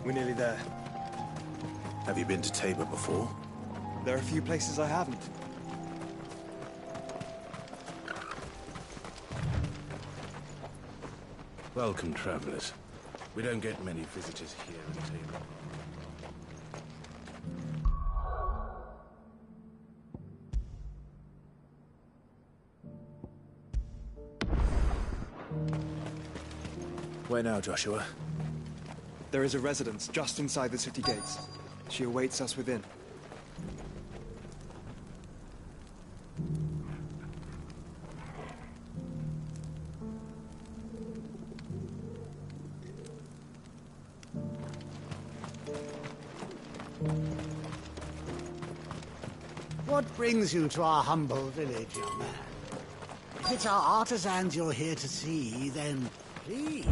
We're nearly there. Have you been to Tabor before? There are a few places I haven't. Welcome, travelers. We don't get many visitors here in Tabor. Where now, Joshua? There is a residence just inside the city gates. She awaits us within. What brings you to our humble village, young man? If it's our artisans you're here to see, then please.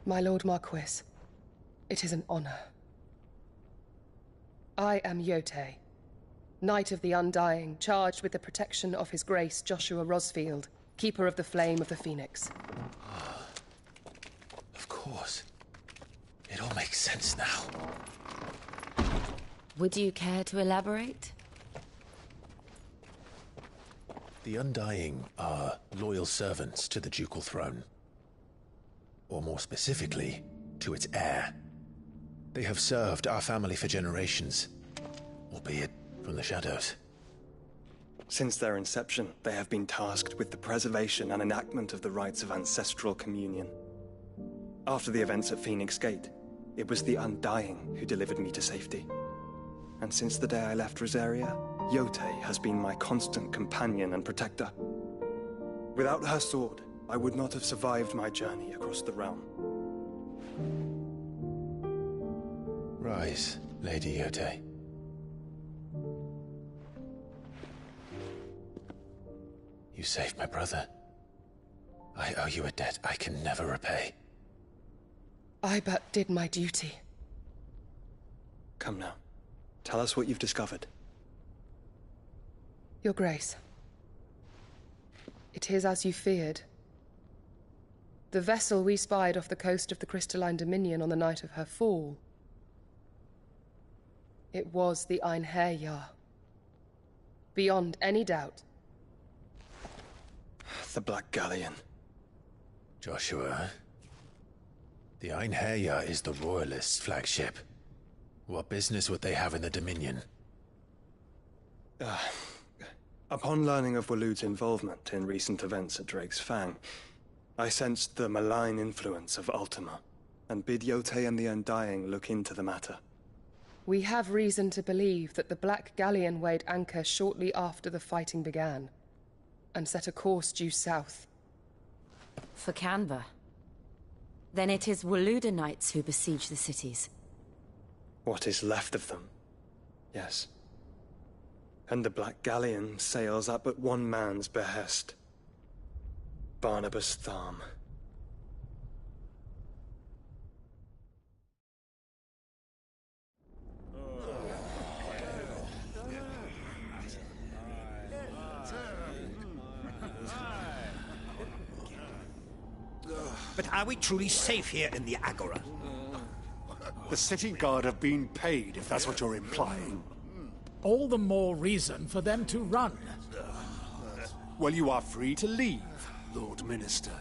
My Lord Marquis, it is an honor. I am Yote, Knight of the Undying, charged with the protection of His Grace Joshua Rosfield, Keeper of the Flame of the Phoenix. Of course. It all makes sense now. Would you care to elaborate? The Undying are loyal servants to the ducal throne. Or more specifically, to its heir. They have served our family for generations, albeit from the shadows. Since their inception, they have been tasked with the preservation and enactment of the rites of ancestral communion. After the events at Phoenix Gate, it was the Undying who delivered me to safety. And since the day I left Rosaria, Yotei has been my constant companion and protector. Without her sword, I would not have survived my journey across the realm. Rise, Lady Yotei. You saved my brother. I owe you a debt I can never repay. I but did my duty. Come now. Tell us what you've discovered. Your Grace. It is as you feared. The vessel we spied off the coast of the Crystalline Dominion on the night of her fall. It was the Einherjar. Beyond any doubt. The Black Galleon. Joshua, the Einherjar is the Royalists' flagship. What business would they have in the Dominion? Upon learning of Waloed's involvement in recent events at Drake's Fang, I sensed the malign influence of Ultima, and bid Yotei and the Undying look into the matter. We have reason to believe that the Black Galleon weighed anchor shortly after the fighting began, and set a course due south. For Canva. Then it is Waloed Knights who besiege the cities. What is left of them, yes. And the Black Galleon sails at but one man's behest. Barnabas Tharm. But are we truly safe here in the Agora? The city guard have been paid, if that's what you're implying. All the more reason for them to run. Well, you are free to leave, Lord Minister.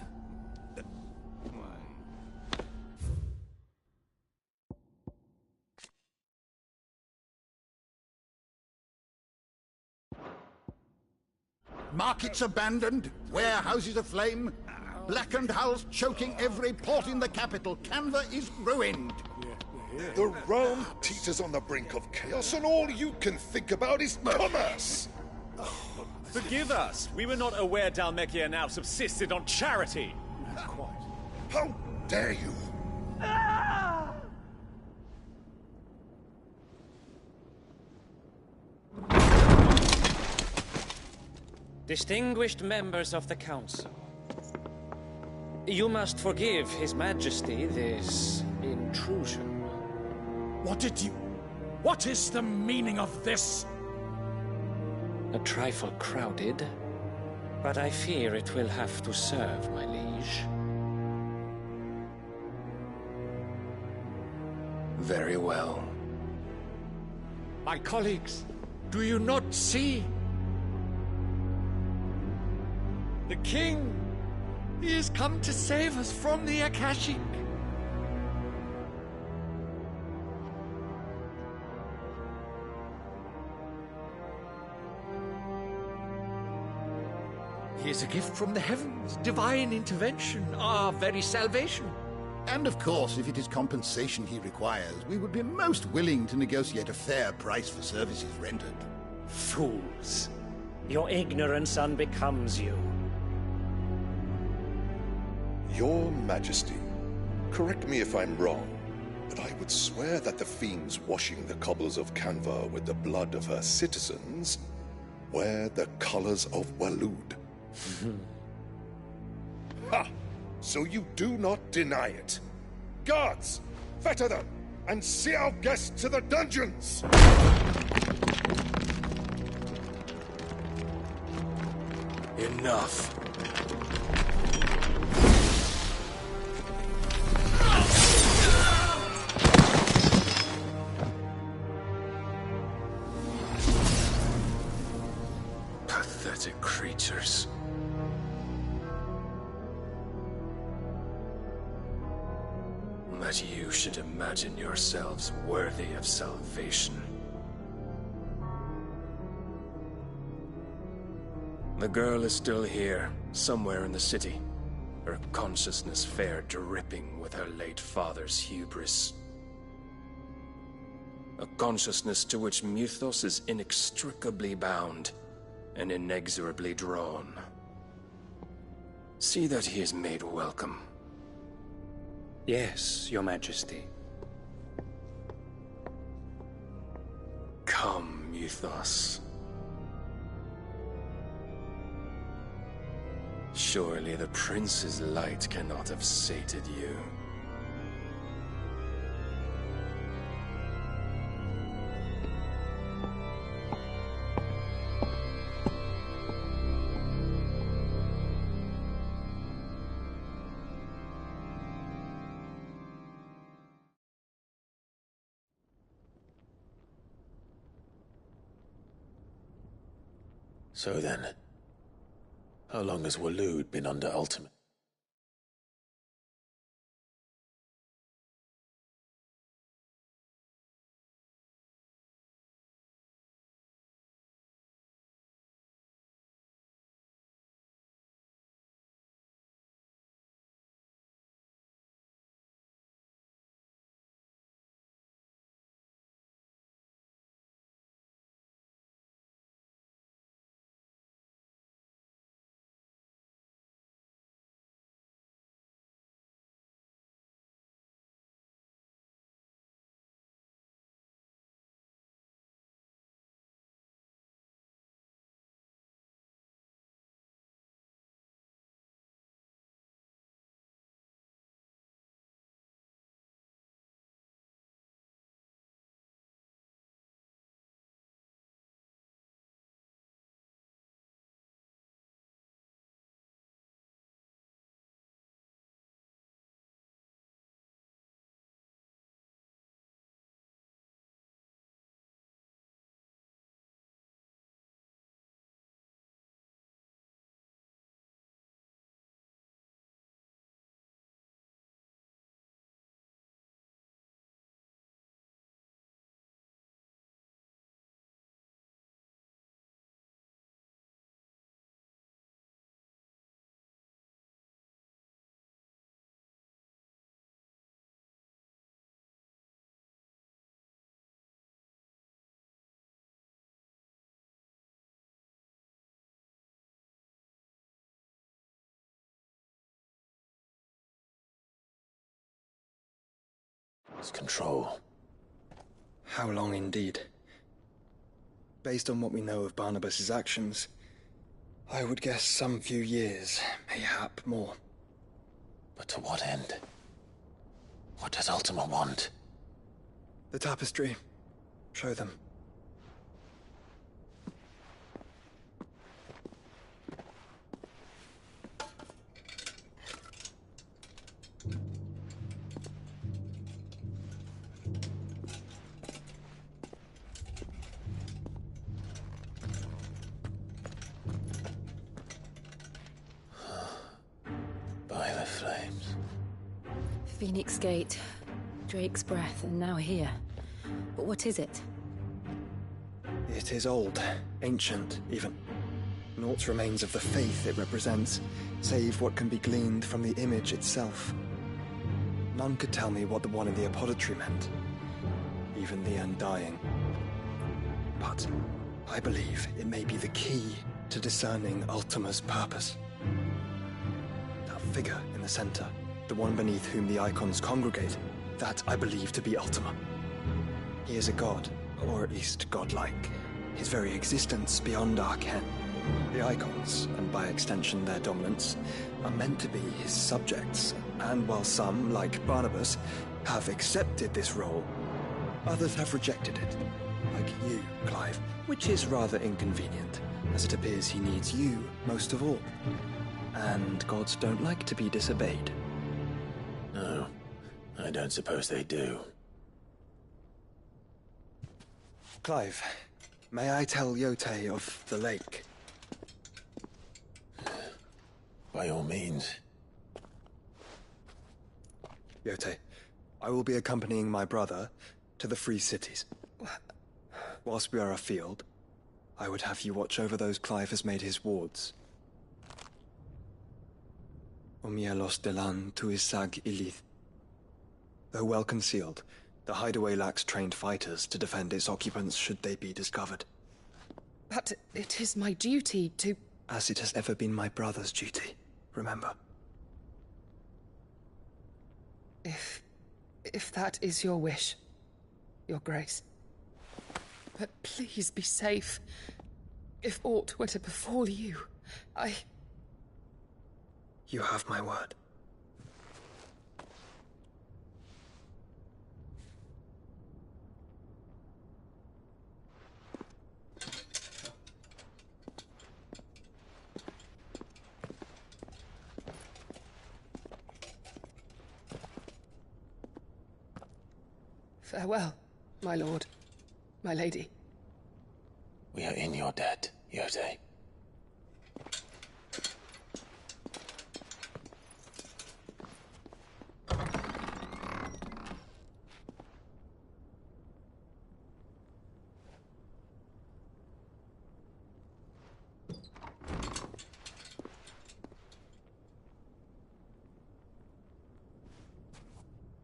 Markets abandoned, warehouses aflame, blackened hulls choking every port in the capital. Canva is ruined. The realm teeters on the brink of chaos, and all you can think about is commerce! Forgive us! We were not aware Dhalmekia now subsisted on charity! How dare you! Distinguished members of the Council, you must forgive His Majesty this intrusion. What is the meaning of this? A trifle crowded, but I fear it will have to serve, my liege. Very well. My colleagues, do you not see? The king! He has come to save us from the Akashic! He is a gift from the heavens, divine intervention, our very salvation. And of course, if it is compensation he requires, we would be most willing to negotiate a fair price for services rendered. Fools! Your ignorance unbecomes you. Your Majesty, correct me if I'm wrong, but I would swear that the fiends washing the cobbles of Canva with the blood of her citizens wear the colors of Waloed. Ha! So you do not deny it. Guards, fetter them, and see our guests to the dungeons! Enough. Pathetic creatures. That you should imagine yourselves worthy of salvation. The girl is still here, somewhere in the city. Her consciousness fair dripping with her late father's hubris. A consciousness to which Mythos is inextricably bound and inexorably drawn. See that he is made welcome. Yes, Your Majesty. Come, Mythos. Surely the prince's light cannot have sated you. So then, how long has Waloed been under ultimate? Control. How long indeed? Based on what we know of Barnabas's actions, I would guess some few years, mayhap more. But to what end? What does Ultima want? The tapestry. Show them. By the flames. Phoenix Gate, Drake's Breath, and now here. But what is it? It is old, ancient, even. Naught remains of the faith it represents, save what can be gleaned from the image itself. None could tell me what the one in the apothecary meant, even the Undying. But I believe it may be the key to discerning Ultima's purpose. That figure in the center, the one beneath whom the icons congregate, that I believe to be Ultima. He is a god, or at least godlike. His very existence beyond our ken. The icons, and by extension their dominants, are meant to be his subjects, and while some, like Barnabas, have accepted this role, others have rejected it, like you, Clive, which is rather inconvenient, as it appears he needs you most of all. And gods don't like to be disobeyed. No, I don't suppose they do. Clive, may I tell Yote of the lake? By all means. Yote, I will be accompanying my brother to the Free Cities. Whilst we are afield, I would have you watch over those Clive has made his wards. Omielos delan tuisag ilith. Though well concealed, the hideaway lacks trained fighters to defend its occupants should they be discovered. But it is my duty to... As it has ever been my brother's duty, remember. If that is your wish, Your Grace. But please be safe. If aught were to befall you, You have my word. Farewell, my lord, my lady. We are in your debt, Yode.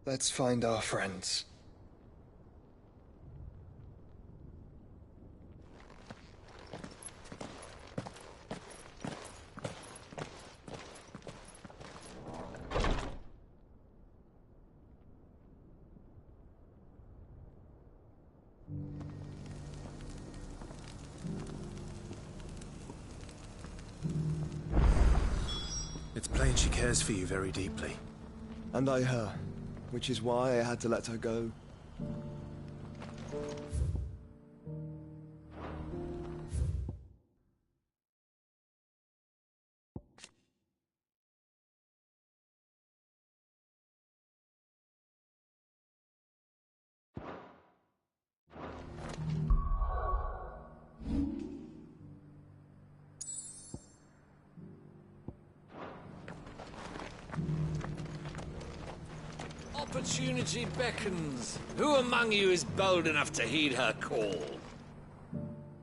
Let's find our friends. It's plain she cares for you very deeply. And I her, which is why I had to let her go. Opportunity beckons. Who among you is bold enough to heed her call?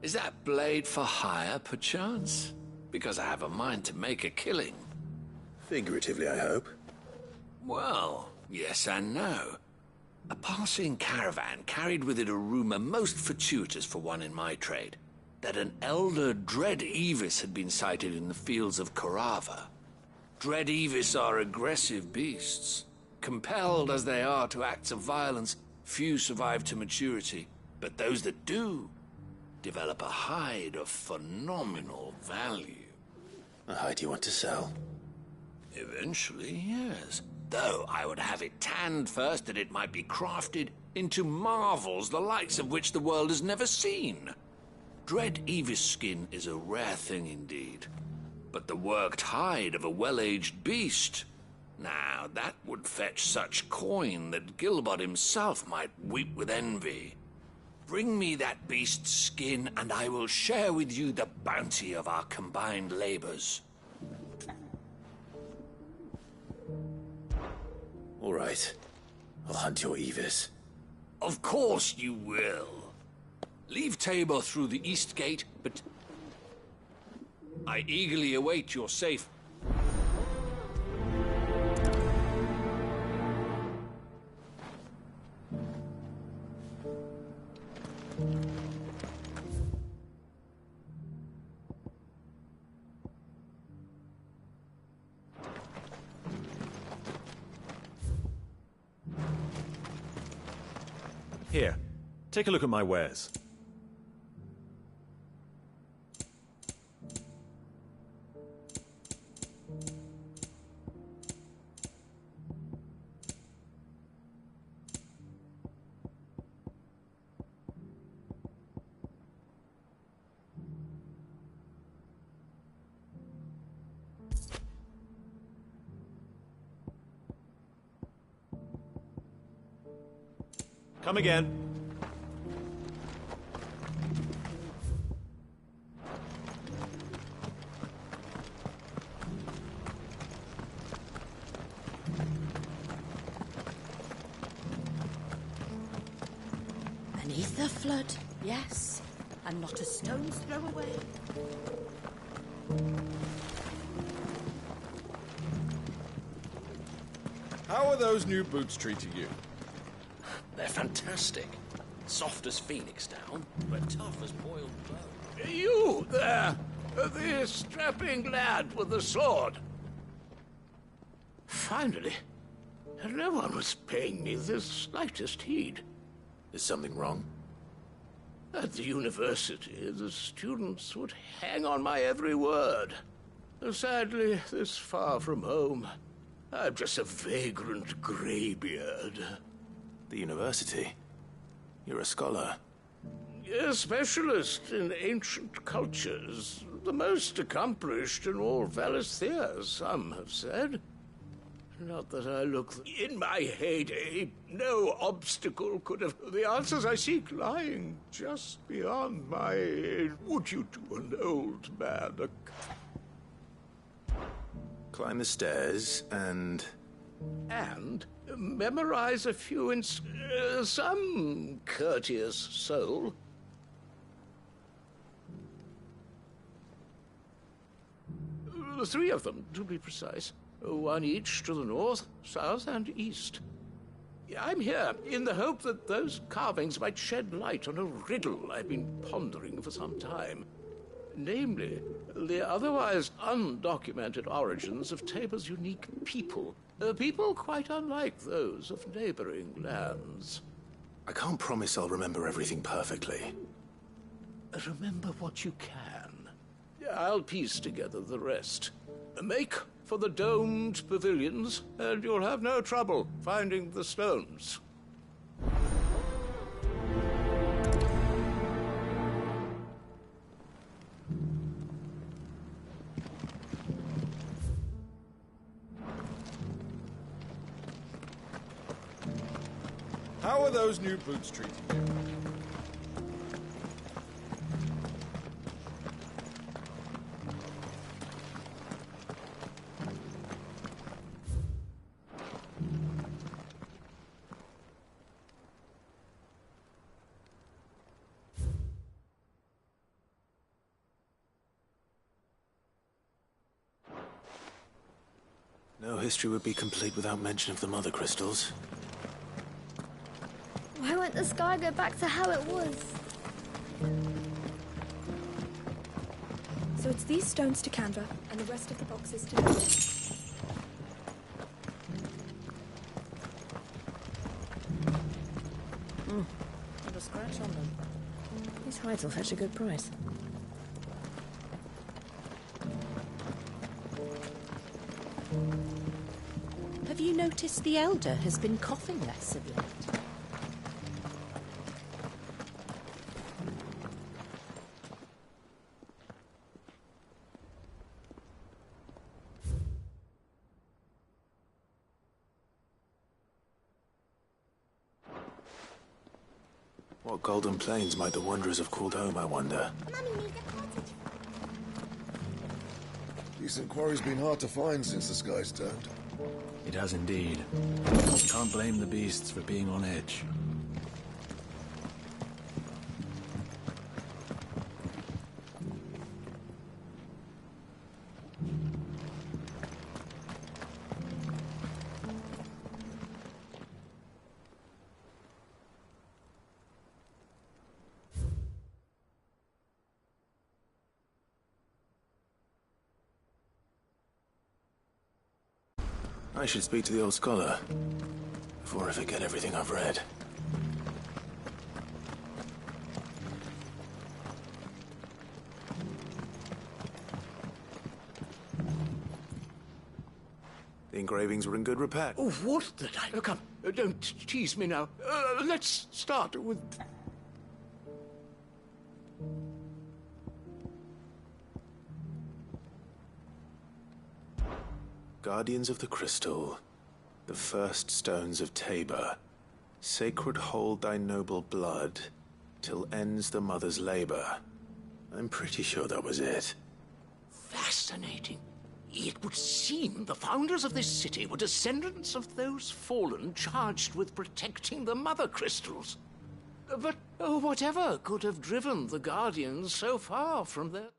Is that blade for hire, perchance? Because I have a mind to make a killing. Figuratively, I hope. Well, yes and no. A passing caravan carried with it a rumor most fortuitous for one in my trade, that an elder Dread Evis had been sighted in the fields of Korava. Dread Evis are aggressive beasts. Compelled as they are to acts of violence, few survive to maturity, but those that do develop a hide of phenomenal value. A hide you want to sell? Eventually, yes. Though I would have it tanned first that it might be crafted into marvels the likes of which the world has never seen. Dread Evis skin is a rare thing indeed, but the worked hide of a well-aged beast... Now, that would fetch such coin that Gilbert himself might weep with envy. Bring me that beast's skin, and I will share with you the bounty of our combined labors. All right. I'll hunt your Evis. Of course you will. Leave Tabor through the east gate, but I eagerly await your safe... Here, take a look at my wares. Come again. Beneath the flood, yes. and not a stone's throw away. How are those new boots treating you? They're fantastic. Soft as phoenix down, but tough as boiled bone. You there! The strapping lad with the sword. Finally, no one was paying me the slightest heed. Is something wrong? At the university, the students would hang on my every word. Sadly, this far from home, I'm just a vagrant greybeard. The university? You're a scholar. A specialist in ancient cultures. The most accomplished in all Valisthea, some have said. Not that I look... In my heyday, no obstacle could have... The answers I seek lying just beyond my... Would you to an old man? Climb the stairs and... And memorize a few in... some courteous soul. Three of them, to be precise. One each to the north, south, and east. I'm here in the hope that those carvings might shed light on a riddle I've been pondering for some time. Namely, the otherwise undocumented origins of Tabor's unique people. People quite unlike those of neighboring lands. I can't promise I'll remember everything perfectly. Remember what you can. I'll piece together the rest. Make for the domed pavilions, and you'll have no trouble finding the stones. How are those new boots treating you? No history would be complete without mention of the mother crystals. Why won't the sky go back to how it was? So it's these stones to Canva, and the rest of the boxes to... Not a scratch on them. These hides will fetch a good price. Have you noticed the Elder has been coughing less of late? What golden plains might the wanderers have called home, I wonder? Decent quarry's been hard to find since the sky's turned. It has indeed. Can't blame the beasts for being on edge. I should speak to the old scholar before I forget everything I've read. The engravings were in good repair. Oh, what did I... Come, don't tease me now. Let's start with... Guardians of the Crystal, the first stones of Tabor, sacred hold thy noble blood, till ends the mother's labor. I'm pretty sure that was it. Fascinating. It would seem the founders of this city were descendants of those fallen charged with protecting the mother crystals. But whatever could have driven the Guardians so far from their...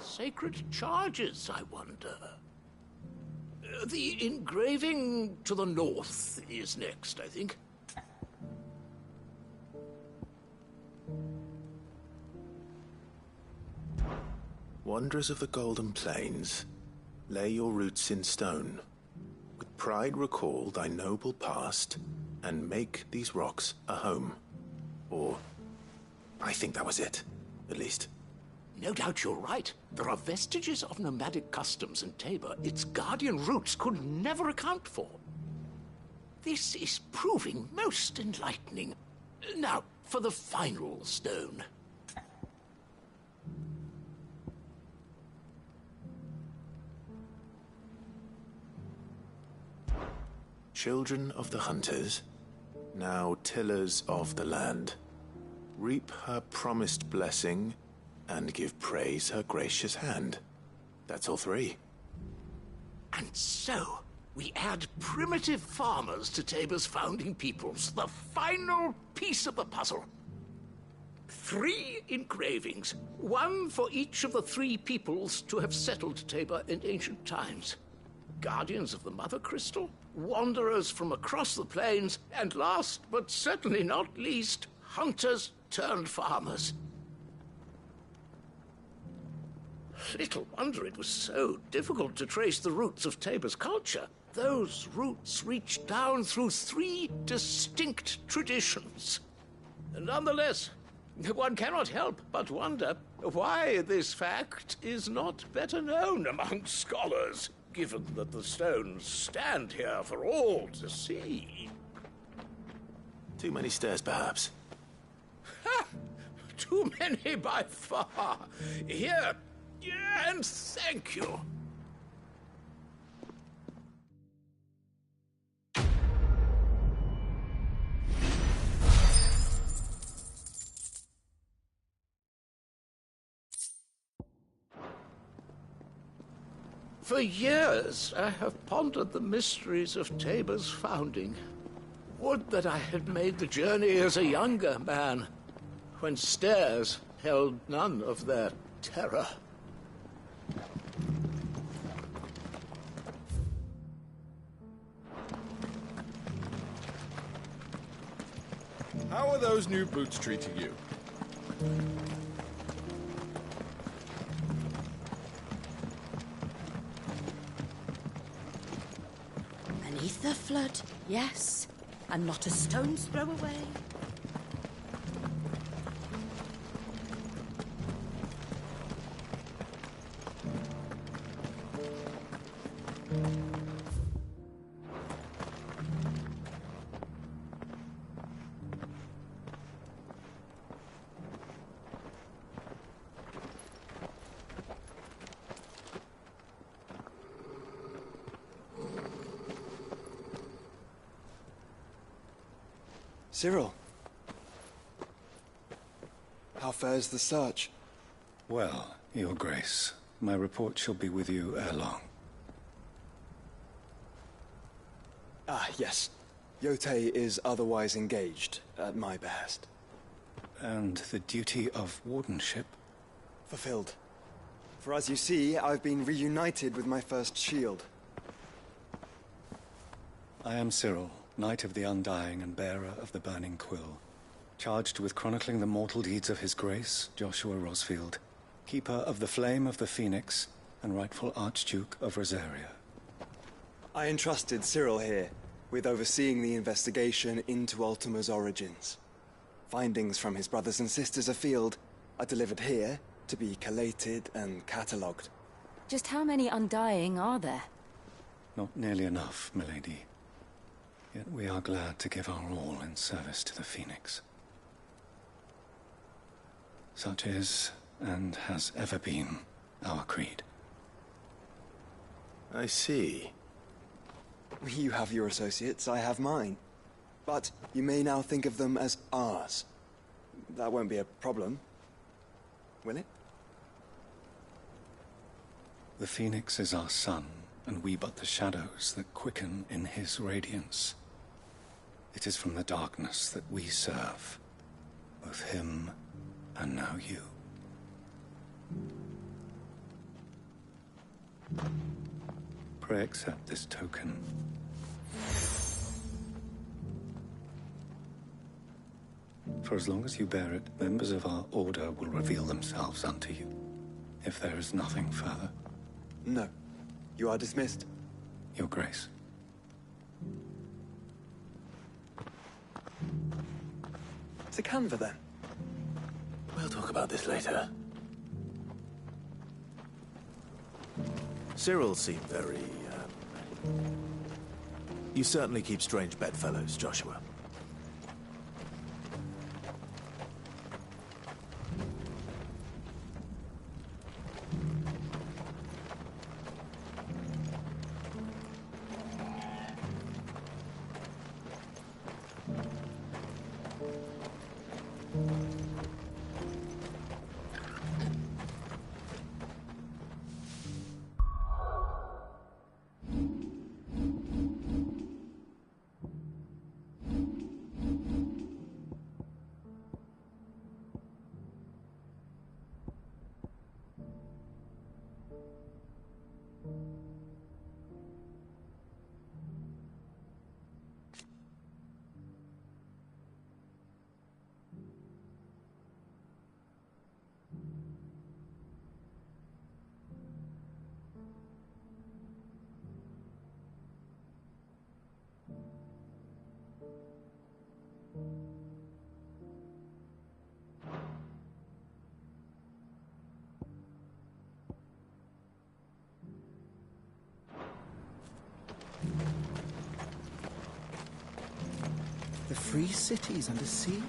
Sacred charges, I wonder. The engraving to the north is next, I think. Wanderers of the Golden Plains, lay your roots in stone. With pride recall thy noble past, and make these rocks a home. Or, I think that was it, at least. No doubt you're right. There are vestiges of nomadic customs in Tabor its guardian roots could never account for. This is proving most enlightening. Now, for the final stone. Children of the hunters, now tillers of the land, reap her promised blessing and give praise her gracious hand. That's all three. And so, we add primitive farmers to Tabor's founding peoples, the final piece of the puzzle. 3 engravings, one for each of the 3 peoples to have settled Tabor in ancient times. Guardians of the Mother Crystal, wanderers from across the plains, and last but certainly not least, hunters turned farmers. Little wonder it was so difficult to trace the roots of Tabor's culture. Those roots reach down through 3 distinct traditions. Nonetheless, one cannot help but wonder why this fact is not better known among scholars, given that the stones stand here for all to see. Too many stairs, perhaps. Ha! Too many by far. Here, and thank you. For years, I have pondered the mysteries of Tabor's founding. Would that I had made the journey as a younger man, when stairs held none of their terror. How are those new boots treating you? Beneath the flood, yes, and not a stone's throw away. Cyril. How fares the search? Well, Your Grace, my report shall be with you ere long. Ah, yes. Yotei is otherwise engaged, at my behest. And the duty of wardenship? Fulfilled. For as you see, I've been reunited with my first shield. I am Cyril, Knight of the Undying and bearer of the Burning Quill, charged with chronicling the mortal deeds of His Grace, Joshua Rosfield, Keeper of the Flame of the Phoenix, and rightful Archduke of Rosaria. I entrusted Cyril here with overseeing the investigation into Ultima's origins. Findings from his brothers and sisters afield are delivered here to be collated and catalogued. Just how many Undying are there? Not nearly enough, milady. Yet we are glad to give our all in service to the Phoenix. Such is, and has ever been, our creed. I see. You have your associates, I have mine. But you may now think of them as ours. That won't be a problem, will it? The Phoenix is our sun, and we but the shadows that quicken in his radiance. It is from the darkness that we serve, both him and now you. Pray accept this token. For as long as you bear it, members of our order will reveal themselves unto you, if there is nothing further. No. You are dismissed. Your Grace. To Canva, then. We'll talk about this later. Cyril seemed very, You certainly keep strange bedfellows, Joshua. The free city's under siege.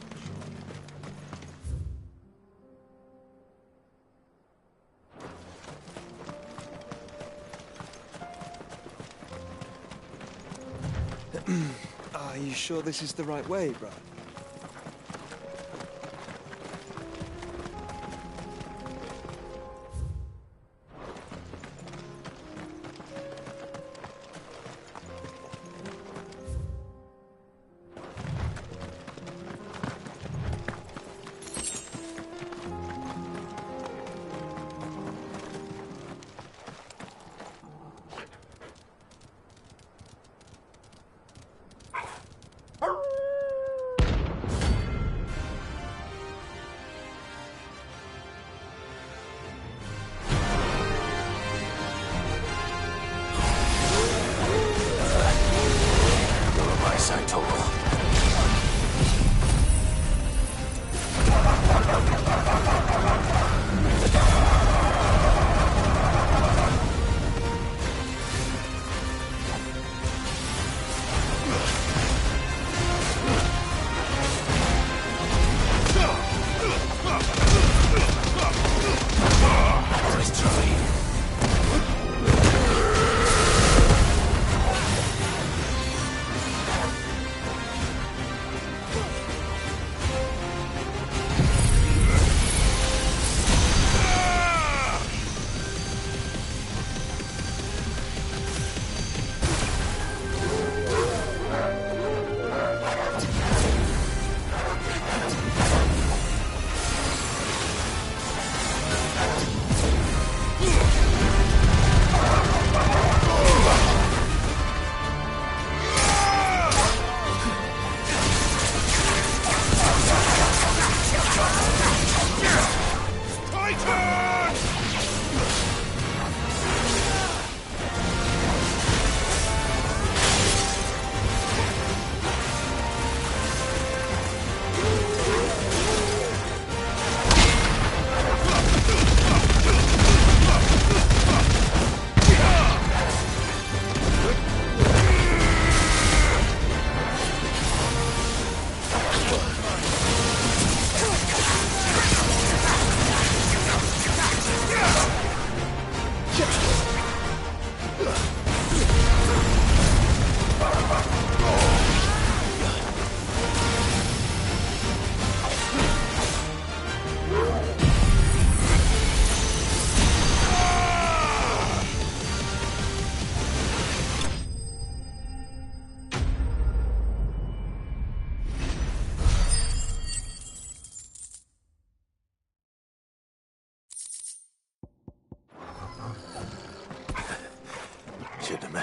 Are you sure this is the right way, bro?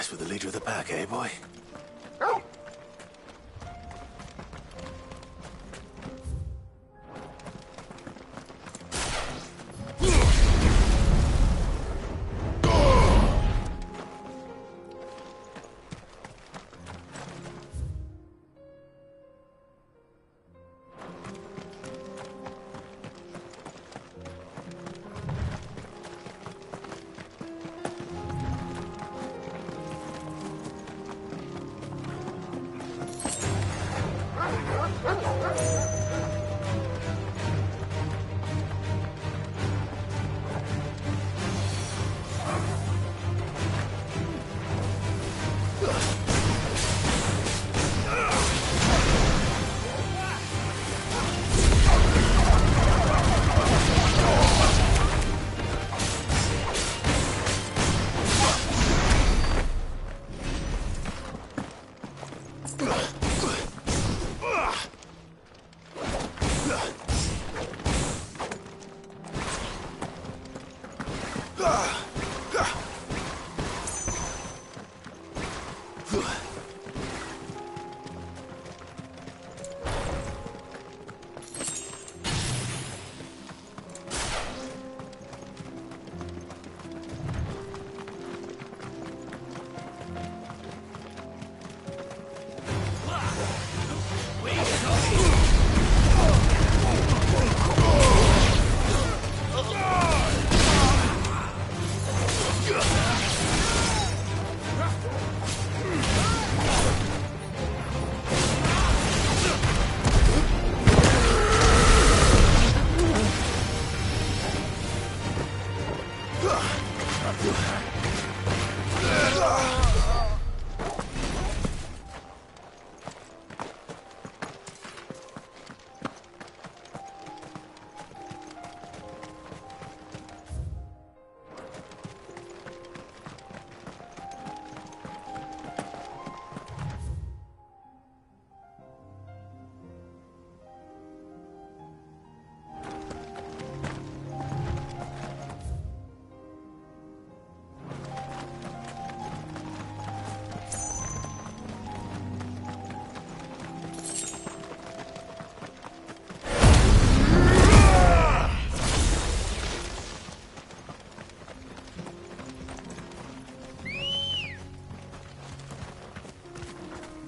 Nice with the leader of the pack, eh, boy?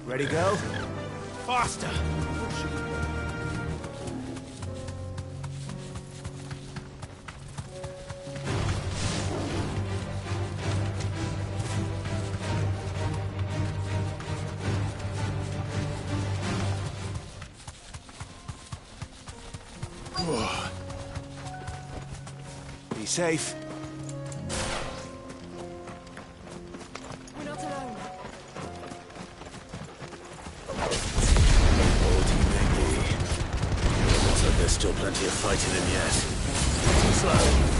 Ready, go? Faster! Be safe. We're not alone. Looks like there's still plenty of fighting in yet. Slow.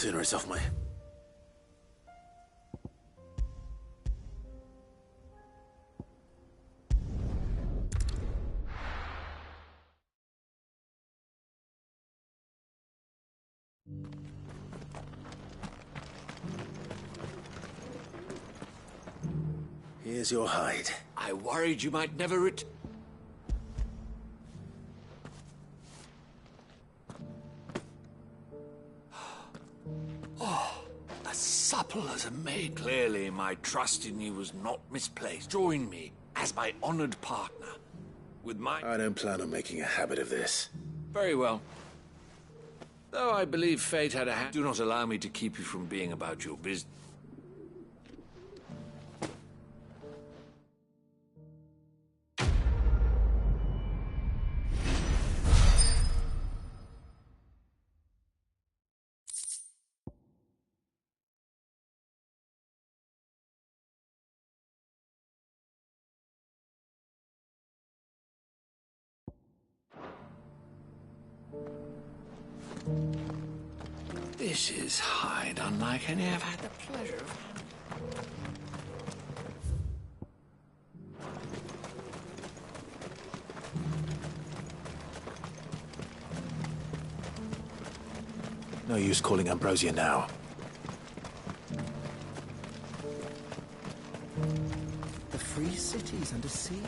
Sooner it's off my... Here's your hide. I worried you might never as supple as a maid. Clearly, my trust in you was not misplaced. Join me as my honored partner. With my... I don't plan on making a habit of this. Very well. Though I believe fate had a hand, do not allow me to keep you from being about your business. This is Hyde, unlike any I've had the pleasure of. No use calling Ambrosia now. The free cities under siege.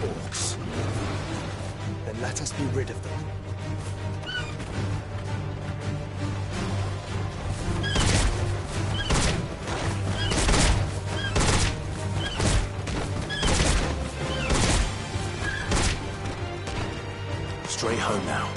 Orcs. Then let us be rid of them. Straight home now.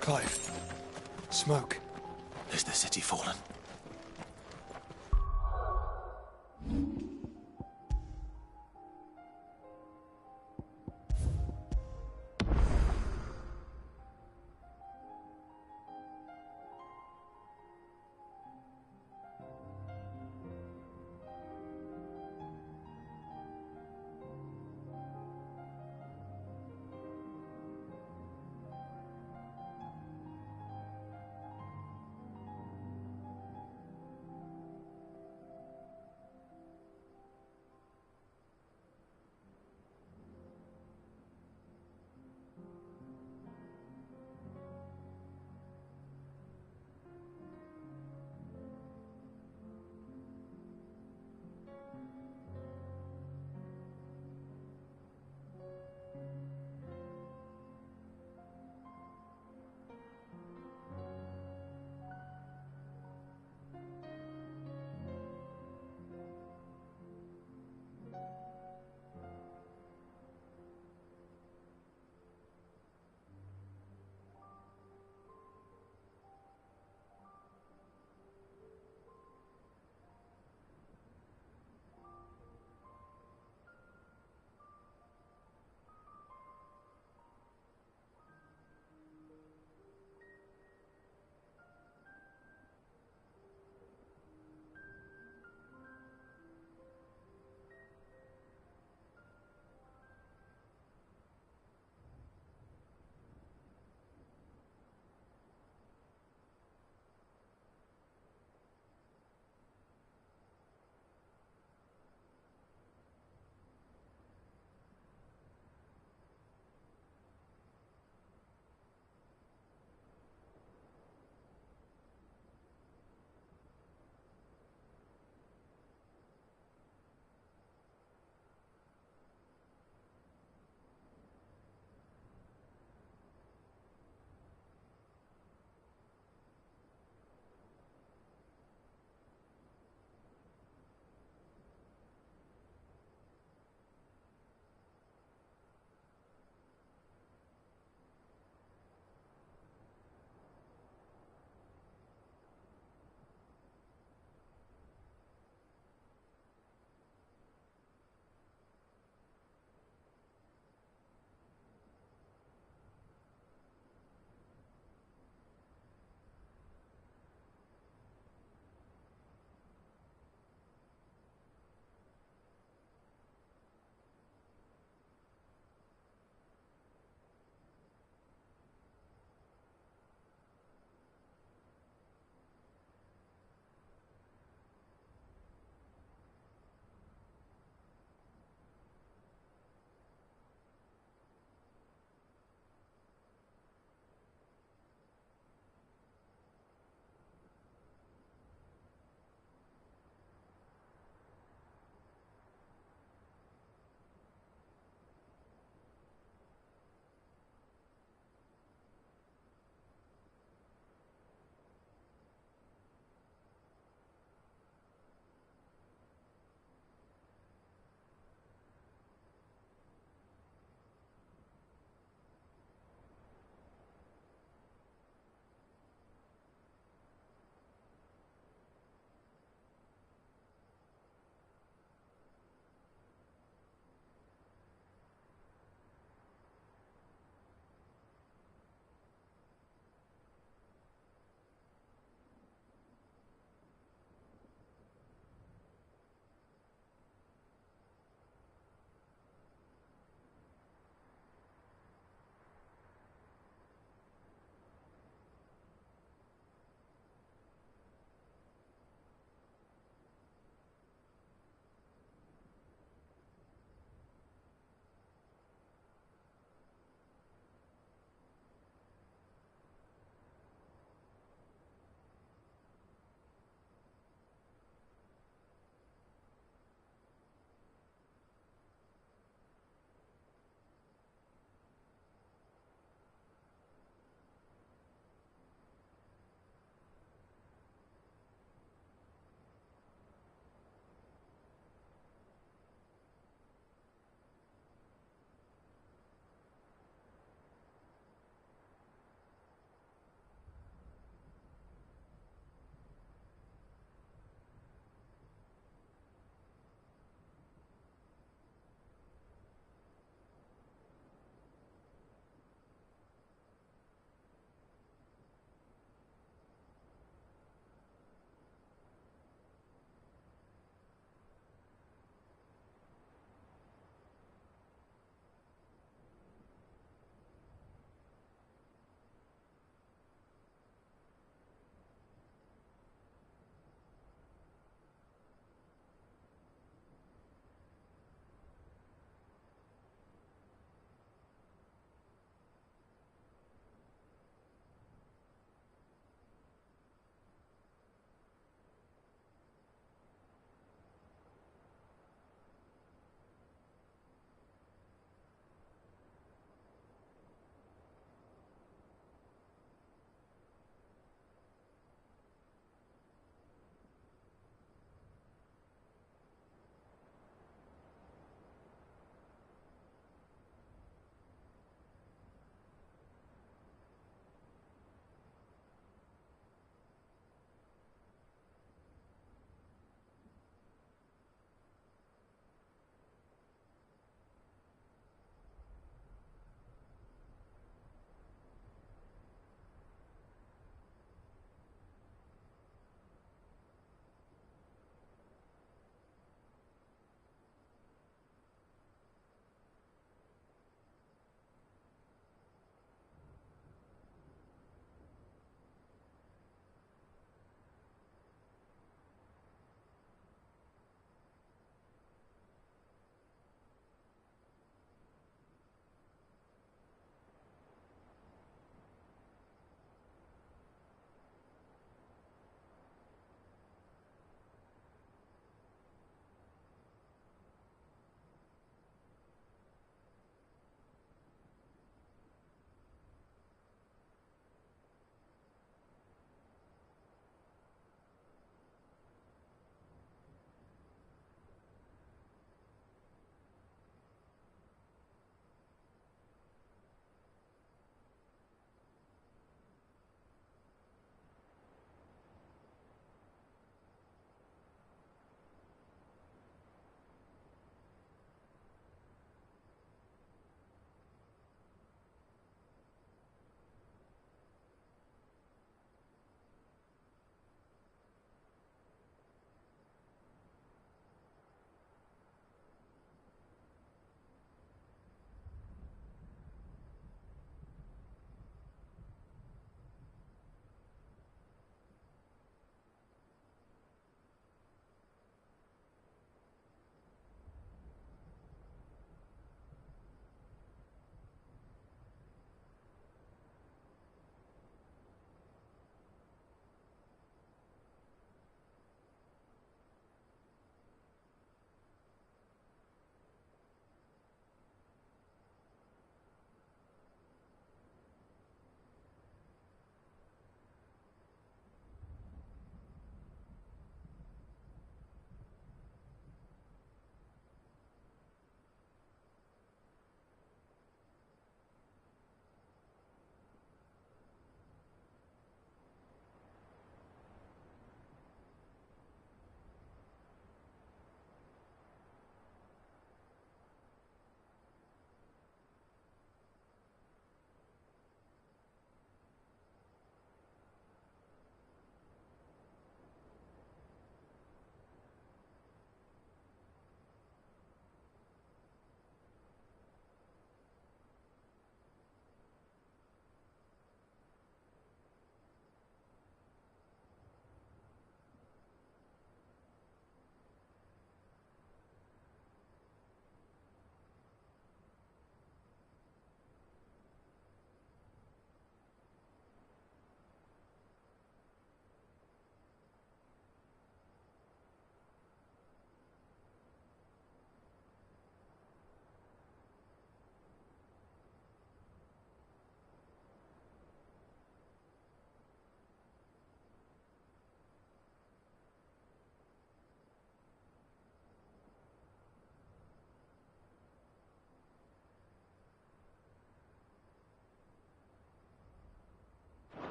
Clive. Smoke. Is the city fallen?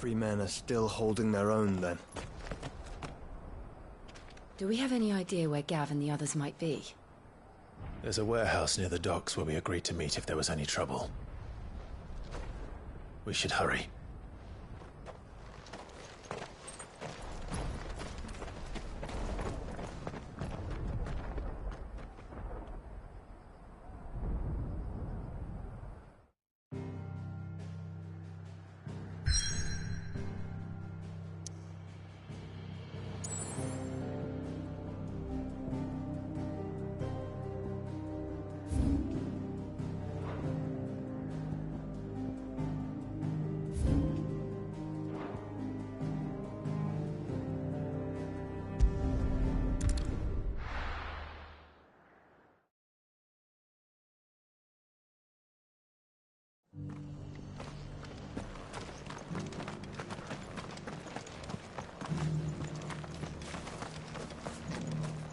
Free men are still holding their own, then. Do we have any idea where Gav and the others might be? There's a warehouse near the docks where we agreed to meet if there was any trouble. We should hurry.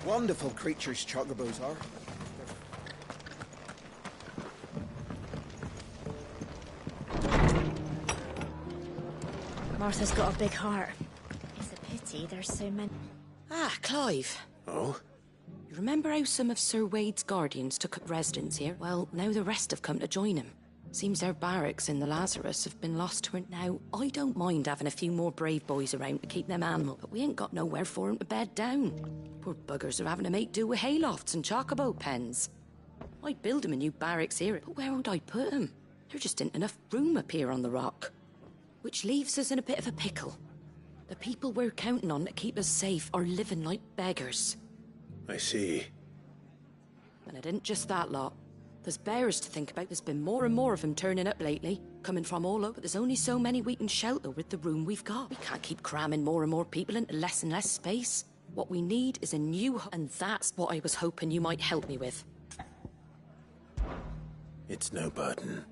Wonderful creatures chocobos are. Martha's got a big heart. It's a pity there's so many. Ah, Clive. Oh? You remember how some of Sir Wade's guardians took up residence here? Well, now the rest have come to join him. Seems their barracks in the Lazarus have been lost to it now. I don't mind having a few more brave boys around to keep them animal, but we ain't got nowhere for 'em to bed down. Poor buggers are having to make do with haylofts and chocobo pens. I'd build 'em a new barracks here, but where would I put 'em? There just ain't enough room up here on the rock. Which leaves us in a bit of a pickle. The people we're counting on to keep us safe are living like beggars. I see. And it ain't just that lot. There's bears to think about. There's been more and more of them turning up lately, coming from all over. But there's only so many we can shelter with the room we've got. We can't keep cramming more and more people into less and less space. What we need is a new and that's what I was hoping you might help me with. It's no burden.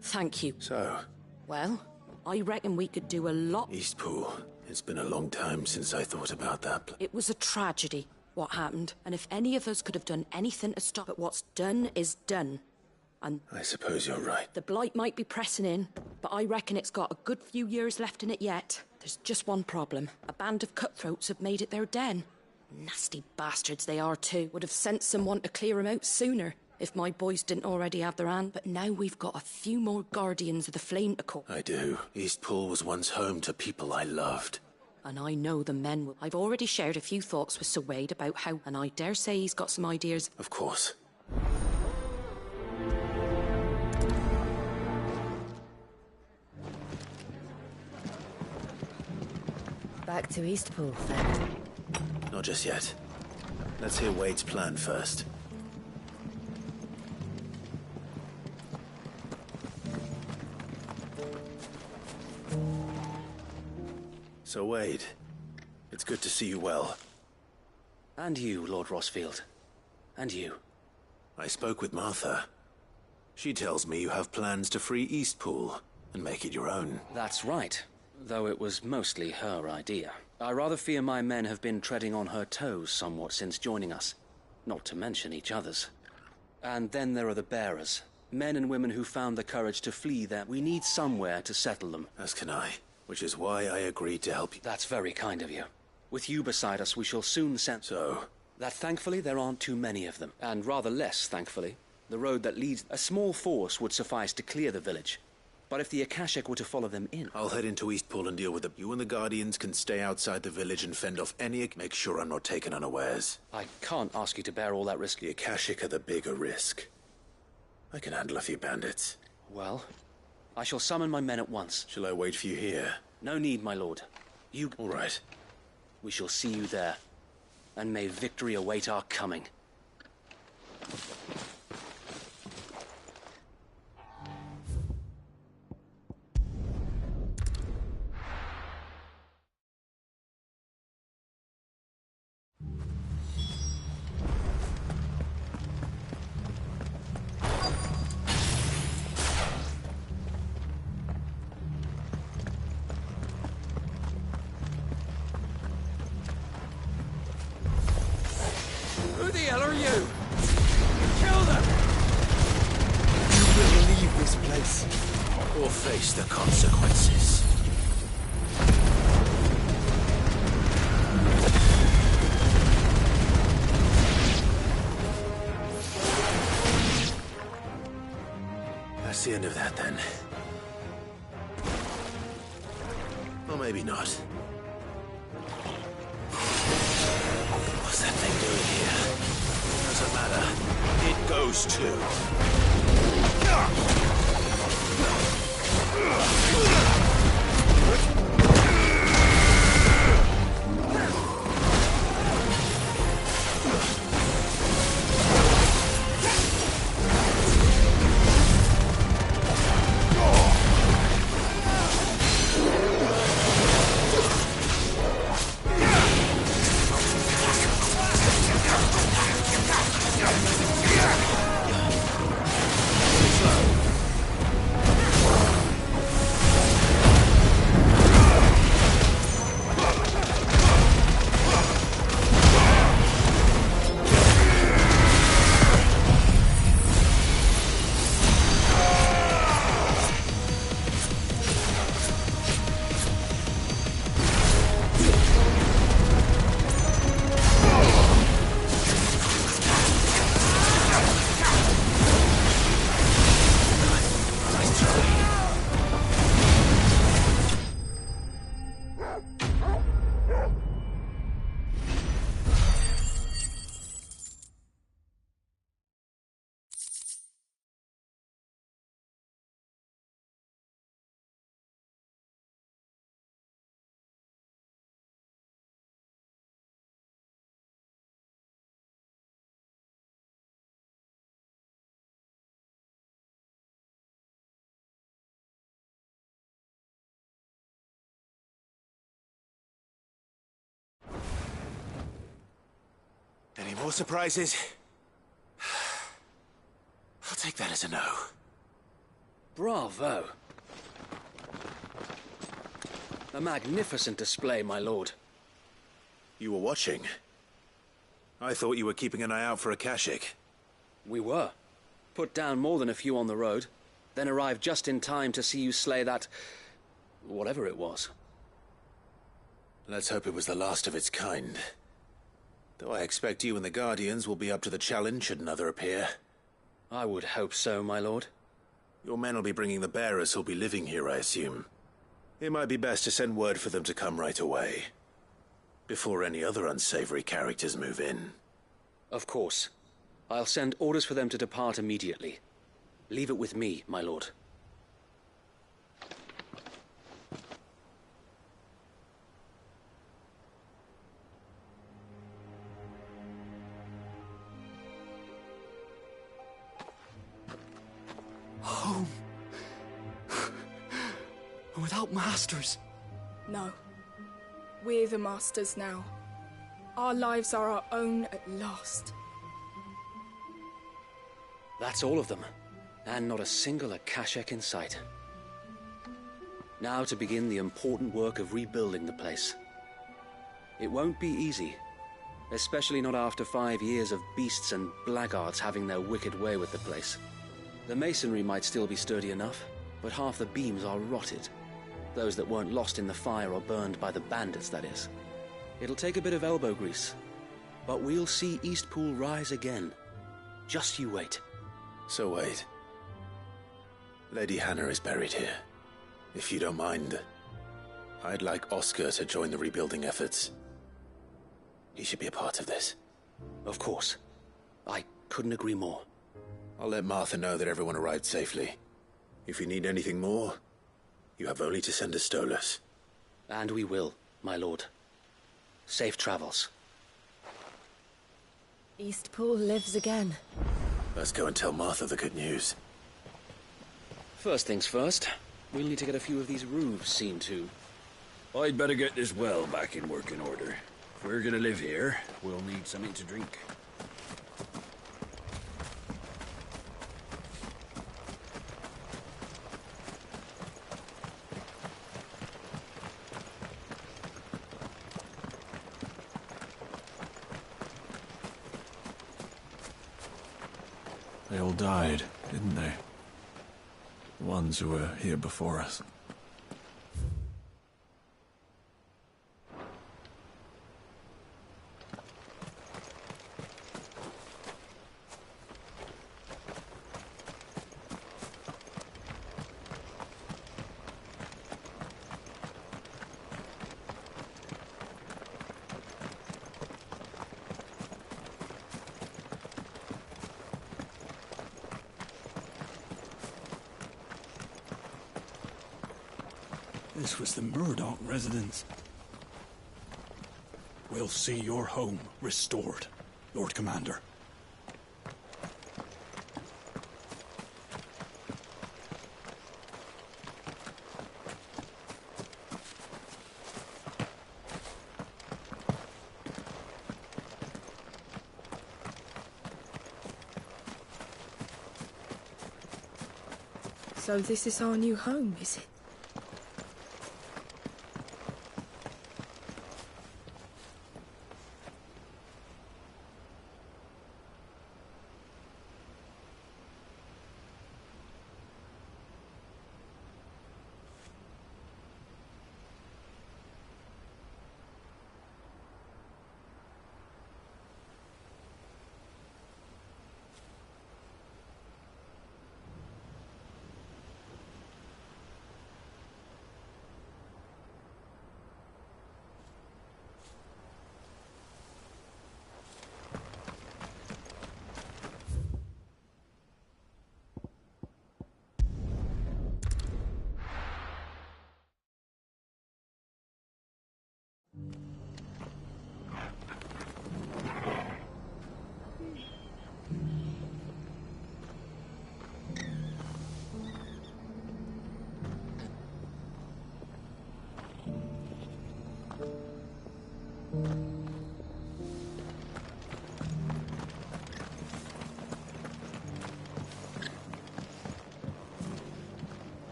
Thank you. So? Well, I reckon we could do a lot. Eastpool. It's been a long time since I thought about that. It was a tragedy, what happened. And if any of us could have done anything to stop it, what's done is done. And I suppose you're right. The blight might be pressing in, but I reckon it's got a good few years left in it yet. There's just one problem. A band of cutthroats have made it their den. Nasty bastards they are too. Would have sent someone to clear them out sooner, if my boys didn't already have their hand. But now we've got a few more guardians of the flame to call. I do. Eastpool was once home to people I loved. And I know the men will. I've already shared a few thoughts with Sir Wade about how, and I dare say he's got some ideas. Of course. Back to Eastpool, then. Not just yet. Let's hear Wade's plan first. So, Wade, it's good to see you well. And you, Lord Rosfield. And you. I spoke with Martha. She tells me you have plans to free Eastpool and make it your own. That's right, though it was mostly her idea. I rather fear my men have been treading on her toes somewhat since joining us, not to mention each other's. And then there are the bearers, men and women who found the courage to flee there. We need somewhere to settle them. As can I. Which is why I agreed to help you. That's very kind of you. With you beside us, we shall soon send... So? That thankfully there aren't too many of them. And rather less, thankfully. The road that leads... A small force would suffice to clear the village. But if the Akashic were to follow them in... I'll head into Eastpool and deal with them. You and the Guardians can stay outside the village and fend off any... Make sure I'm not taken unawares. I can't ask you to bear all that risk. The Akashic are the bigger risk. I can handle a few bandits. Well... I shall summon my men at once. Shall I wait for you here? No need, my lord. You... All right. We shall see you there. And may victory await our coming. Who the hell are you? Kill them! You will leave this place. Or face the consequences. That's the end of that, then. Or maybe not. What's that thing doing here? Doesn't matter. It goes too. Any more surprises? I'll take that as a no. Bravo. A magnificent display, my lord. You were watching? I thought you were keeping an eye out for a Kashik. We were. Put down more than a few on the road, then arrived just in time to see you slay that... whatever it was. Let's hope it was the last of its kind. Though I expect you and the Guardians will be up to the challenge should another appear. I would hope so, my lord. Your men will be bringing the bearers who'll be living here, I assume. It might be best to send word for them to come right away, before any other unsavory characters move in. Of course. I'll send orders for them to depart immediately. Leave it with me, my lord. Home. Without masters. No. We're the masters now. Our lives are our own at last. That's all of them. And not a single Akashek in sight. Now to begin the important work of rebuilding the place. It won't be easy. Especially not after 5 years of beasts and blackguards having their wicked way with the place. The masonry might still be sturdy enough, but half the beams are rotted. Those that weren't lost in the fire or burned by the bandits, that is. It'll take a bit of elbow grease, but we'll see Eastpool rise again. Just you wait. So wait. Lady Hannah is buried here. If you don't mind, I'd like Oscar to join the rebuilding efforts. He should be a part of this. Of course. I couldn't agree more. I'll let Martha know that everyone arrived safely. If you need anything more, you have only to send a Stolas. And we will, my lord. Safe travels. Eastpool lives again. Let's go and tell Martha the good news. First things first, we'll need to get a few of these roofs seen to. I'd better get this well back in working order. If we're gonna live here, we'll need something to drink. They all died, didn't they? The ones who were here before us. This was the Murdoch residence. We'll see your home restored, Lord Commander. So this is our new home, is it?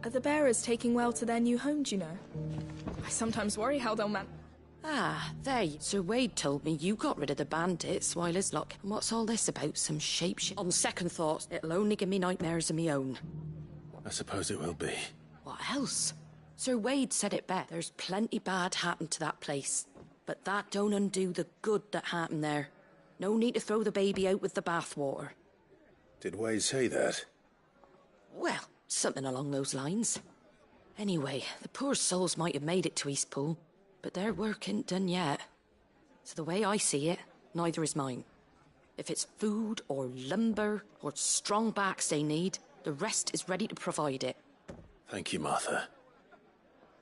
Are the bearers taking well to their new home, do you know? I sometimes worry how they'll man... Ah, there you... Sir Wade told me you got rid of the bandits while his luck. And what's all this about? Some shapeshift? On second thought, it'll only give me nightmares of me own. I suppose it will be. What else? Sir Wade said it best. There's plenty bad happened to that place. But that don't undo the good that happened there. No need to throw the baby out with the bathwater. Did Wade say that? Well, something along those lines. Anyway, the poor souls might have made it to Eastpool, but their work ain't done yet. So the way I see it, neither is mine. If it's food or lumber or strong backs they need, the rest is ready to provide it. Thank you, Martha.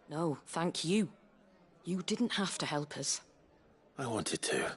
No, thank you. You didn't have to help us. I wanted to.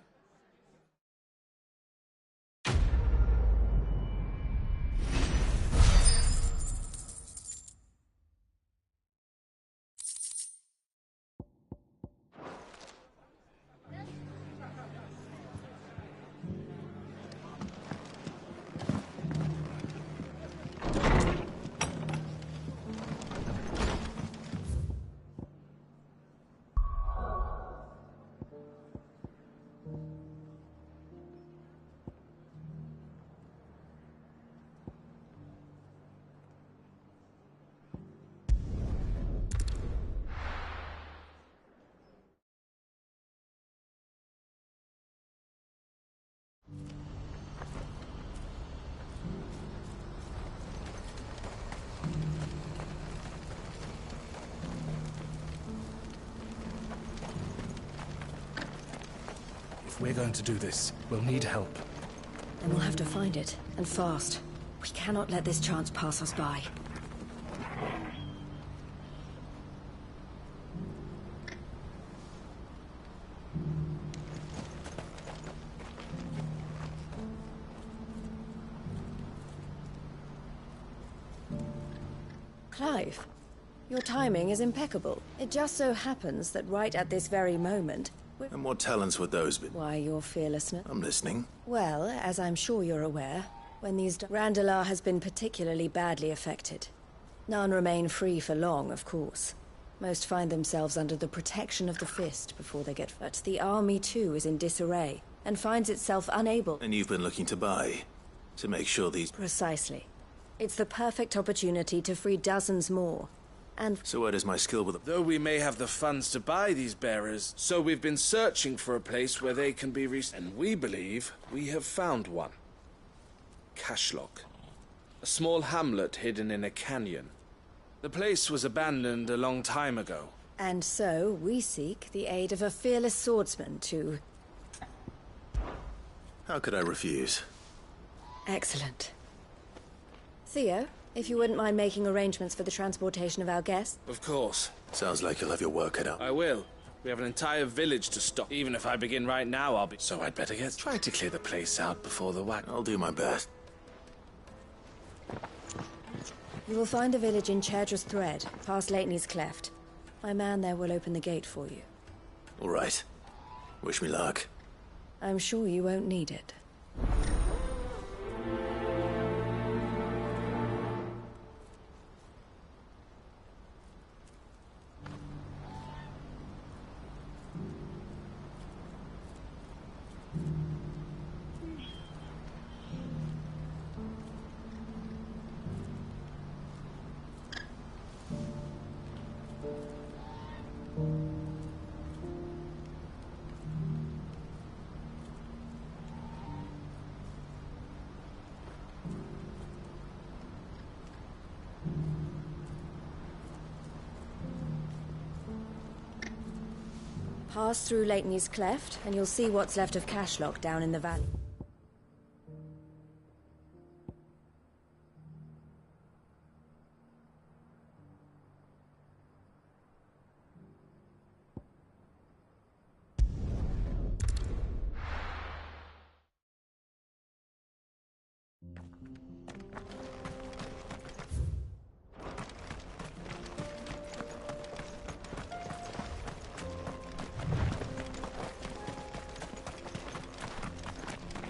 If we're going to do this, we'll need help. Then we'll have to find it, and fast. We cannot let this chance pass us by. Clive, your timing is impeccable. It just so happens that right at this very moment... And what talents would those be? Why, your fearlessness. I'm listening. Well, as I'm sure you're aware, when these... Randalar has been particularly badly affected. None remain free for long, of course. Most find themselves under the protection of the Fist before they get... But the army, too, is in disarray, and finds itself unable... And you've been looking to buy, to make sure these... Precisely. It's the perfect opportunity to free dozens more. And... So where does my skill with them? Though we may have the funds to buy these bearers, so we've been searching for a place where they can be and we believe we have found one. Cashlock. A small hamlet hidden in a canyon. The place was abandoned a long time ago. And so, we seek the aid of a fearless swordsman to... How could I refuse? Excellent. Theo, if you wouldn't mind making arrangements for the transportation of our guests. Of course. Sounds like you'll have your work cut out. I will. We have an entire village to stop. Even if I begin right now, I'll be... So I'd better try to clear the place out before the whack... I'll do my best. You will find a village in Chairdra's Thread, past Leitney's Cleft. My man there will open the gate for you. All right. Wish me luck. I'm sure you won't need it. Pass through Leitney's Cleft, and you'll see what's left of Cashlock down in the valley.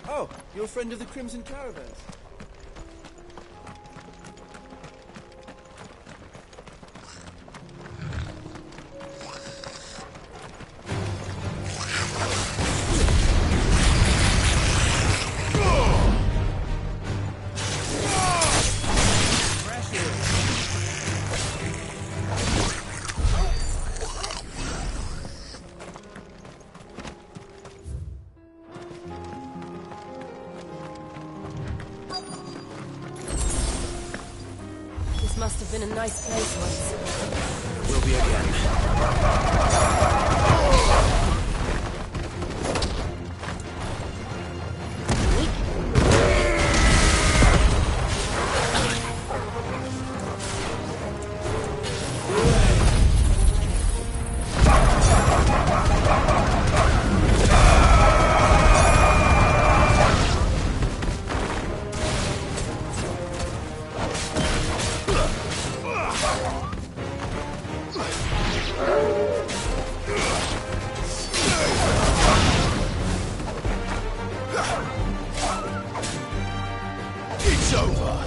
Oh, you're a friend of the Crimson Caravans. Must have been a nice place once. Will be again. It's over.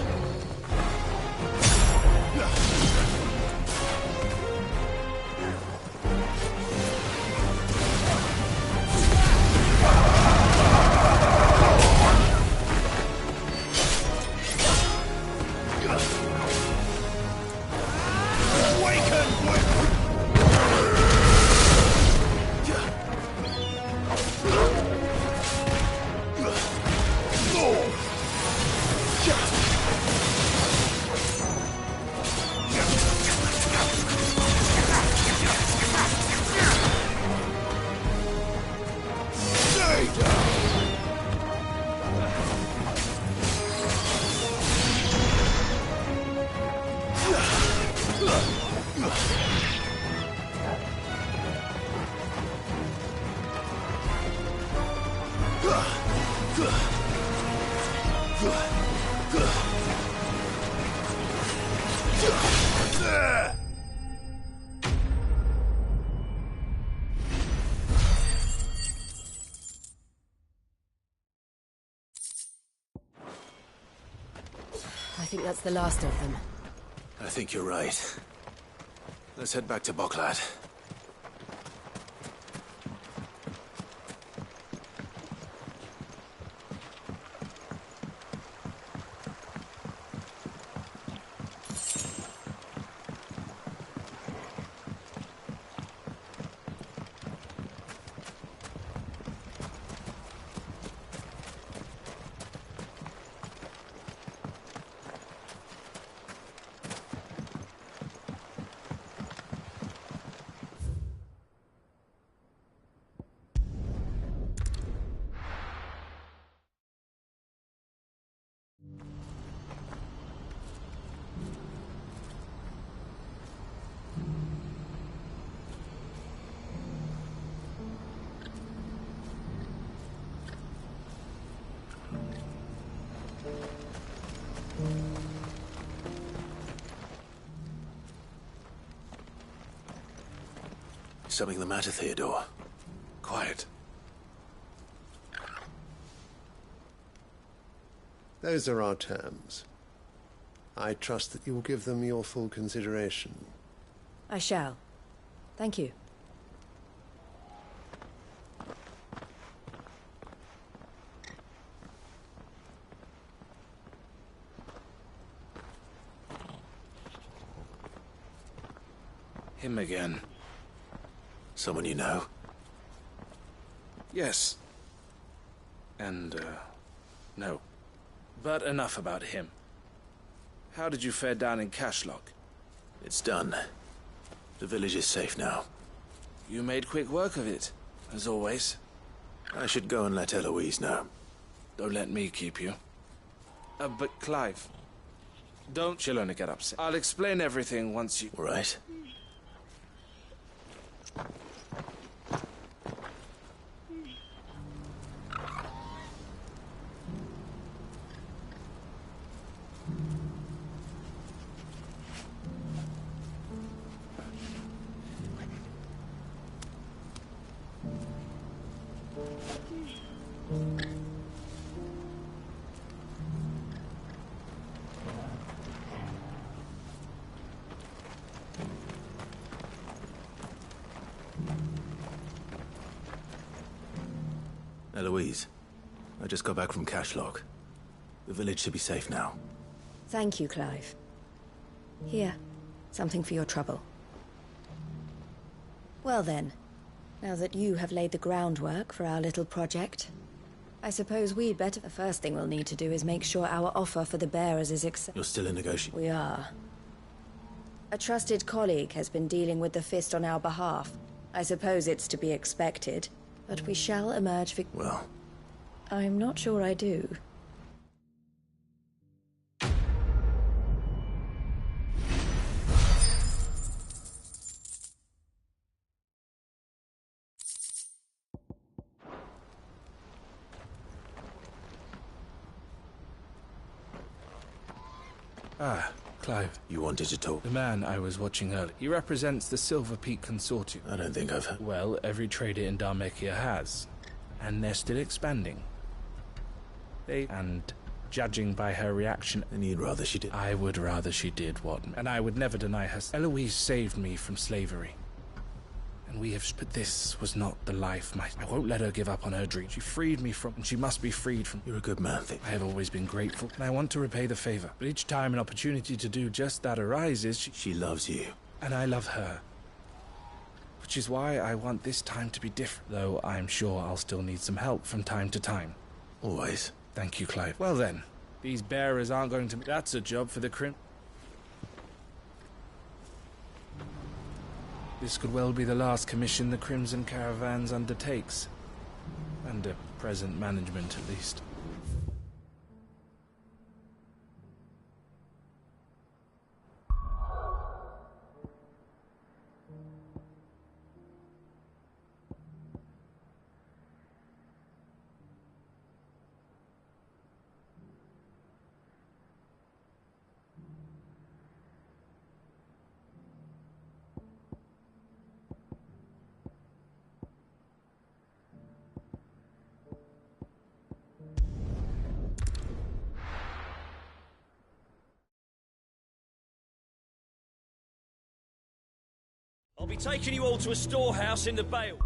I think that's the last of them. I think you're right. Let's head back to Boklat. Something the matter, Theodore? Quiet. Those are our terms. I trust that you will give them your full consideration. I shall. Thank you. Him again. Someone you know? Yes. And, no. But enough about him. How did you fare down in Cashlock? It's done. The village is safe now. You made quick work of it, as always. I should go and let Eloise know. Don't let me keep you. But Clive, don't. She'll only get upset. I'll explain everything once you... All right. Eloise, I just got back from Cashlock. The village should be safe now. Thank you, Clive. Here, something for your trouble. Well then, now that you have laid the groundwork for our little project, I suppose we'd better... The first thing we'll need to do is make sure our offer for the bearers is You're still in negotiation? We are. A trusted colleague has been dealing with the Fist on our behalf. I suppose it's to be expected, but we shall emerge Well... I'm not sure I do. Ah, Clive. You wanted to talk? The man I was watching earlier. He represents the Silver Peak Consortium. I don't think I've heard. Well, every trader in Dharmekia has. And they're still expanding. And judging by her reaction... Then you'd rather she did? I would rather she did what... And I would never deny her... Eloise saved me from slavery. And we have... But this was not the life I won't let her give up on her dream. She freed me from... And she must be freed from... You're a good man, I have always been grateful, and I want to repay the favor. But each time an opportunity to do just that arises, she loves you. And I love her. Which is why I want this time to be different, though I'm sure I'll still need some help from time to time. Always. Thank you, Clive. Well then, these bearers aren't going to... That's a job for the Crim... This could well be the last commission the Crimson Caravans undertakes. Under present management, at least. I'll be taking you all to a storehouse in the Vale.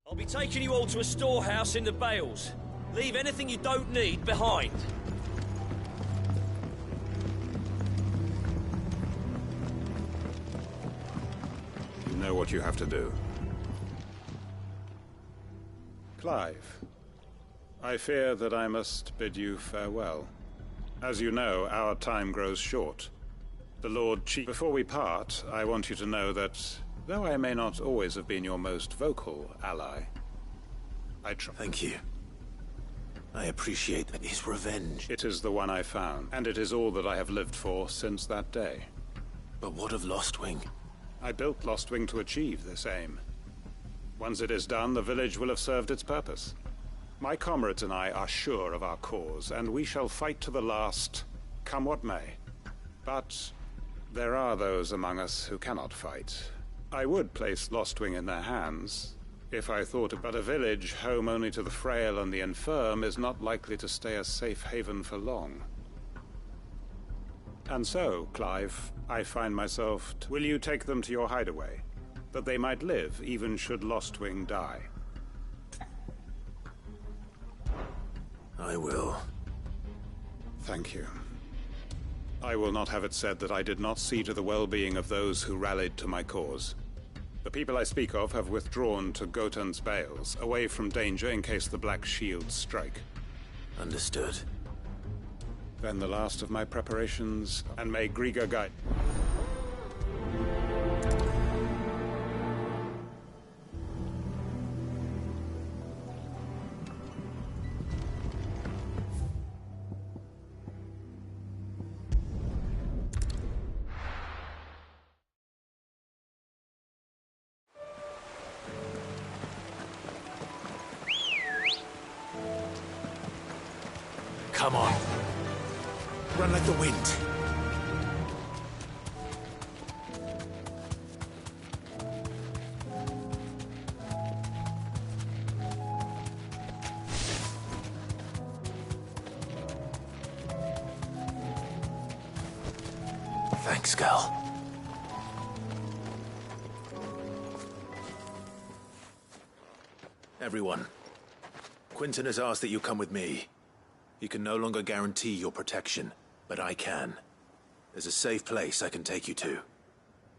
I'll be taking you all to a storehouse in the Bales. Leave anything you don't need behind. You know what you have to do. Clive, I fear that I must bid you farewell. As you know, our time grows short. The Lord Chief... Before we part, I want you to know that, though I may not always have been your most vocal ally, I trust... Thank you. I appreciate that. His revenge. It is the one I found, and it is all that I have lived for since that day. But what of Lostwing? I built Lostwing to achieve this aim. Once it is done, the village will have served its purpose. My comrades and I are sure of our cause, and we shall fight to the last, come what may. But there are those among us who cannot fight. I would place Lostwing in their hands, if I thought about a village home only to the frail and the infirm is not likely to stay a safe haven for long. And so, Clive, I find myself... Will you take them to your hideaway? That they might live, even should Lostwing die. I will. Thank you. I will not have it said that I did not see to the well-being of those who rallied to my cause. The people I speak of have withdrawn to Gotan's Bales, away from danger in case the Black Shields strike. Understood. Then the last of my preparations, and may Griga guide... Come on. Run like the wind. Thanks, Gal. Everyone, Quinton has asked that you come with me. He can no longer guarantee your protection, but I can. There's a safe place I can take you to.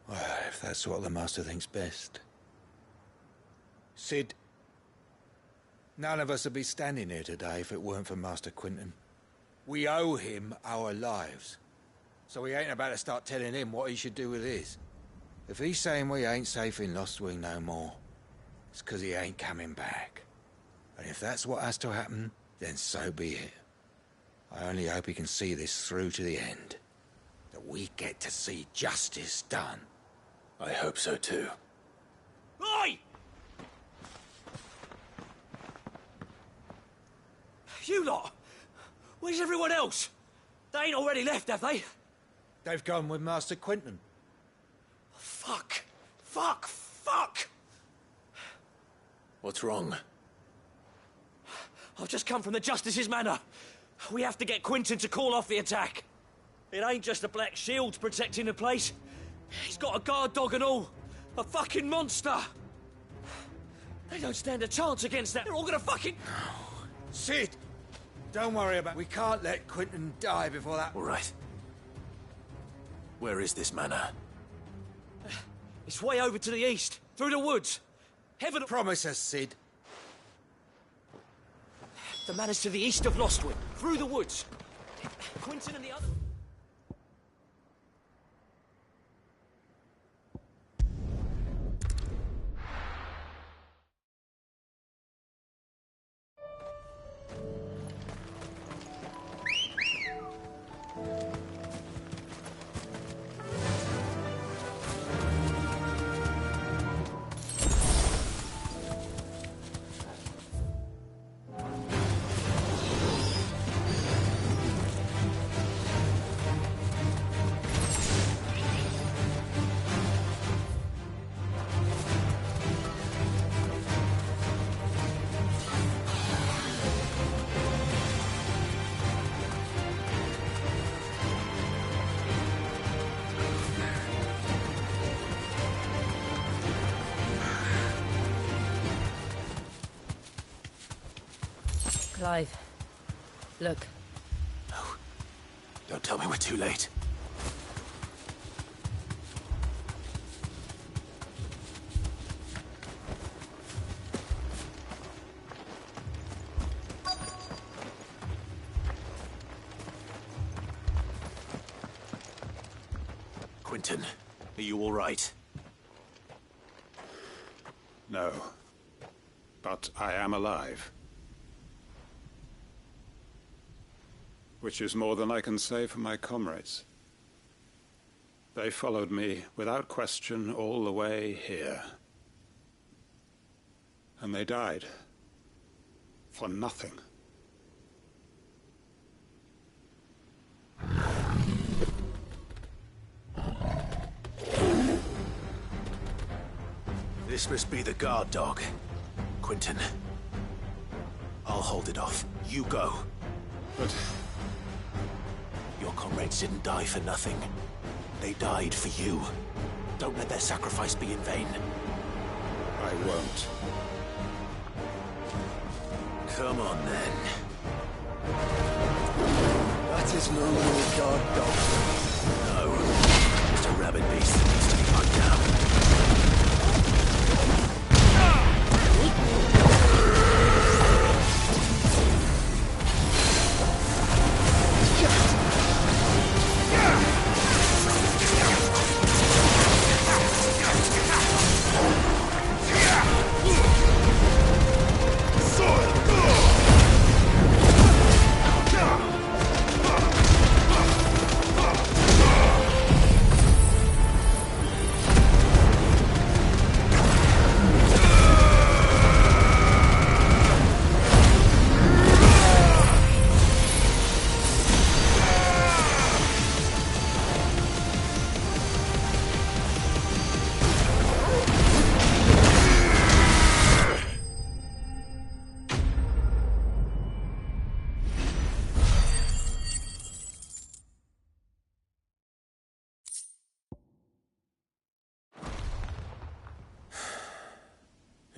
Well, if that's what the Master thinks best. Sid, none of us would be standing here today if it weren't for Master Quinton. We owe him our lives. So we ain't about to start telling him what he should do with his. If he's saying we ain't safe in Lostwing no more, it's 'cause he ain't coming back. And if that's what has to happen, then so be it. I only hope he can see this through to the end. That we get to see justice done. I hope so too. Oi! You lot! Where's everyone else? They ain't already left, have they? They've gone with Master Quinton. Fuck! Fuck! Fuck! What's wrong? I've just come from the Justice's Manor. We have to get Quinton to call off the attack. It ain't just the Black Shields protecting the place. He's got a guard dog and all. A fucking monster. They don't stand a chance against that. They're all gonna fucking... Sid! Don't worry about it. We can't let Quinton die before that... All right. Where is this manor? It's way over to the east, through the woods. Heaven... Promise us, Sid. The manor's to the east of Lostwing, through the woods. Quinton and the other... Clive, look. No. Don't tell me we're too late. Quentin, are you all right? No. But I am alive. Which is more than I can say for my comrades. They followed me without question all the way here. And they died. For nothing. This must be the guard dog. Quentin. I'll hold it off. You go. But... your comrades didn't die for nothing. They died for you. Don't let their sacrifice be in vain. I won't. Come on, then. That is no more guard dog. No. Just a rabid beast that needs to be put down.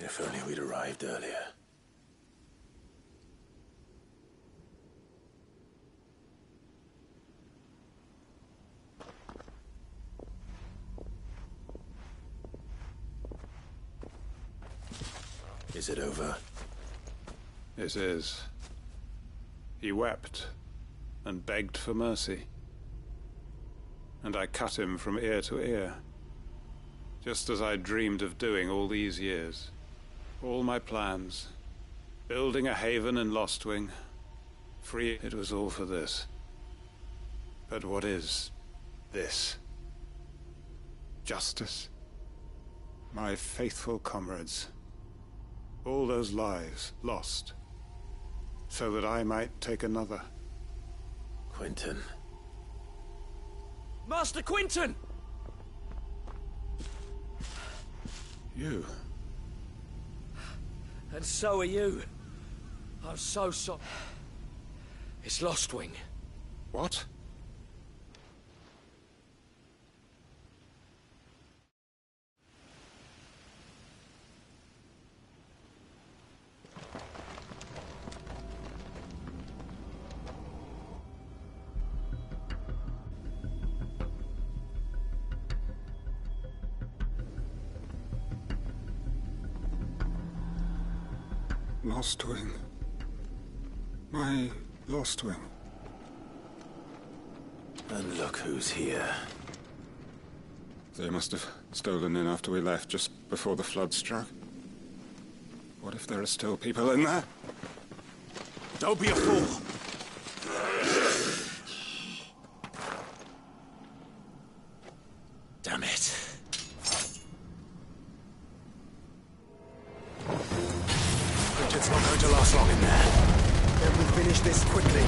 If only we'd arrived earlier. Is it over? It is. He wept and begged for mercy. And I cut him from ear to ear. Just as I dreamed of doing all these years. All my plans. Building a haven in Lostwing. Free. It was all for this. But what is this? Justice? My faithful comrades. All those lives lost. So that I might take another. Quentin. Master Quentin! You. And so are you. I'm so sorry. It's Lostwing. What? Lostwing. My Lostwing. And look who's here. They must have stolen in after we left, just before the flood struck. What if there are still people in there? Don't be a fool! Damn it. It's not going to last long in there. Then we'll finish this quickly.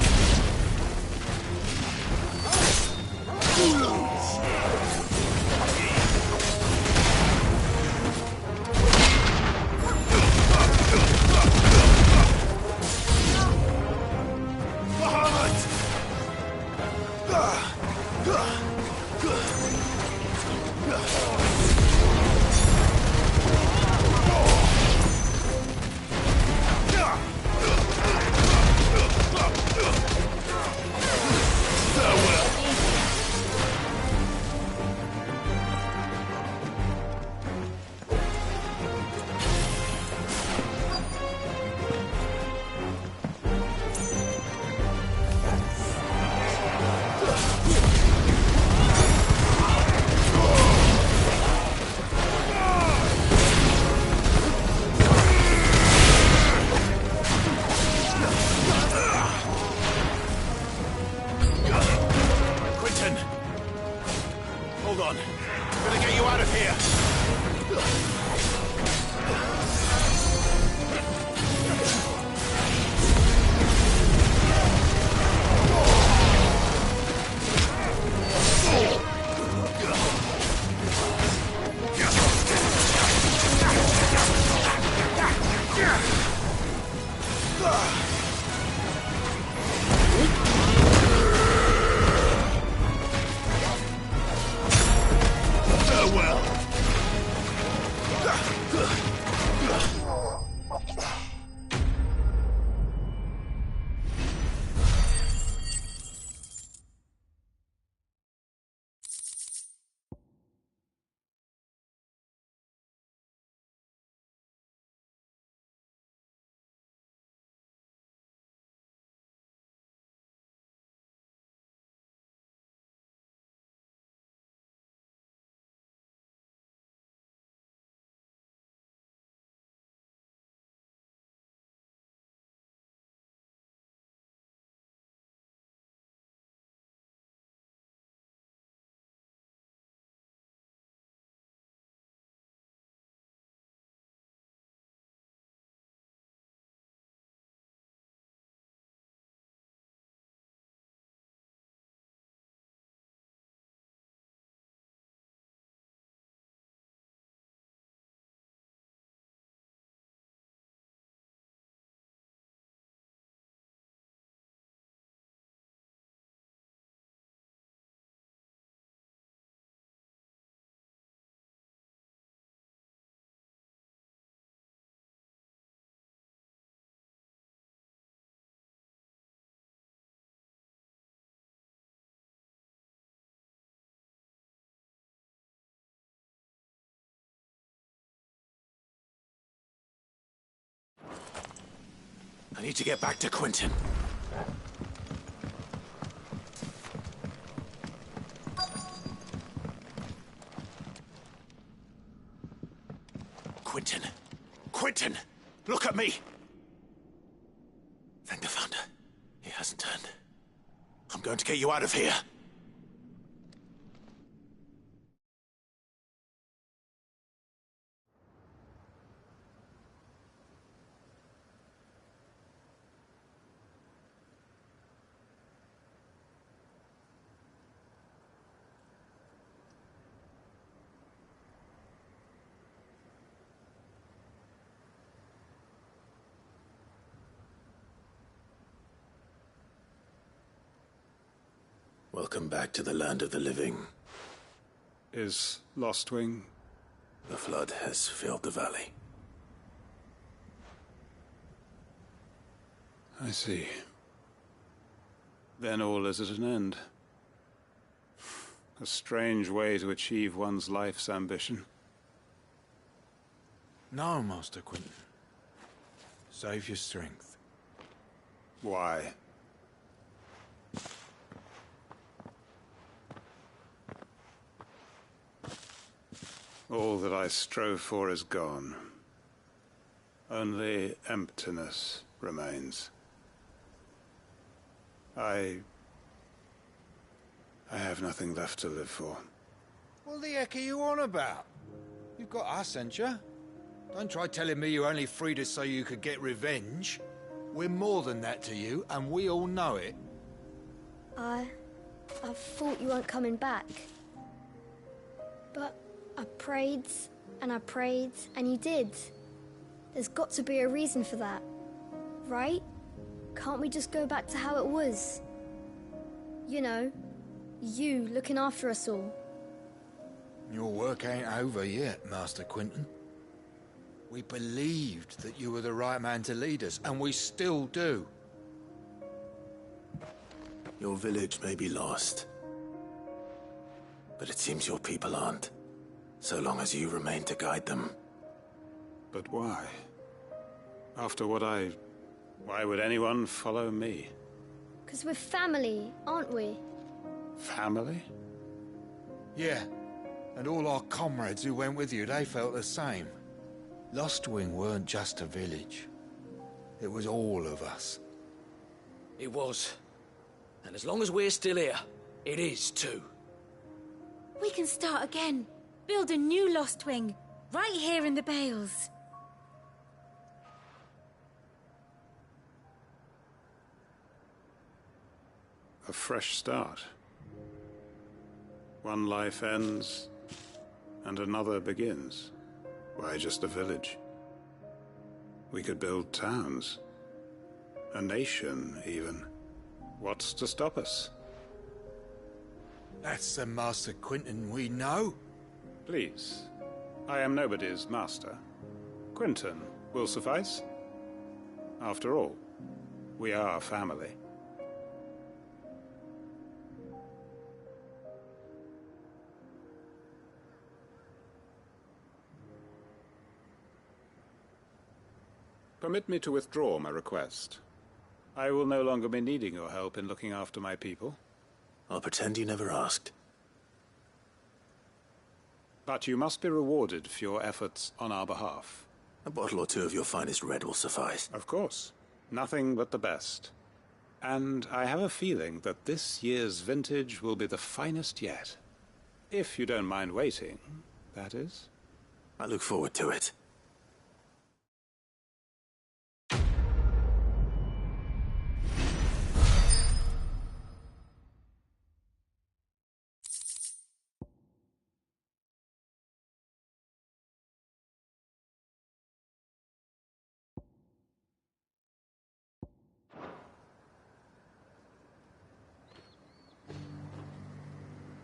Hold on. I'm gonna get you out of here. I need to get back to Quentin. Quentin! Quentin! Look at me! Thank the Thunder. He hasn't turned. I'm going to get you out of here. Welcome back to the land of the living. Is Lostwing? The flood has filled the valley. I see. Then all is at an end. A strange way to achieve one's life's ambition. No, Master Quentin. Save your strength. Why? All that I strove for is gone. Only emptiness remains. I have nothing left to live for. What the heck are you on about? You've got us, ain't you? Don't try telling me you only freed us so you could get revenge. We're more than that to you, and we all know it. I thought you weren't coming back. But I prayed, and you did. There's got to be a reason for that, right? Can't we just go back to how it was? You know, you looking after us all. Your work ain't over yet, Master Quentin. We believed that you were the right man to lead us, and we still do. Your village may be lost, but it seems your people aren't, so long as you remain to guide them. But why? After what why would anyone follow me? 'Cause we're family, aren't we? Family? Yeah, and all our comrades who went with you, they felt the same. Lostwing weren't just a village. It was all of us. It was. And as long as we're still here, it is too. We can start again. Build a new Lost Wing, right here in the Bales. A fresh start. One life ends, and another begins. Why, just a village. We could build towns. A nation, even. What's to stop us? That's the Master Quentin we know. Please. I am nobody's master. Quentin will suffice. After all, we are family. Permit me to withdraw my request. I will no longer be needing your help in looking after my people. I'll pretend you never asked. But you must be rewarded for your efforts on our behalf. A bottle or two of your finest red will suffice. Of course. Nothing but the best. And I have a feeling that this year's vintage will be the finest yet. If you don't mind waiting, that is. I look forward to it.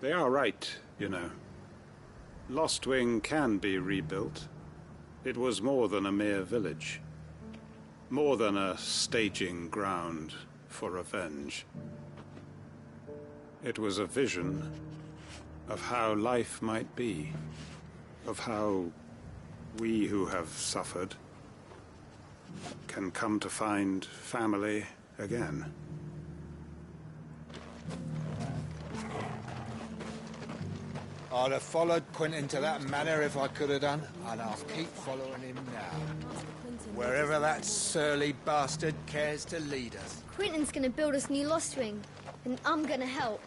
They are right, you know. Lost Wing can be rebuilt. It was more than a mere village. More than a staging ground for revenge. It was a vision of how life might be. Of how we who have suffered can come to find family again. I'd have followed Quentin to that manor if I could have done, and I'll keep following him now. Wherever that surly bastard cares to lead us. Quentin's gonna build us new Lost Wing, and I'm gonna help.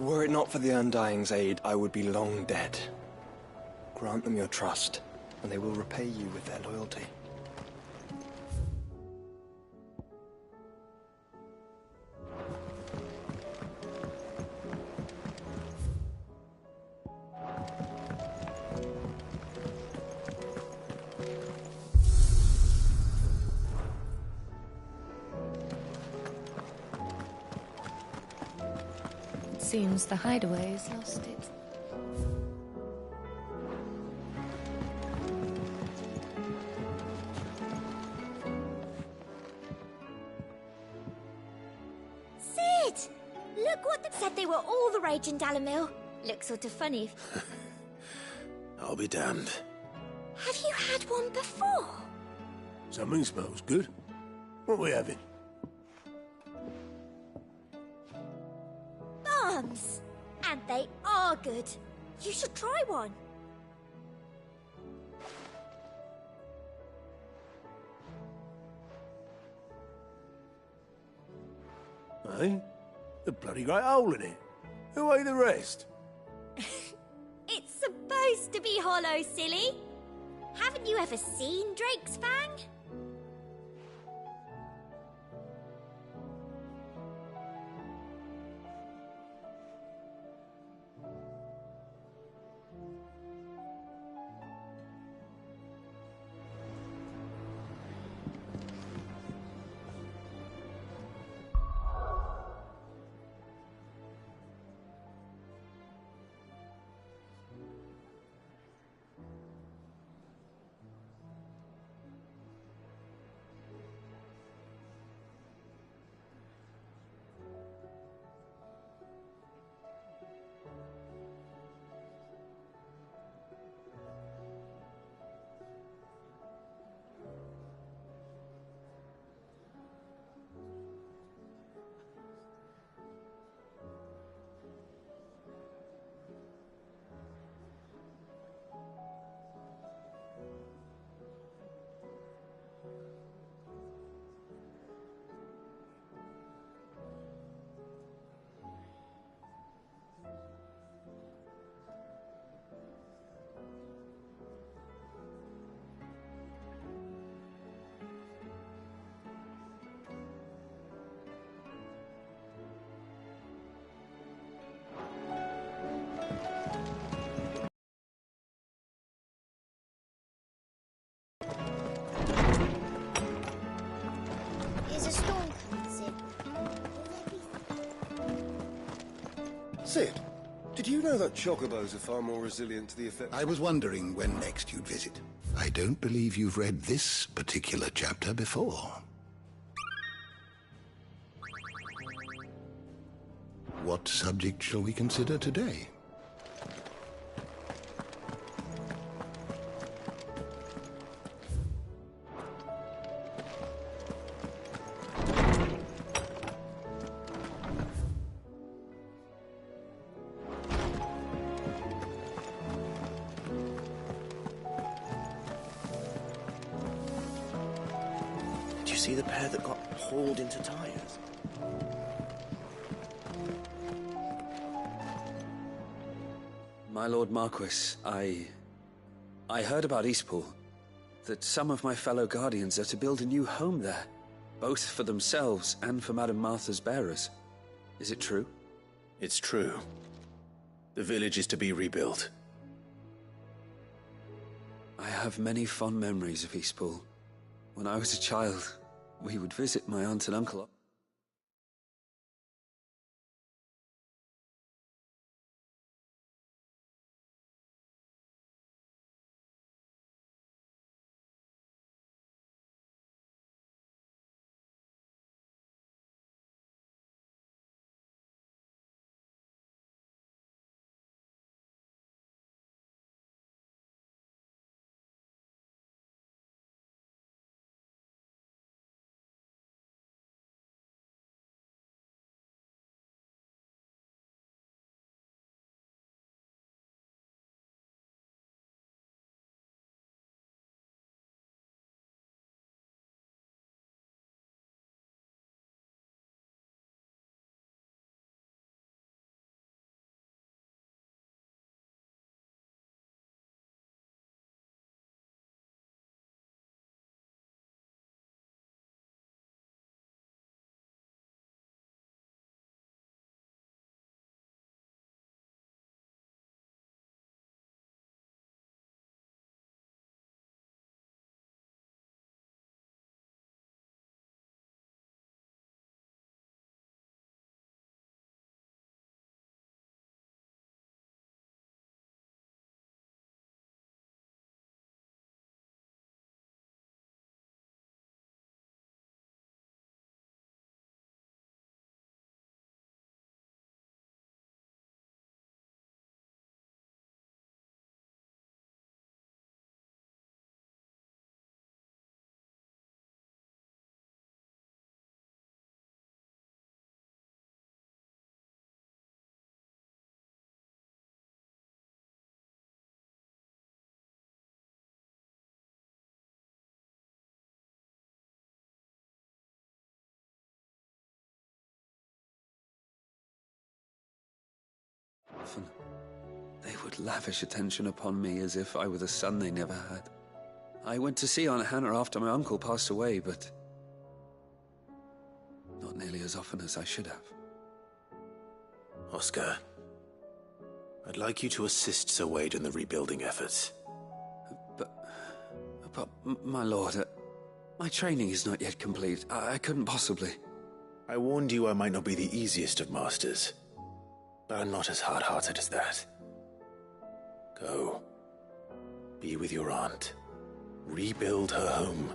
Were it not for the Undying's aid, I would be long dead. Grant them your trust, and they will repay you with their loyalty. Seems the hideaway's lost it. Sid! Look what they said they were all the rage in Dalamil. Looks sort of funny. I'll be damned. Have you had one before? Something smells good. What are we having? Bombs! And they are good. You should try one. Eh? The bloody great hole in it. Who ate the rest? It's supposed to be hollow, silly. Haven't you ever seen Drake's Fang? Is a storm coming, Sid? Sid, did you know that chocobos are far more resilient to the effect? I was wondering when next you'd visit. I don't believe you've read this particular chapter before. What subject shall we consider today? Did you see the pair that got hauled into tires? My Lord Marquis, I heard about Eastpool. That some of my fellow Guardians are to build a new home there, both for themselves and for Madame Martha's bearers. Is it true? It's true. The village is to be rebuilt. I have many fond memories of Eastpool. When I was a child, we would visit my aunt and uncle. would lavish attention upon me as if I were the son they never had. I went to see Aunt Hannah after my uncle passed away, but not nearly as often as I should have. Oscar, I'd like you to assist Sir Wade in the rebuilding efforts. But my lord, my training is not yet complete. I couldn't possibly. I warned you I might not be the easiest of masters, but I'm not as hard-hearted as that. Go. Be with your aunt. Rebuild her home.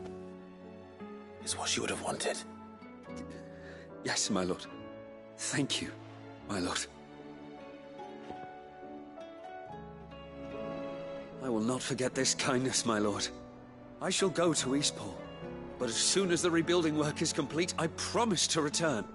Is what she would have wanted. Yes, my lord. Thank you, my lord. I will not forget this kindness, my lord. I shall go to Eastport, but as soon as the rebuilding work is complete, I promise to return.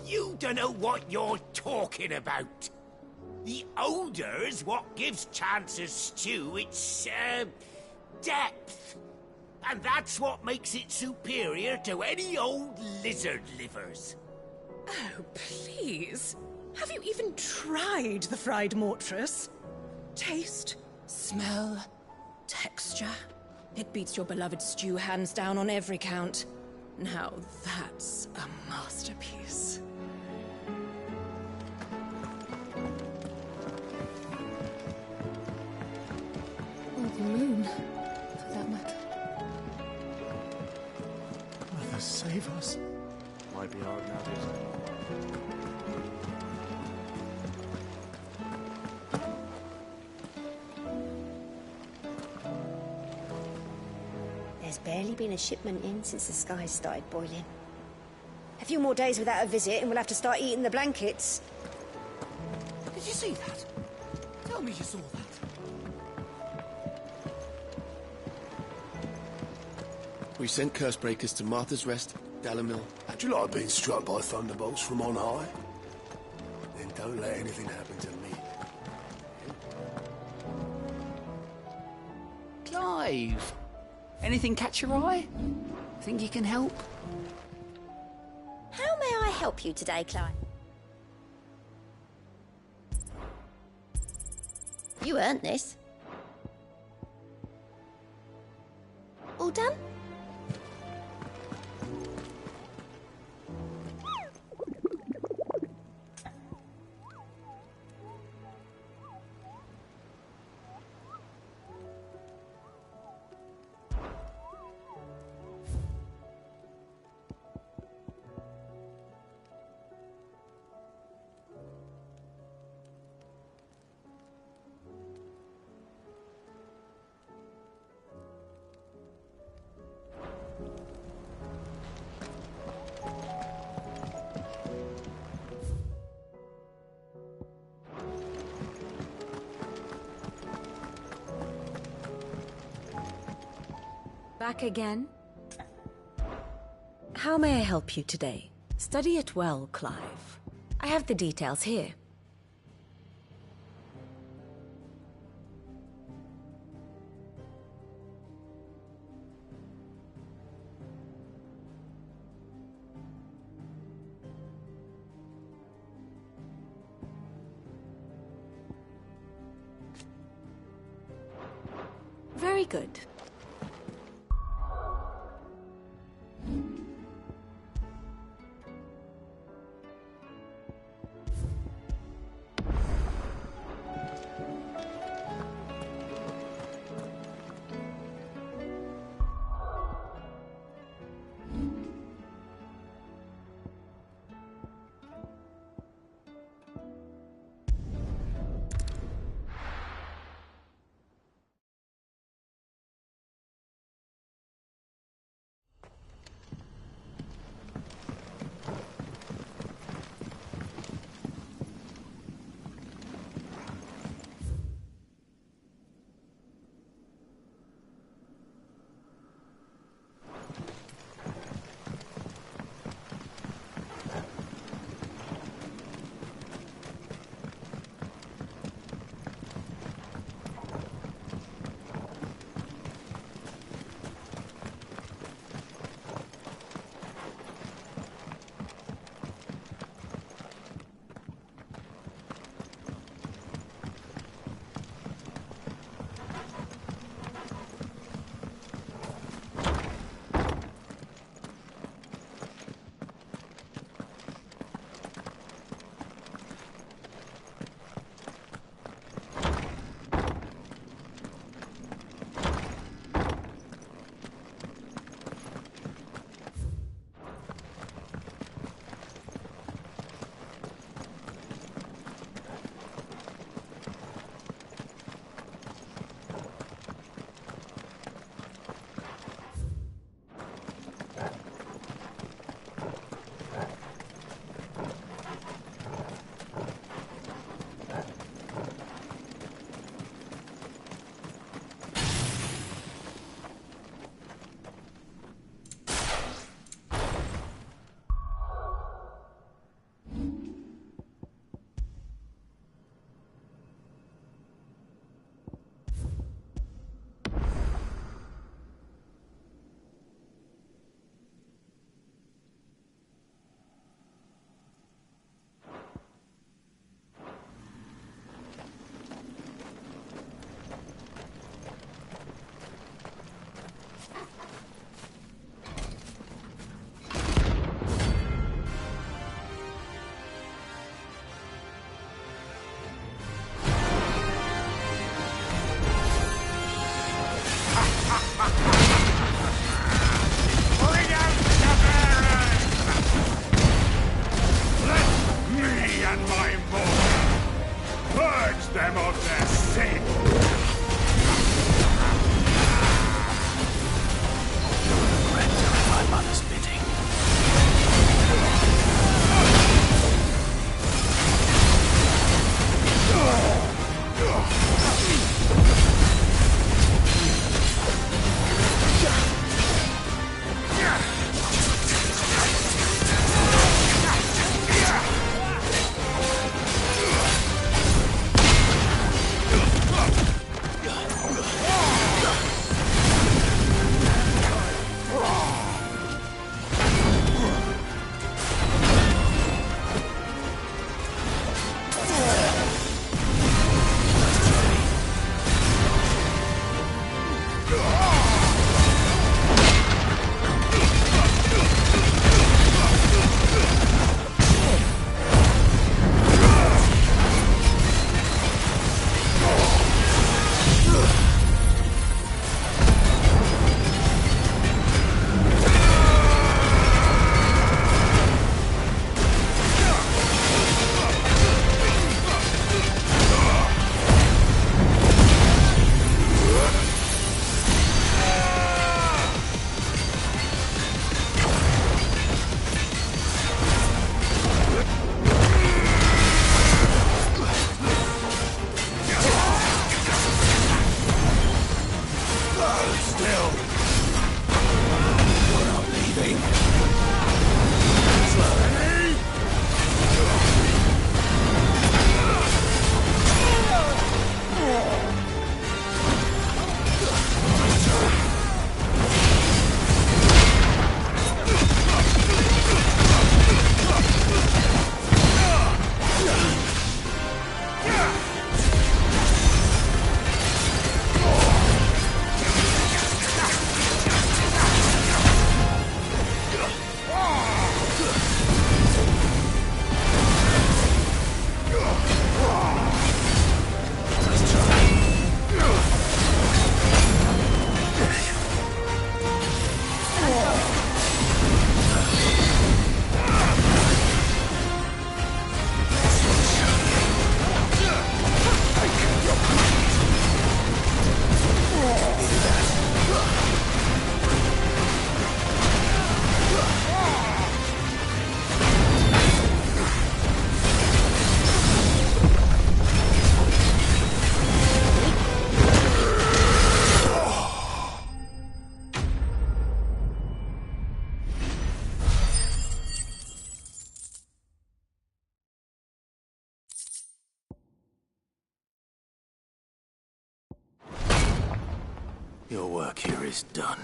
You don't know what you're talking about. The odour's what gives Chance's stew its, depth. And that's what makes it superior to any old lizard livers. Oh, please. Have you even tried the fried mortress? Taste, smell, texture. It beats your beloved stew hands down on every count. Now that's a masterpiece. Or the moon, for that matter. Mother, save us. Might be hard nowadays. There's barely been a shipment in since the skies started boiling. A few more days without a visit and we'll have to start eating the blankets. Did you see that? Tell me you saw that. We sent curse breakers to Martha's Rest, Dalamil. How'd you like being struck by thunderbolts from on high? Then don't let anything happen to me. Clive! Anything catch your eye? Think you can help? How may I help you today, Clive? You earned this. All done? Back again? How may I help you today? Study it well, Clive. I have the details here. Very good. Your work here is done.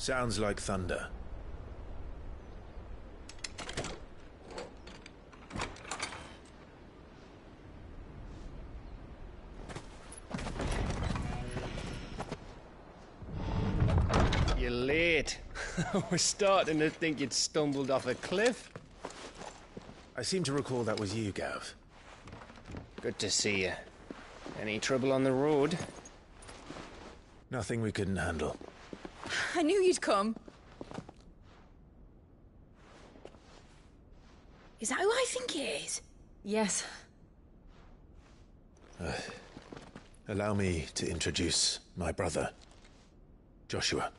Sounds like thunder. You're late. I was starting to think you'd stumbled off a cliff. I seem to recall that was you, Gav. Good to see you. Any trouble on the road? Nothing we couldn't handle. I knew you'd come. Is that who I think it is? Yes. Allow me to introduce my brother, Joshua.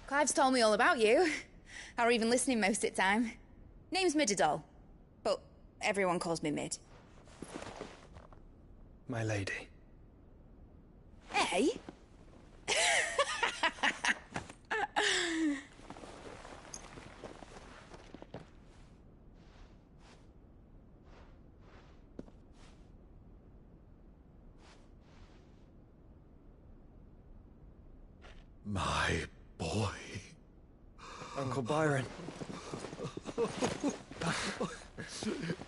Clive's told me all about you. Or even listening most of the time. Name's Midadol, but everyone calls me Mid. My lady. Hey? My boy. Uncle Byron.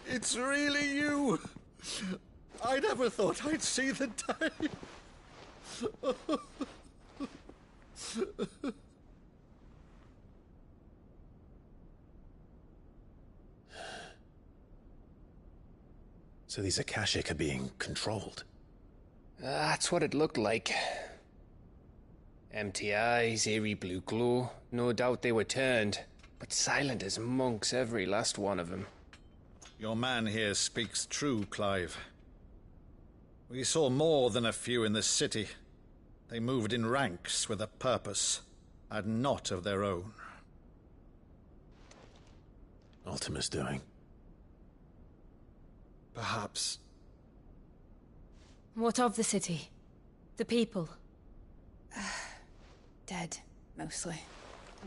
It's really you. I never thought I'd see the day. So these Akashic are being controlled? That's what it looked like. Empty eyes, eerie blue glow. No doubt they were turned, but silent as monks, every last one of them. Your man here speaks true, Clive. We saw more than a few in this city. They moved in ranks with a purpose, and not of their own. Ultima's doing. Perhaps. What of the city? The people? Dead, mostly.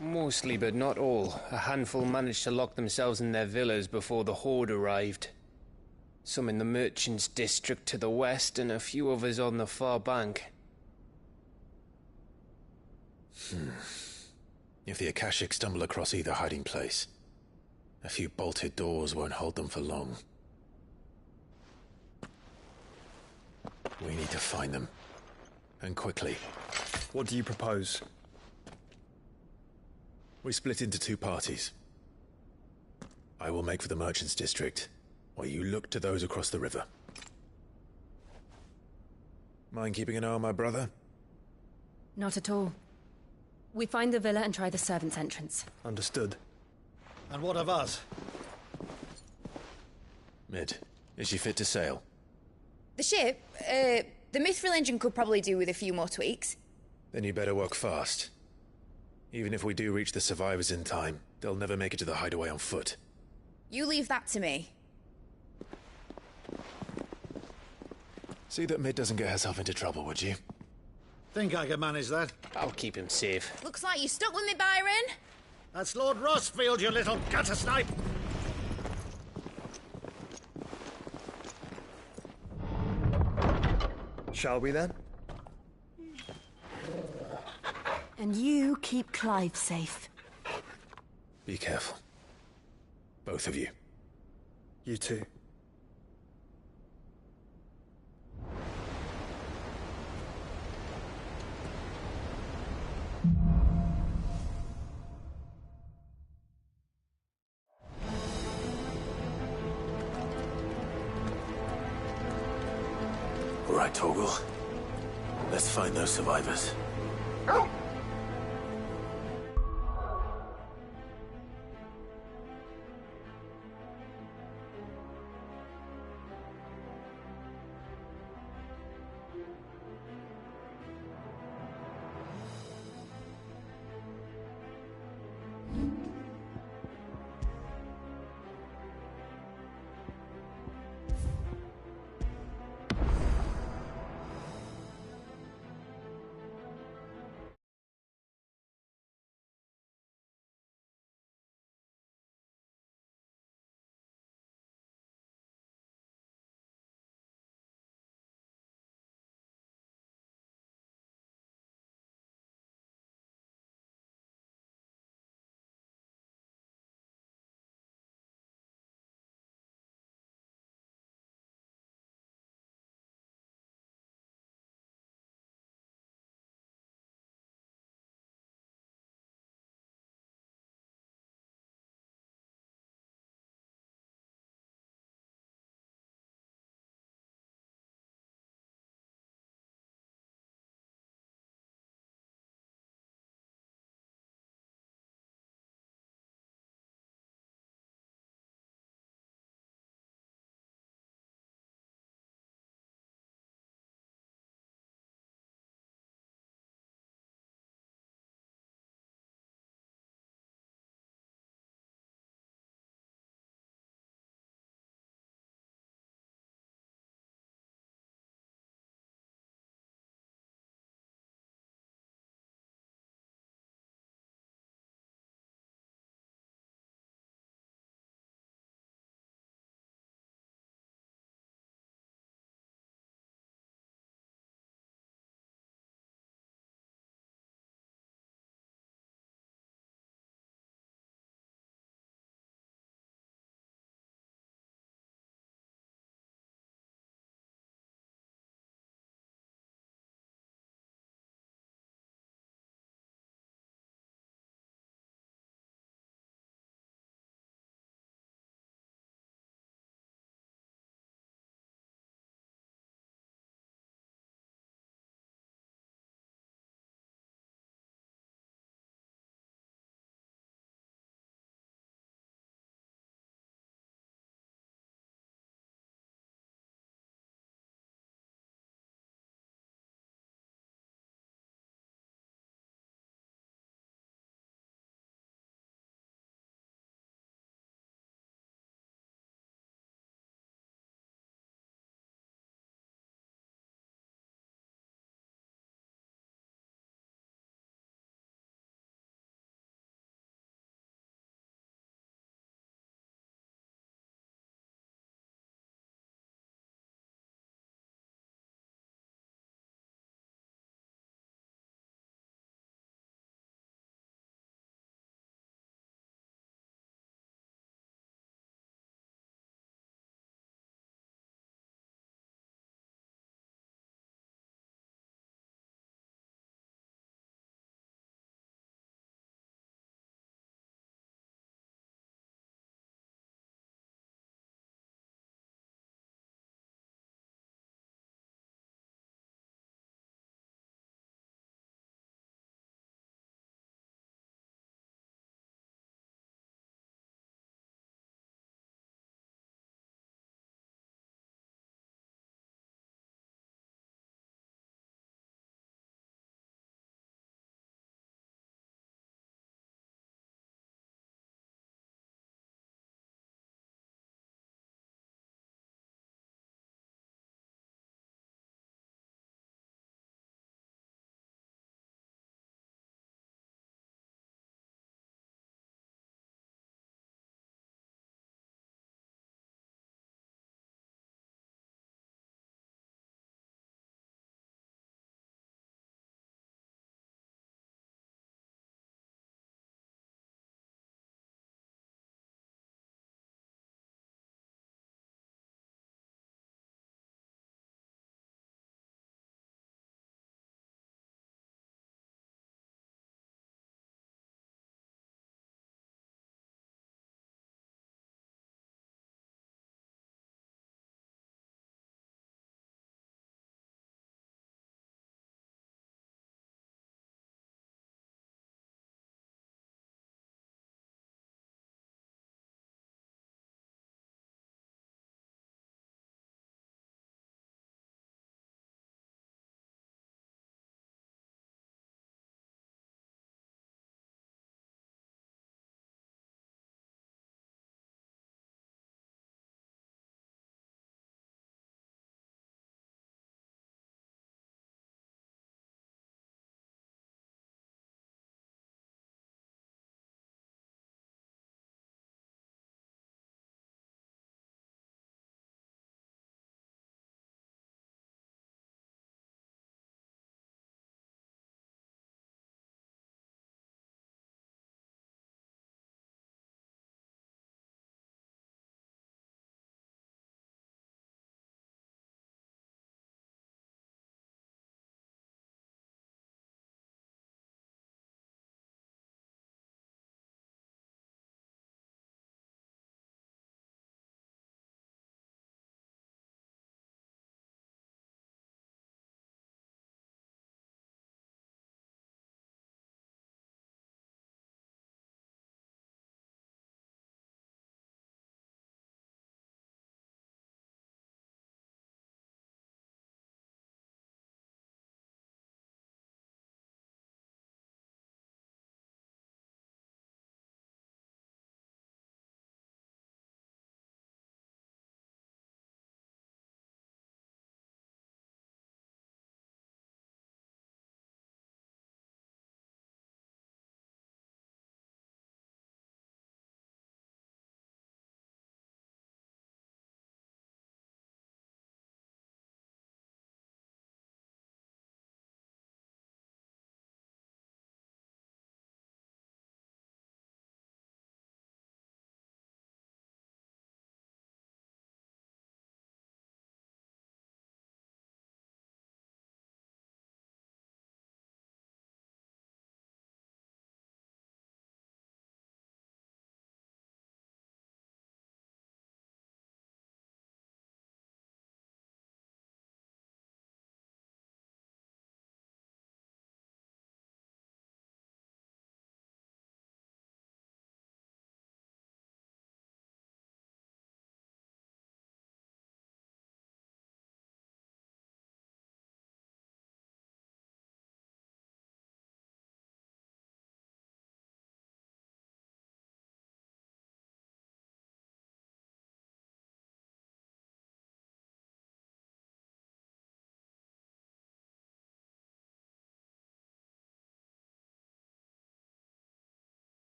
Mostly, but not all. A handful managed to lock themselves in their villas before the Horde arrived. Some in the Merchants' District to the west, and a few others on the far bank. If the Akashic stumble across either hiding place, a few bolted doors won't hold them for long. We need to find them. And quickly. What do you propose? We split into two parties. I will make for the Merchants' District, while you look to those across the river. Mind keeping an eye on my brother? Not at all. We find the villa and try the servants' entrance. Understood. And what of us? Mid, is she fit to sail? The ship, the Mithril engine could probably do with a few more tweaks. Then you better work fast. Even if we do reach the survivors in time, they'll never make it to the hideaway on foot. You leave that to me. See that Mid doesn't get herself into trouble, would you? Think I can manage that? I'll keep him safe. Looks like you stuck with me, Byron. That's Lord Rossfield, you little gutter snipe! Shall we then? And you keep Clive safe. Be careful. Both of you. You too. All right, Torgal. Let's find those survivors.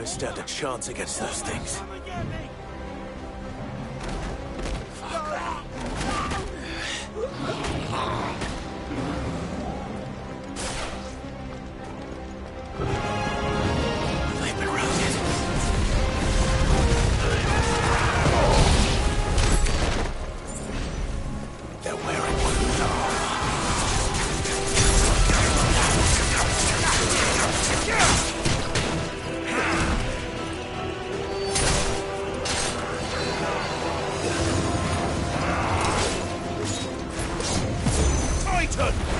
don't stand a chance against those things. They've been routed. They're wearing wounds. Titan!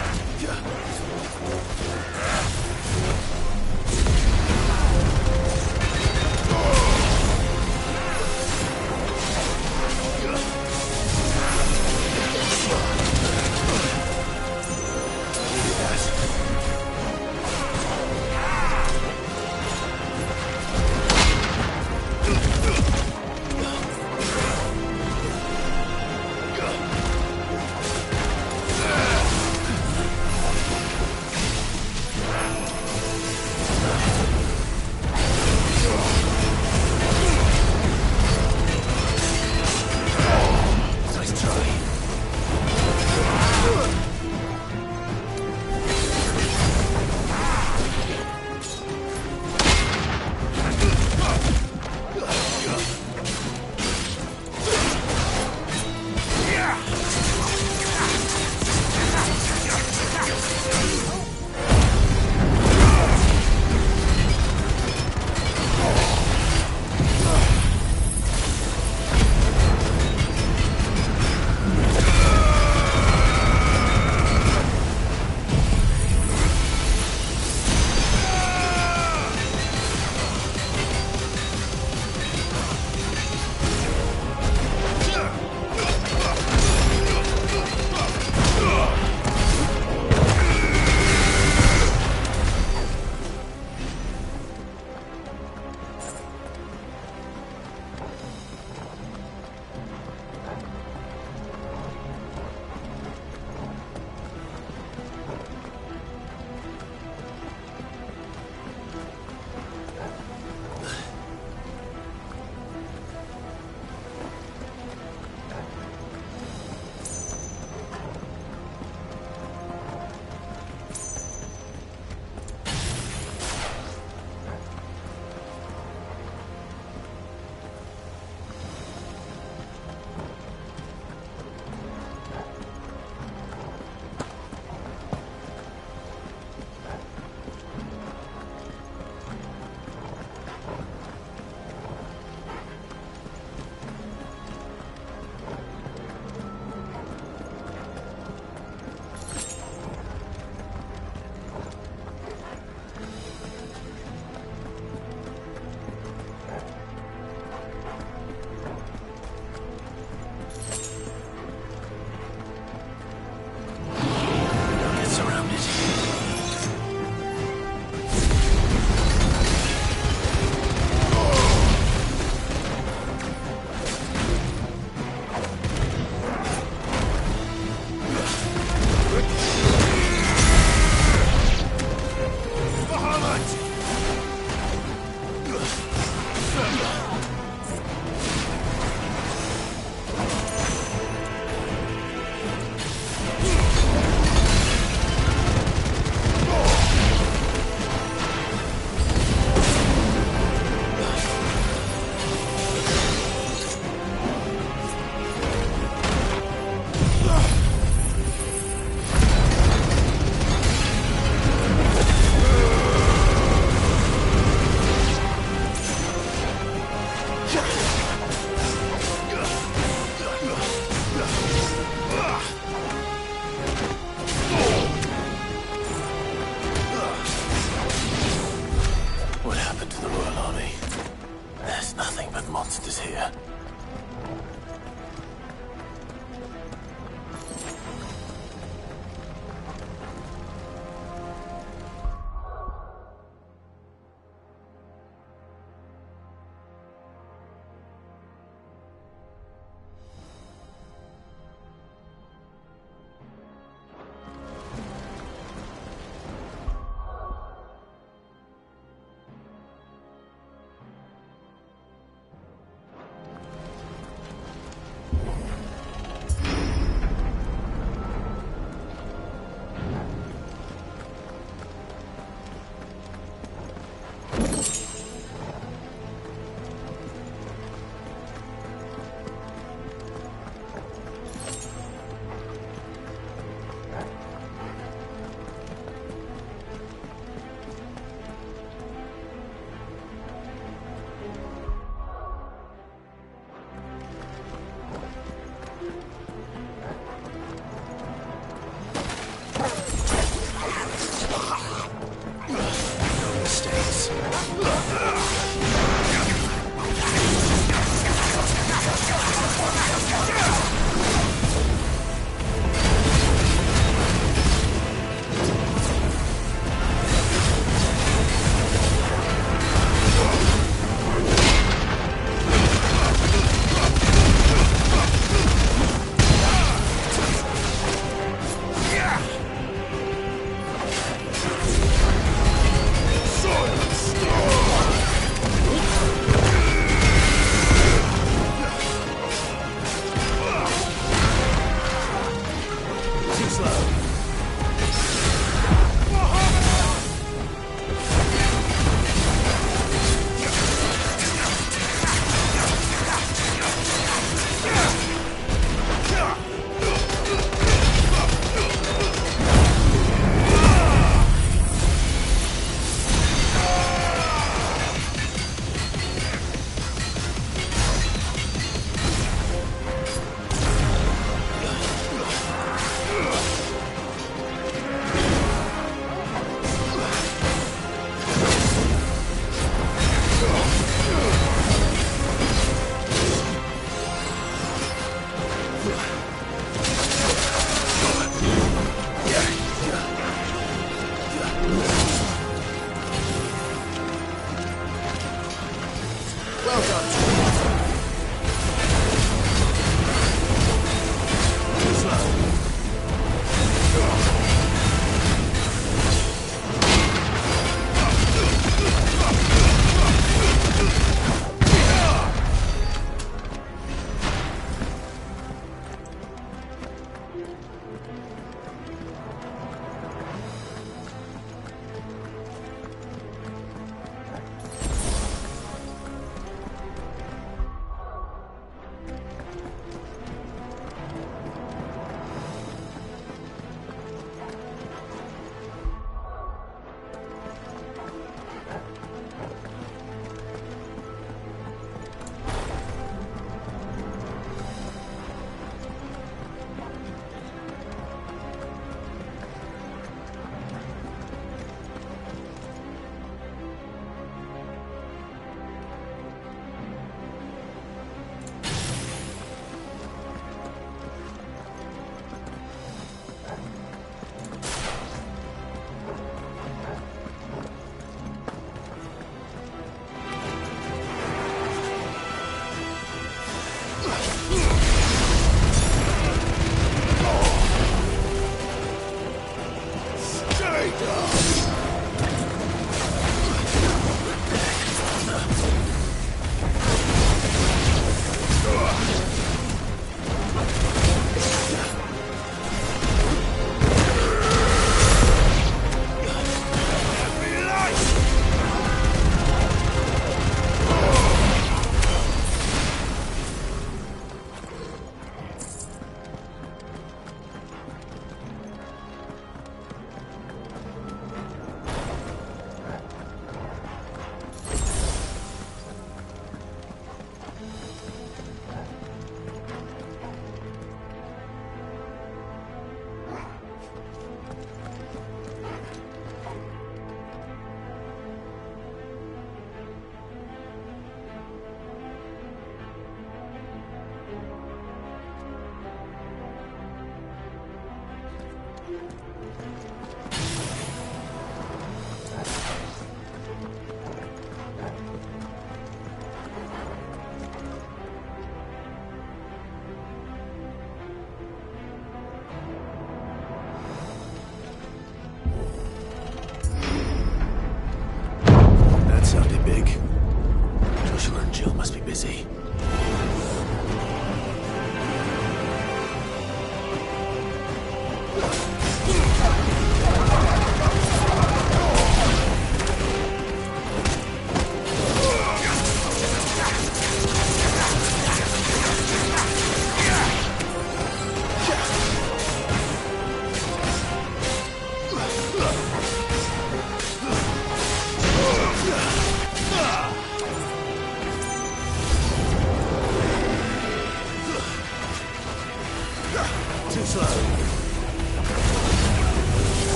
monsters here.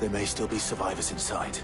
There may still be survivors inside.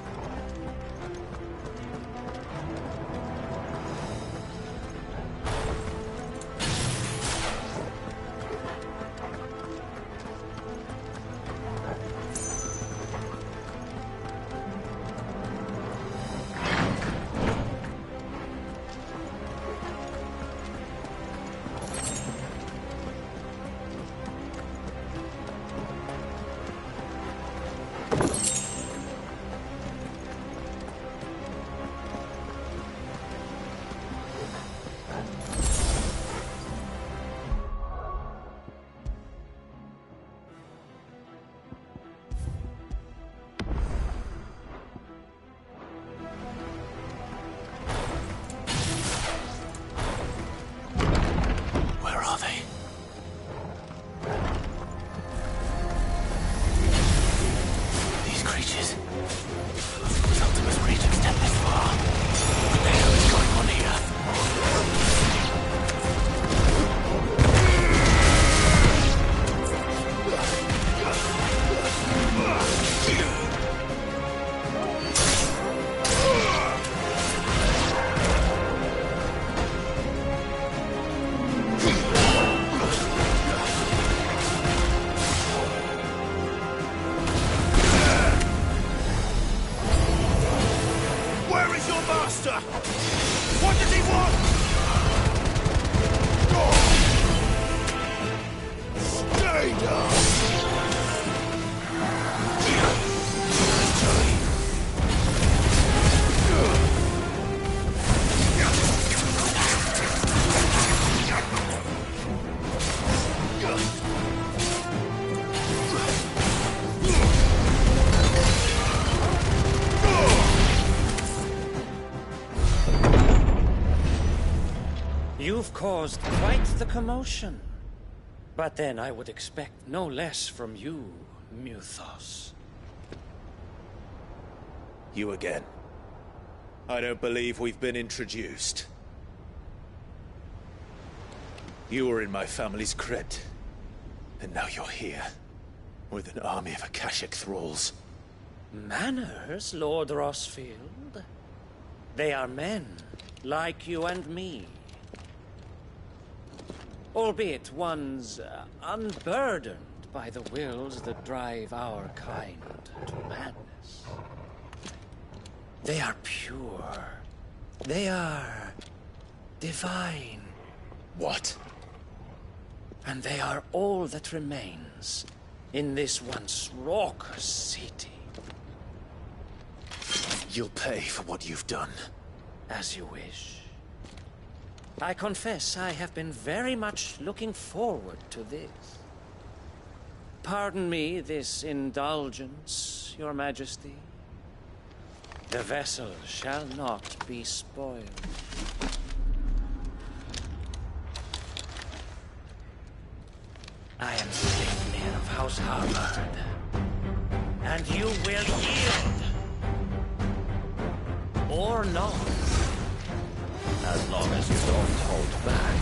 caused quite the commotion. But then I would expect no less from you, Muthos. You again. I don't believe we've been introduced. You were in my family's crypt, and now you're here, with an army of Akashic thralls. Manners, Lord Rossfield? They are men, like you and me. Albeit ones unburdened by the wills that drive our kind to madness. They are pure. They are divine. What? And they are all that remains in this once raucous city. You'll pay for what you've done. As you wish. I confess I have been very much looking forward to this. Pardon me this indulgence, Your Majesty. The vessel shall not be spoiled. I am Sigmir of House Harvard, and you will yield. Or not. As long as you don't hold back.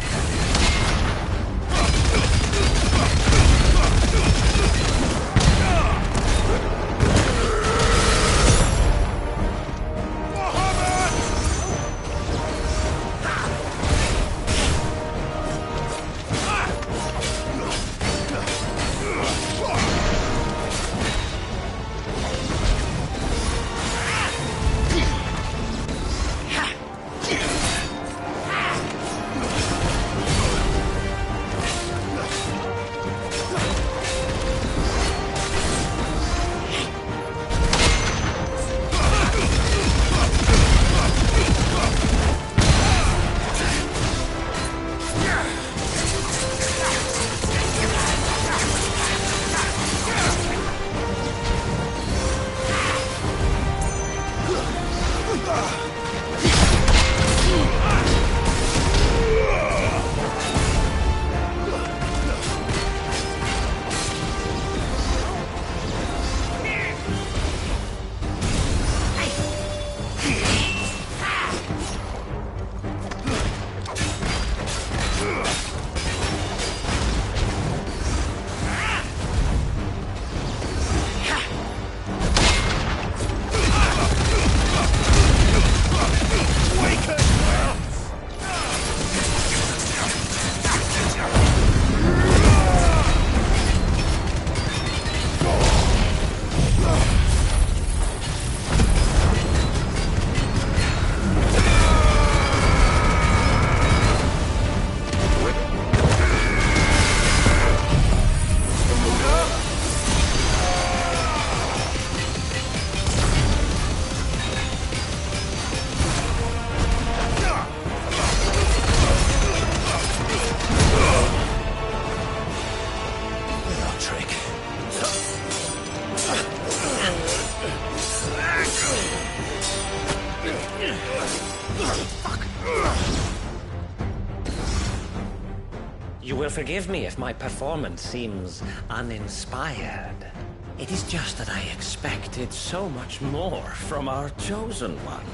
You will forgive me if my performance seems uninspired. It is just that I expected so much more from our chosen one.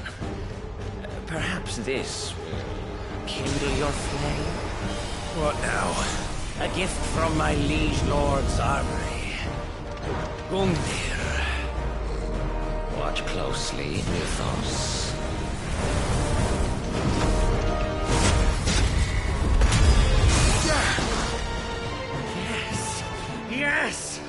Perhaps this will kindle your flame? What now? A gift from my liege lord's armory. Gungnir. Watch closely, Mythos. Yes!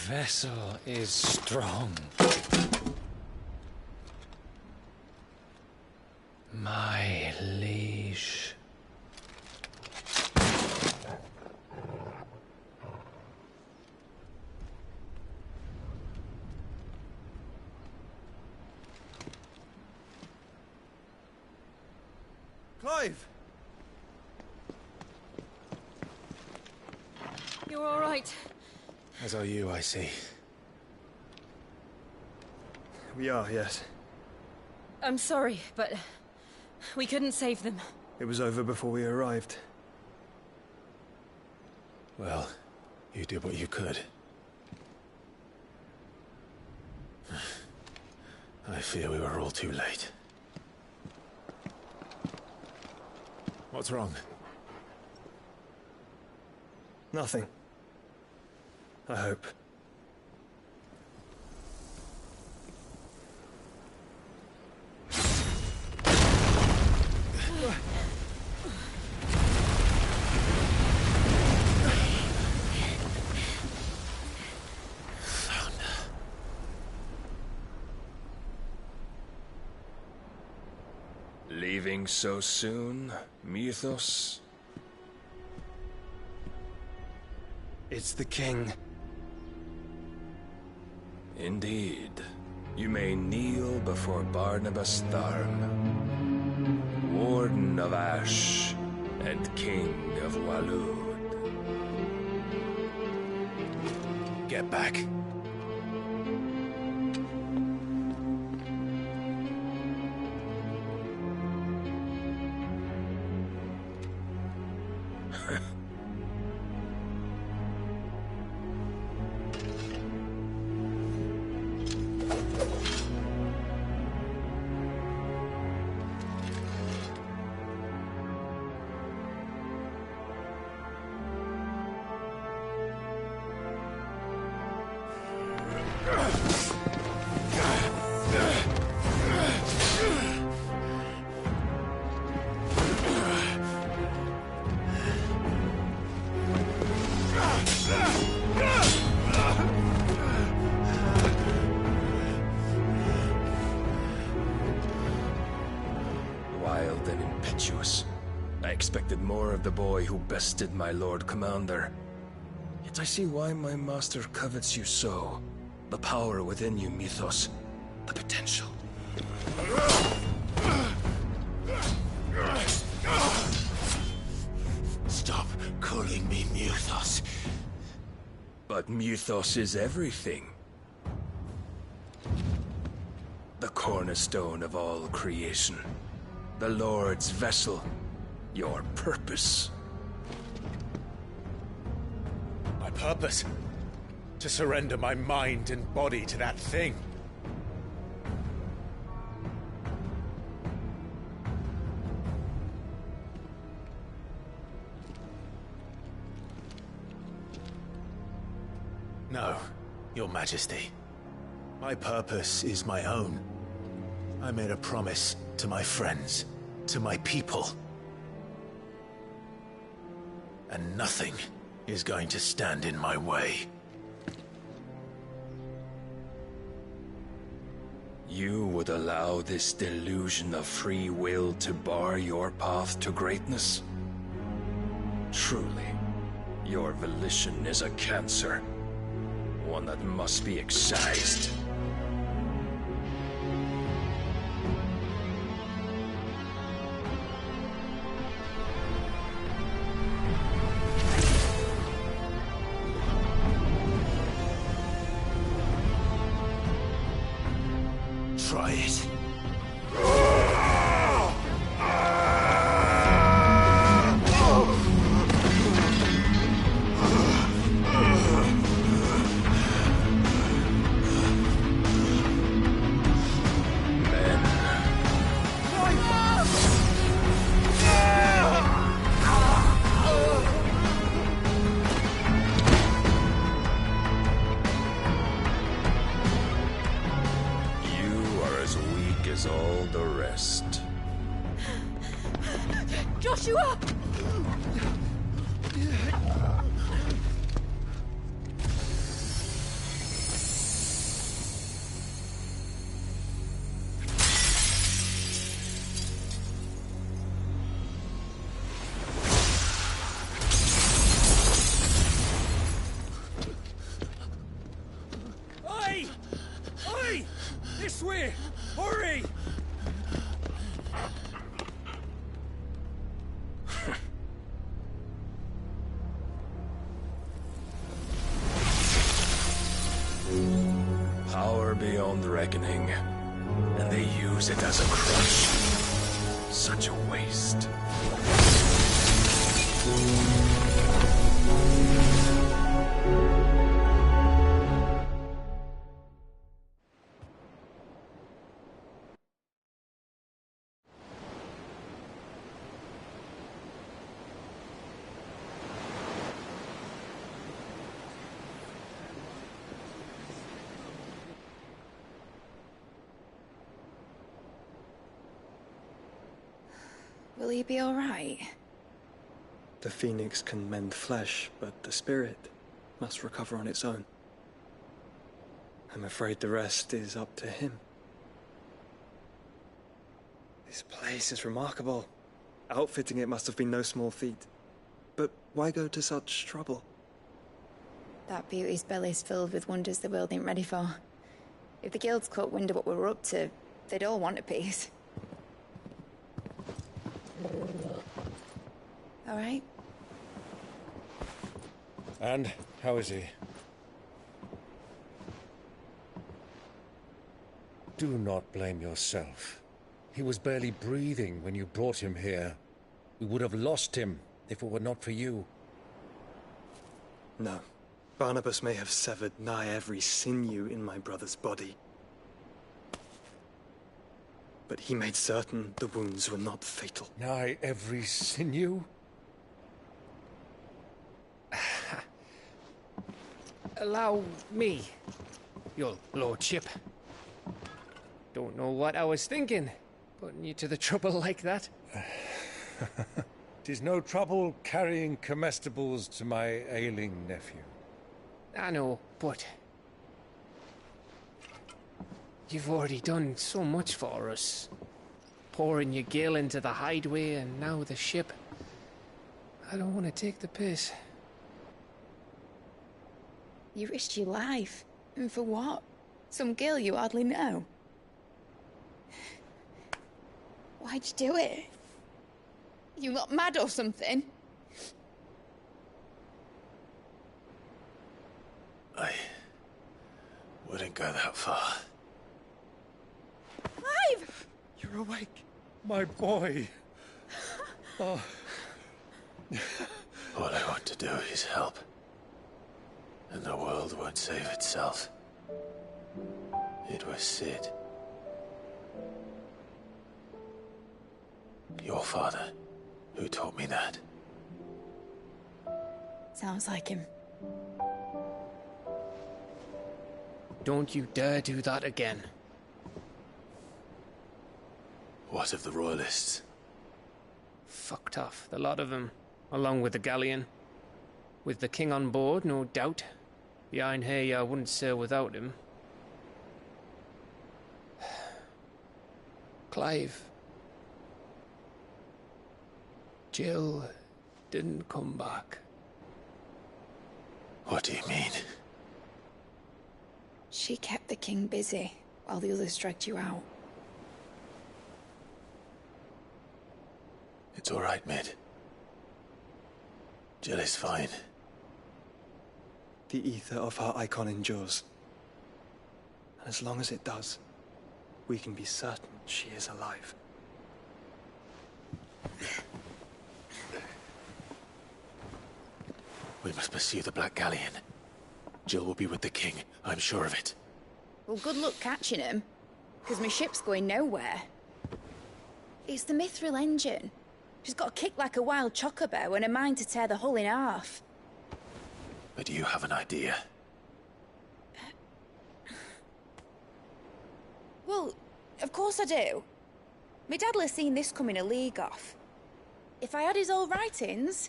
vessel is strong. My liege. Clive! You're all right. As are you, I see. We are, yes. I'm sorry, but we couldn't save them. It was over before we arrived. Well, you did what you could. I fear we were all too late. What's wrong? Nothing. I hope. Leaving so soon, Mythos? It's the king. Indeed. You may kneel before Barnabas Tharm, Warden of Ash and King of Walud. Get back. Wild and impetuous. I expected more of the boy who bested my Lord Commander. Yet I see why my master covets you so. The power within you, Mythos. The potential. Stop calling me Mythos. But Mythos is everything. The cornerstone of all creation. The Lord's vessel. Your purpose. My purpose? To surrender my mind and body to that thing. No, Your Majesty. My purpose is my own. I made a promise to my friends, to my people. And nothing is going to stand in my way. You would allow this delusion of free will to bar your path to greatness? Truly, your volition is a cancer. One that must be excised. Try it. As all the rest. Joshua! beyond reckoning, and they use it as a crutch. Such a waste. Will he be all right? The phoenix can mend flesh, but the spirit must recover on its own. I'm afraid the rest is up to him. This place is remarkable. Outfitting it must have been no small feat. But why go to such trouble? That beauty's belly's filled with wonders the world ain't ready for. If the guilds caught wind of what we were up to, they'd all want a piece. All right? And how is he? Do not blame yourself. He was barely breathing when you brought him here. We would have lost him if it were not for you. No. Barnabas may have severed nigh every sinew in my brother's body. But he made certain the wounds were not fatal. Nigh every sinew? Allow me, your lordship. Don't know what I was thinking, putting you to the trouble like that. 'Tis no trouble carrying comestibles to my ailing nephew. I know, but you've already done so much for us. Pouring your gil into the hideaway and now the ship. I don't want to take the piss. You risked your life. And for what? Some girl you hardly know. Why'd you do it? You not mad or something? I wouldn't go that far. Clive! You're awake, my boy. Oh. All I want to do is help. And the world won't save itself. It was Sid. Your father, who taught me that. Sounds like him. Don't you dare do that again. What of the Royalists? Fucked off, the lot of them, along with the galleon. With the king on board, no doubt. Behind here, I wouldn't sail without him. Clive. Jill didn't come back. What do you mean? She kept the king busy while the others dragged you out. It's all right, Mid. Jill is fine. The ether of her icon endures. And as long as it does, we can be certain she is alive. We must pursue the Black Galleon. Jill will be with the king, I'm sure of it. Well, good luck catching him, because my ship's going nowhere. It's the Mithril engine. She's got a kick like a wild chocobo and a mind to tear the hull in half. But do you have an idea? Well, of course I do. My dad'll have seen this coming a league off. If I had his old writings...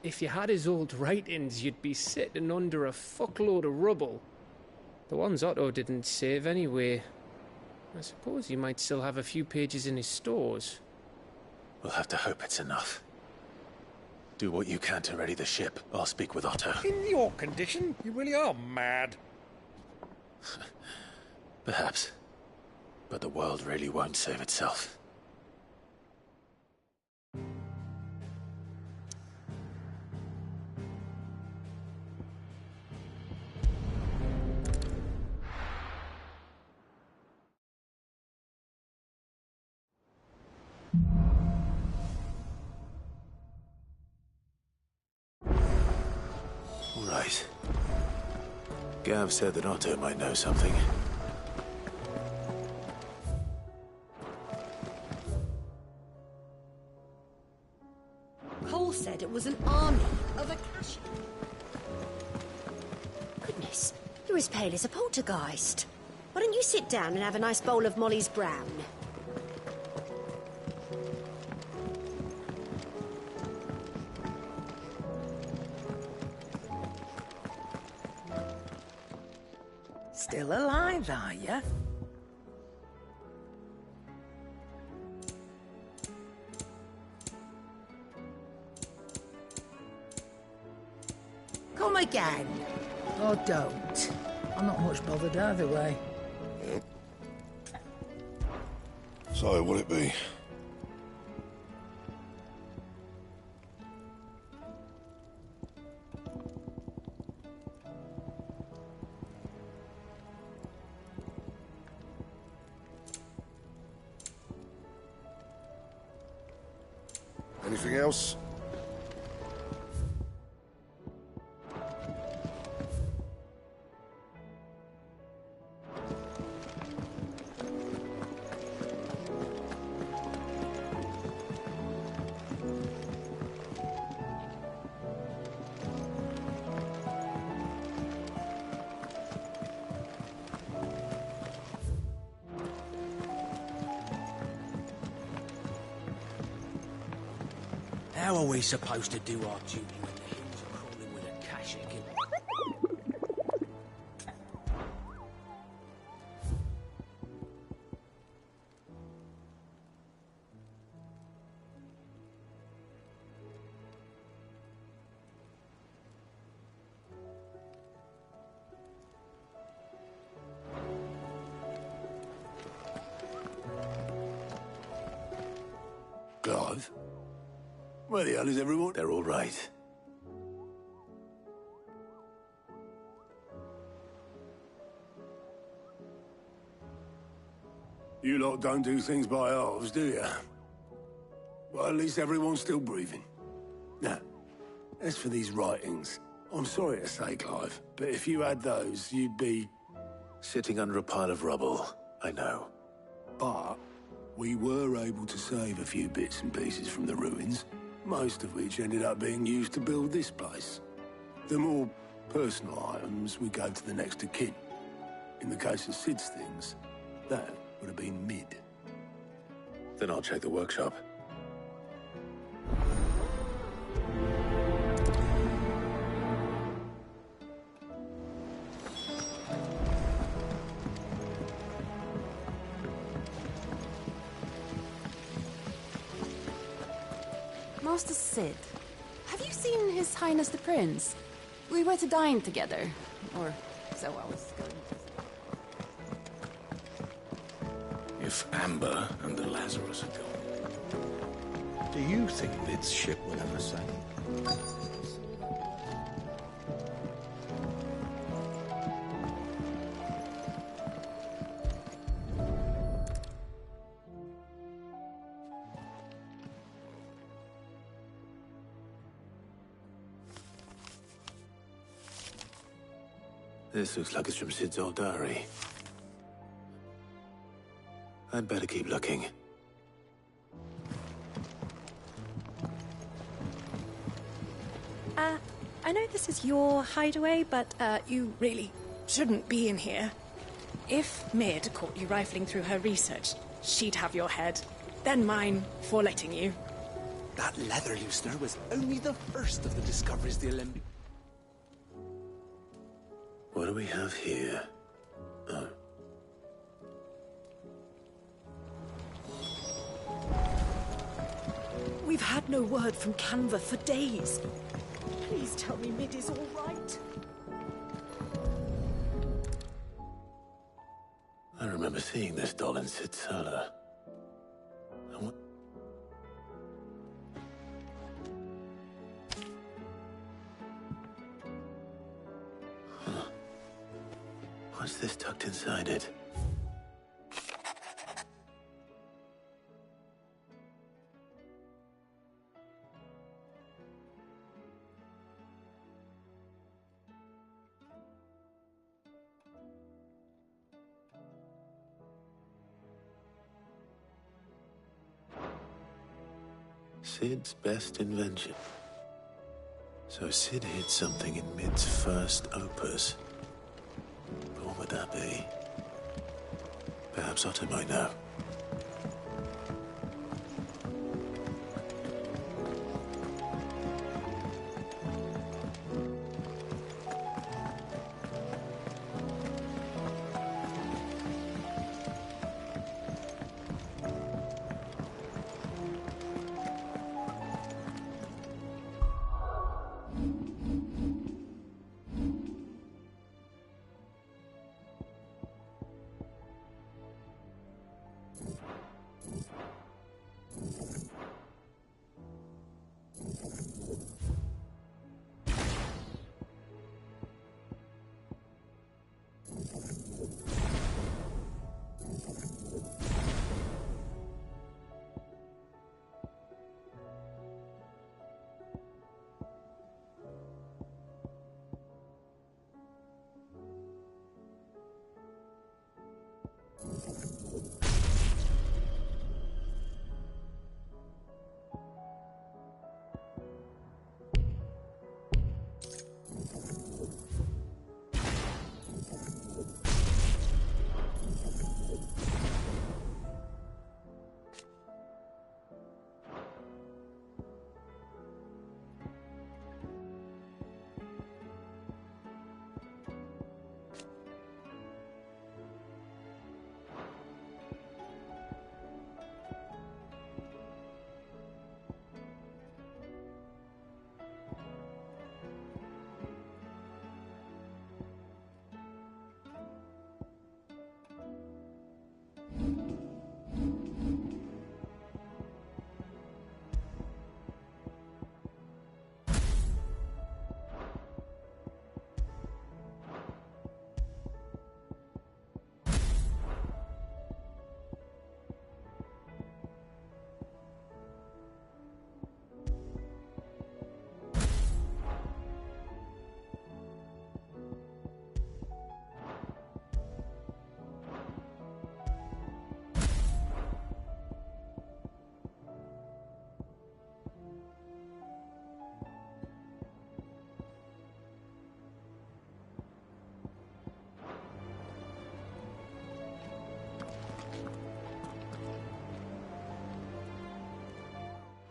If you had his old writings, you'd be sitting under a fuckload of rubble. The ones Otto didn't save anyway. I suppose he might still have a few pages in his stores. We'll have to hope it's enough. Do what you can to ready the ship. I'll speak with Otto. In your condition, you really are mad. Perhaps. But the world really won't save itself. Gav said that Otto might know something. Cole said it was an army of Akashi. Goodness, you're as pale as a poltergeist. Why don't you sit down and have a nice bowl of Molly's Brown? Still alive, are you? Come again. Or don't. I'm not much bothered either way. So, what'll it be? Anything else? How are we supposed to do our duty when the hills are crawling with a cash again? Clive? Where the hell is everyone? They're all right. You lot don't do things by halves, do you? Well, at least everyone's still breathing. Now, as for these writings, I'm sorry to say, Clive, but if you had those, you'd be... Sitting under a pile of rubble, I know. But we were able to save a few bits and pieces from the ruins, most of which ended up being used to build this place. The more personal items we gave to the next of kin. In the case of Sid's things, that would have been mid. Then I'll check the workshop. Master Sid, have you seen His Highness the Prince? We were to dine together, or so I was going to say. If Amber and the Lazarus are gone, do you think Mid's ship will ever sail? This looks like it's from Sid's old diary. I'd better keep looking. I know this is your hideaway, but you really shouldn't be in here. If Mid caught you rifling through her research, she'd have your head. Then mine for letting you. That leather loosener was only the first of the discoveries the Olympic... What do we have here? Oh. We've had no word from Canva for days. Please tell me Mid is all right. I remember seeing this doll in Sid's cellar. What's this tucked inside it? Sid's best invention. So Sid hid something in Mid's first opus. But what would that be? Perhaps Otto might know.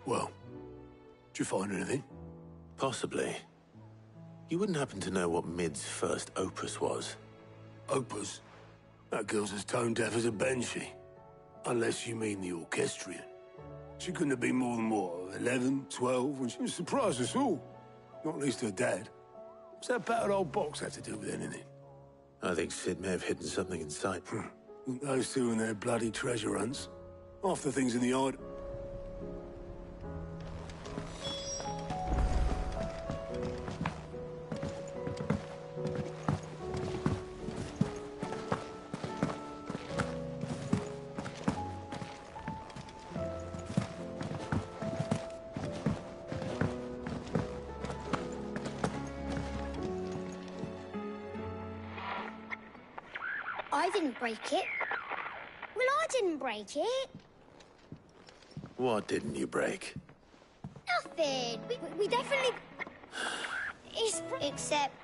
Well, did you find anything? Possibly. You wouldn't happen to know what Mid's first opus was? Opus? That girl's as tone deaf as a banshee. Unless you mean the orchestrion. She couldn't have been more than, what, 11, 12, when she was surprised us all. Not least her dad. What's that battered old box have to do with anything? I think Sid may have hidden something inside. Those two and their bloody treasure hunts. Half the things in the yard. I didn't break it. Well, I didn't break it. What didn't you break? Nothing. We definitely... It's... Except...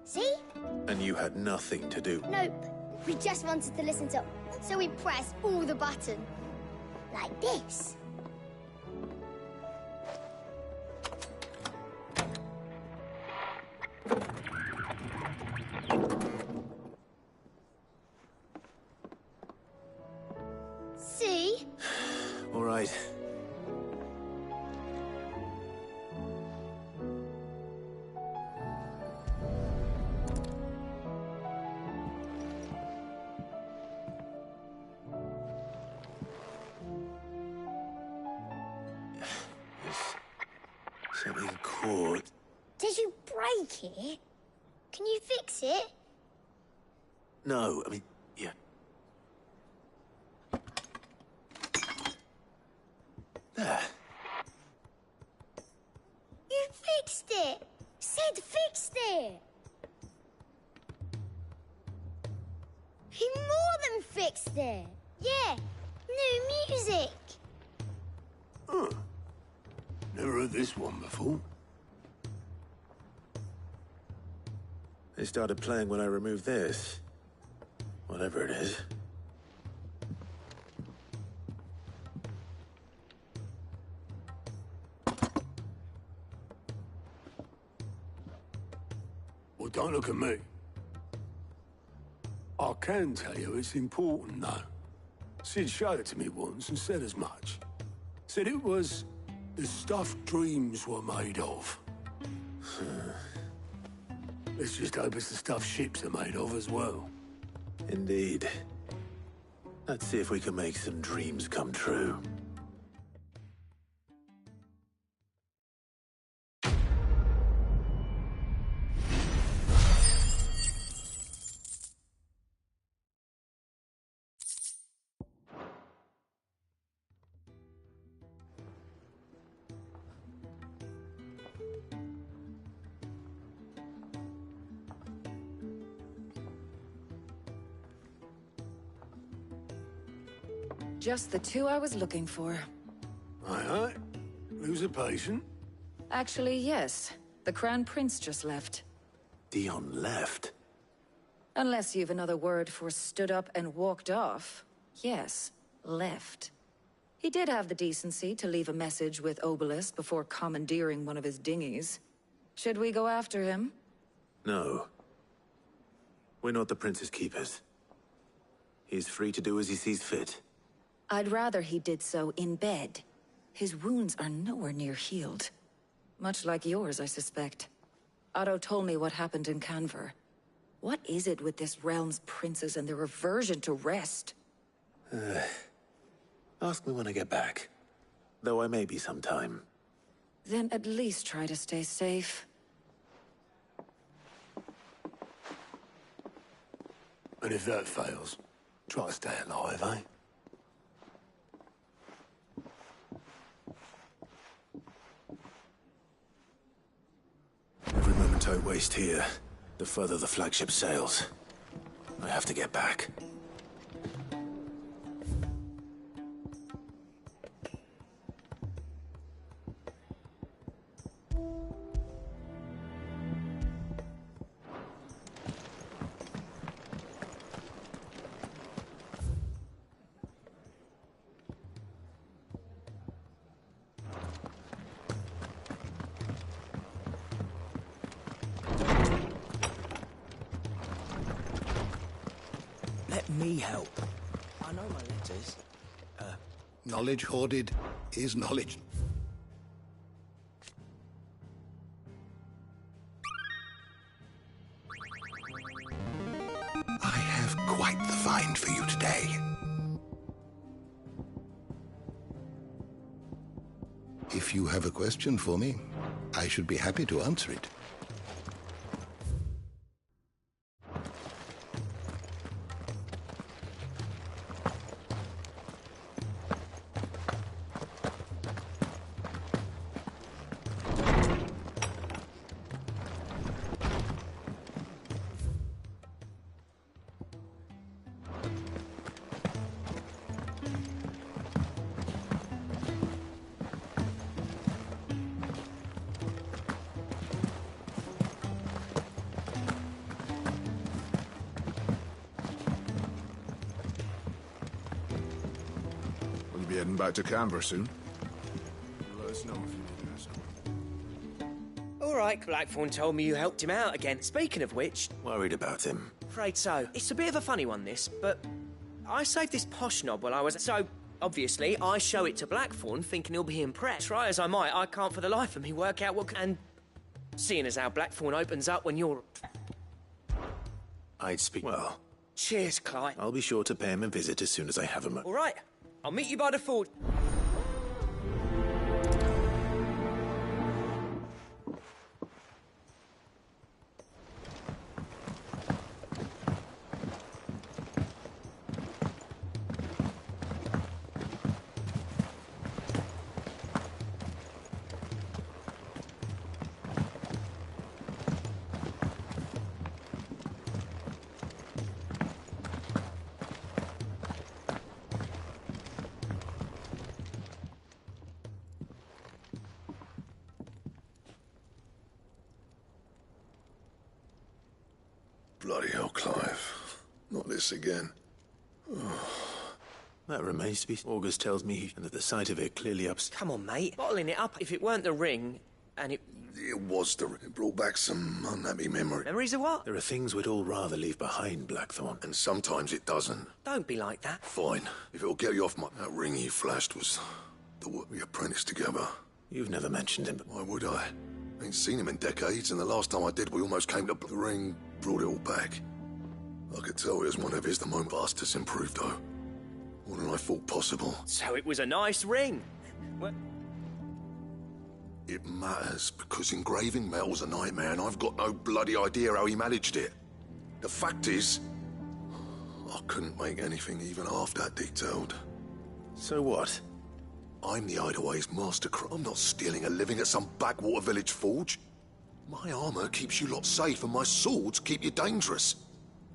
See? And you had nothing to do. Nope. We just wanted to listen to... So we pressed all the buttons. Like this. See? All right. Something caught. Did you break it? Can you fix it? No, I mean, yeah. There. You fixed it! Sid fixed it! He more than fixed it. Yeah, new music. Huh. Never heard this one before. They started playing when I removed this. Whatever it is. Well, don't look at me. I can tell you it's important, though. Sid showed it to me once and said as much. Said it was the stuff dreams were made of. Let's just hope it's the stuff ships are made of as well. Indeed. Let's see if we can make some dreams come true. Just the two I was looking for. Aye, aye. Lose a patient? Actually, yes. The Crown Prince just left. Dion left? Unless you've another word for stood up and walked off. Yes, left. He did have the decency to leave a message with Obelisk before commandeering one of his dinghies. Should we go after him? No. We're not the Prince's keepers. He's free to do as he sees fit. I'd rather he did so in bed. His wounds are nowhere near healed. Much like yours, I suspect. Otto told me what happened in Canver. What is it with this realm's princes and their aversion to rest? Ask me when I get back. Though I may be sometime. Then at least try to stay safe. And if that fails, try to stay alive, eh? Every moment I waste here, the further the flagship sails. I have to get back. Let me help. I know my letters. Knowledge hoarded is knowledge. I have quite the find for you today. If you have a question for me, I should be happy to answer it. Will you be heading back to Canberra soon? Let us know if you need us. All right, Blackthorn told me you helped him out again. Speaking of which... Worried about him. Afraid so. It's a bit of a funny one, this, but... I saved this posh knob while I was... So, obviously, I show it to Blackthorn, thinking he'll be impressed. Try as I might, I can't for the life of me work out what... And... Seeing as how Blackthorn opens up when you're... I'd speak... Well... Cheers, Clyde. I'll be sure to pay him a visit as soon as I have him. All right. I'll meet you by the ford. Bloody hell, Clive. Not this again. That remains to be... August tells me that the sight of it clearly ups... Come on, mate. Bottling it up. If it weren't the ring, and it... It was the ring. It brought back some unhappy memories. Memories of what? There are things we'd all rather leave behind, Blackthorn. And sometimes it doesn't. Don't be like that. Fine. If it'll get you off my... That ring you flashed was the work we apprenticed together. You've never mentioned him. Why would I? Ain't seen him in decades, and the last time I did, we almost came to... The ring brought it all back. I could tell it was one of his. The moment past has improved, though. More than I thought possible. So it was a nice ring. What? It matters, because engraving metal's a nightmare, and I've got no bloody idea how he managed it. The fact is, I couldn't make anything even half that detailed. So what? I'm the Hideaway's mastercraft. I'm not stealing a living at some backwater village forge. My armor keeps you lot safe, and my swords keep you dangerous.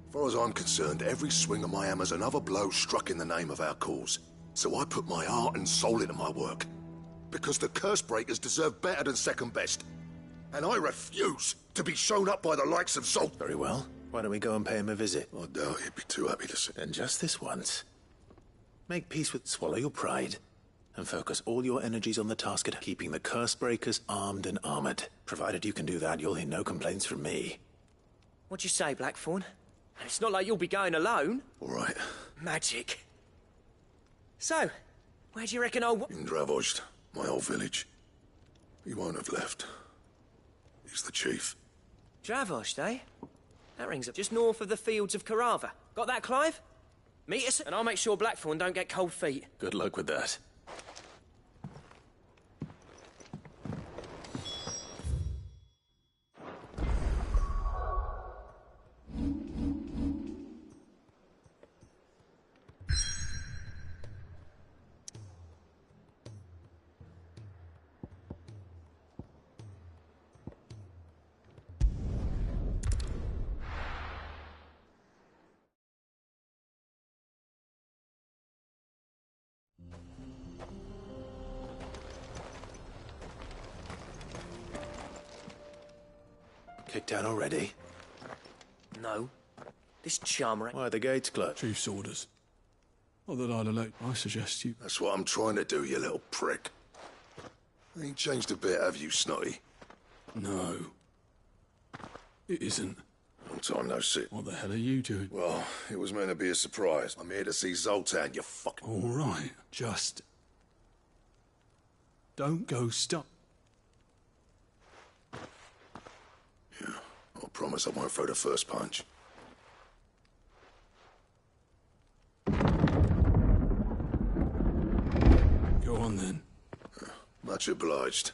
As far as I'm concerned, every swing of my hammer's another blow struck in the name of our cause. So I put my heart and soul into my work. Because the curse breakers deserve better than second best. And I refuse to be shown up by the likes of Zolt. Very well. Why don't we go and pay him a visit? I doubt he'd be too happy to see. Then just this once. Make peace with... Swallow your pride. And focus all your energies on the task of keeping the curse breakers armed and armored. Provided you can do that, you'll hear no complaints from me. What'd you say, Blackthorn? It's not like you'll be going alone. All right. Magic. So, where do you reckon old... In Dravozd, my old village. He won't have left. He's the chief. Dravozd, eh? That rings up just north of the fields of Karava. Got that, Clive? Meet us, and I'll make sure Blackthorn don't get cold feet. Good luck with that. Kicked out already? No. This charmer... Why are the gates closed? Chief's orders. Not that I'd elect. I suggest you... That's what I'm trying to do, you little prick. Ain't changed a bit, have you, Snotty? No. It isn't. Long time no see. What the hell are you doing? Well, it was meant to be a surprise. I'm here to see Zoltan, you fucking... All right. Just... don't go stop. Yeah, I promise I won't throw the first punch. Go on, then. Much obliged.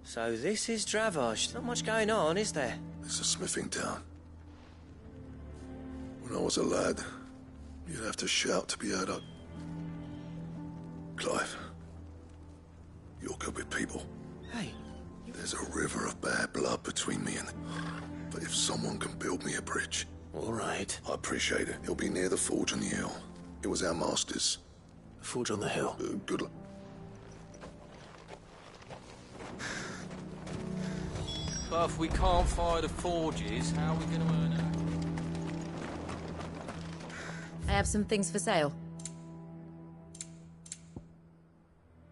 So this is Dravozd. Not much going on, is there? It's a smithing town. When I was a lad, you'd have to shout to be heard up. Clive, you're good with people. Hey. There's a river of bad blood between me and... But if someone can build me a bridge... All right. I appreciate it. It'll be near the forge on the hill. It was our master's. The forge on the hill? Good luck. But if we can't fire the forges, how are we going to earn it? I have some things for sale.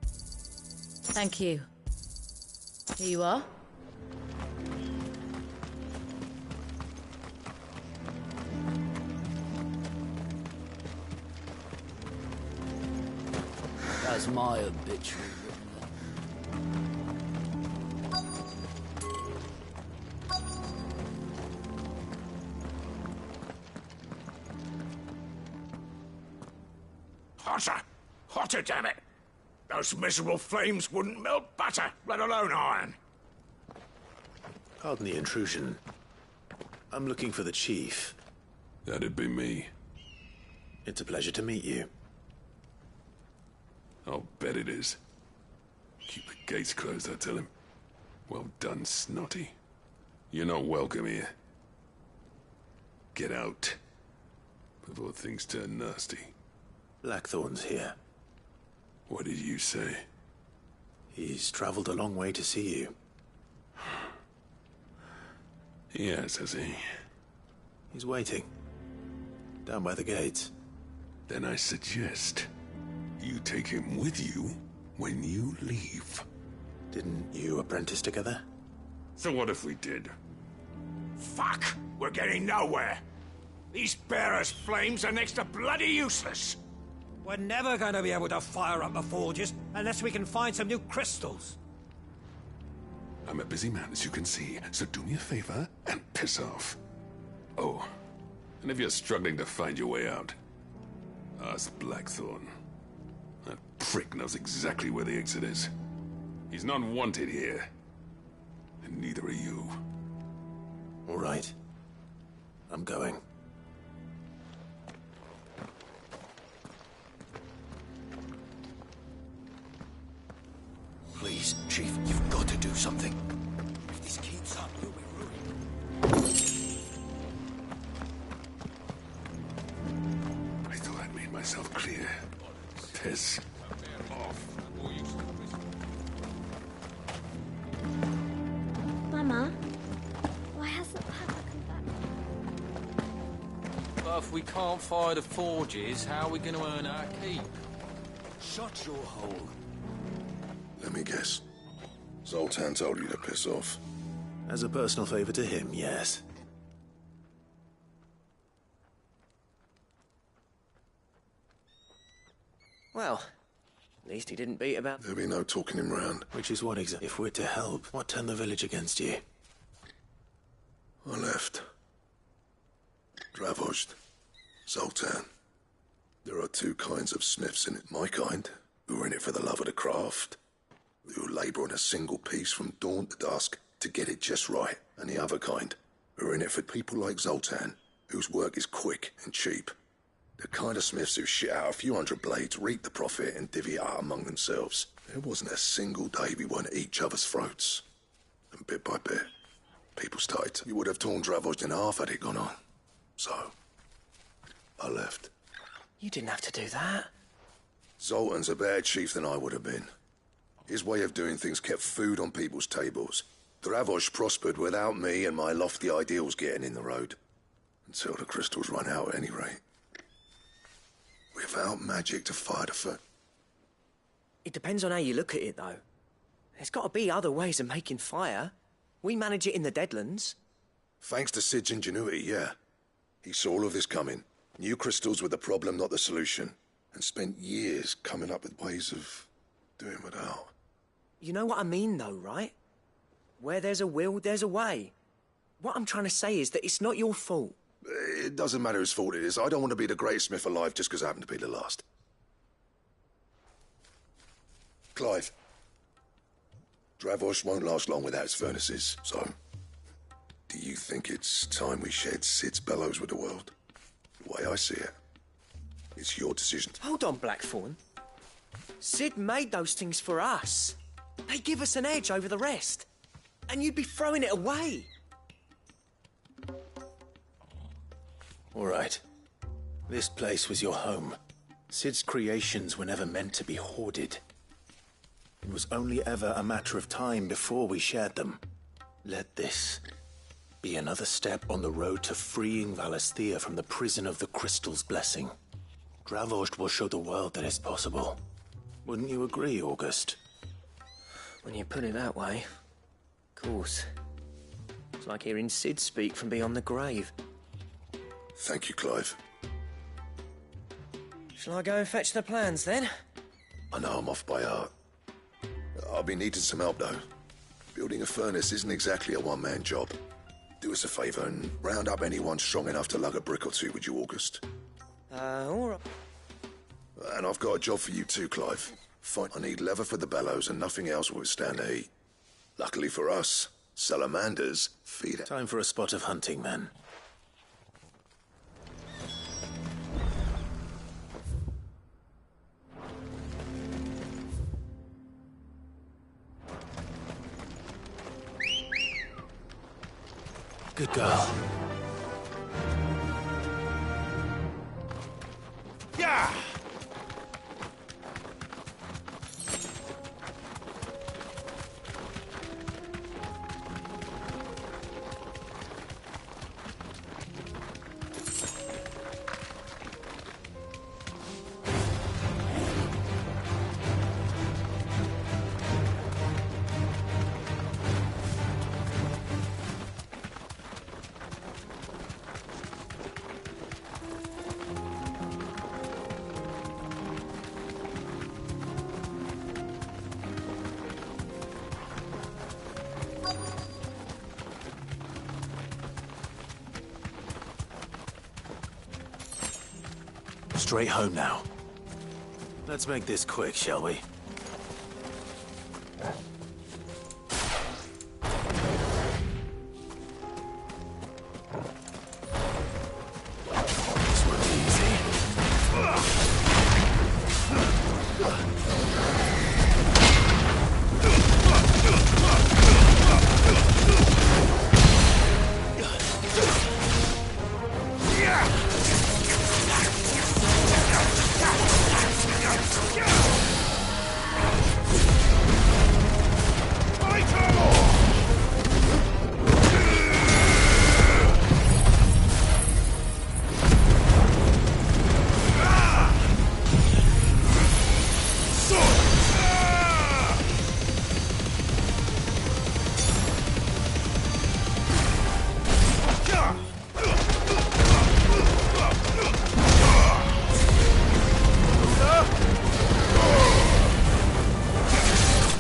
Thank you. Here you are. That's my obituary. Hotter! Hotter, damn it! Those miserable flames wouldn't melt butter, let alone iron. Pardon the intrusion. I'm looking for the chief. That'd be me. It's a pleasure to meet you. I'll bet it is. Keep the gates closed, I tell him. Well done, Snotty. You're not welcome here. Get out before things turn nasty. Blackthorn's here. What did you say? He's traveled a long way to see you. Yes, has he? He's waiting. Down by the gates. Then I suggest you take him with you when you leave. Didn't you apprentice together? So what if we did? Fuck! We're getting nowhere. These bearers' flames are next to bloody useless. We're never going to be able to fire up the forges unless we can find some new crystals. I'm a busy man, as you can see, so do me a favor and piss off. Oh, and if you're struggling to find your way out, ask Blackthorn. That prick knows exactly where the exit is. He's not wanted here. And neither are you. All right. I'm going. Please, Chief, you've got to do something. If this keeps up, we'll be ruined. I thought I'd made myself clear. Piss off. Mama, why hasn't Papa come back? But if we can't fire the forges, how are we going to earn our keep? Shut your hole. Let me guess. Zoltan told you to piss off. As a personal favor to him, yes. Well, at least he didn't beat about... There'll be no talking him round. Which is what exactly? If we're to help, what turned the village against you? I left. Dravost. Zoltan. There are two kinds of smiths in it. My kind, who are in it for the love of the craft, who labour on a single piece from dawn to dusk to get it just right. And the other kind, who are in it for people like Zoltan, whose work is quick and cheap. The kind of smiths who shit out a few hundred blades, reap the profit, and divvy it out among themselves. There wasn't a single day we weren't at each other's throats. And bit by bit, people started to... You would have torn Dravost in half had it gone on. So, I left. You didn't have to do that. Zoltan's a better chief than I would have been. His way of doing things kept food on people's tables. Dravost prospered without me and my lofty ideals getting in the road. Until the crystals run out at any rate. Without magic to fight a foot. It depends on how you look at it, though. There's got to be other ways of making fire. We manage it in the Deadlands. Thanks to Sid's ingenuity, yeah. He saw all of this coming. Knew crystals were the problem, not the solution. And spent years coming up with ways of doing without. You know what I mean, though, right? Where there's a will, there's a way. What I'm trying to say is that it's not your fault. It doesn't matter whose fault it is. I don't want to be the greatest smith alive just because I happen to be the last. Clive. Dravost won't last long without its furnaces, so... Do you think it's time we shared Sid's bellows with the world? The way I see it, it's your decision. Hold on, Blackthorn. Sid made those things for us. They give us an edge over the rest. And you'd be throwing it away. All right. This place was your home. Sid's creations were never meant to be hoarded. It was only ever a matter of time before we shared them. Let this be another step on the road to freeing Valisthea from the prison of the Crystal's blessing. Dravost will show the world that it's possible. Wouldn't you agree, August? When you put it that way, of course. It's like hearing Sid speak from beyond the grave. Thank you, Clive. Shall I go and fetch the plans, then? I know I'm off by heart. I'll be needing some help, though. Building a furnace isn't exactly a one-man job. Do us a favour and round up anyone strong enough to lug a brick or two, would you, August? All right. And I've got a job for you too, Clive. Fine. I need leather for the bellows and nothing else will withstand the heat. Luckily for us, salamanders feed it. Time for a spot of hunting, then. Good girl. Yeah! straight home now. Let's make this quick, shall we?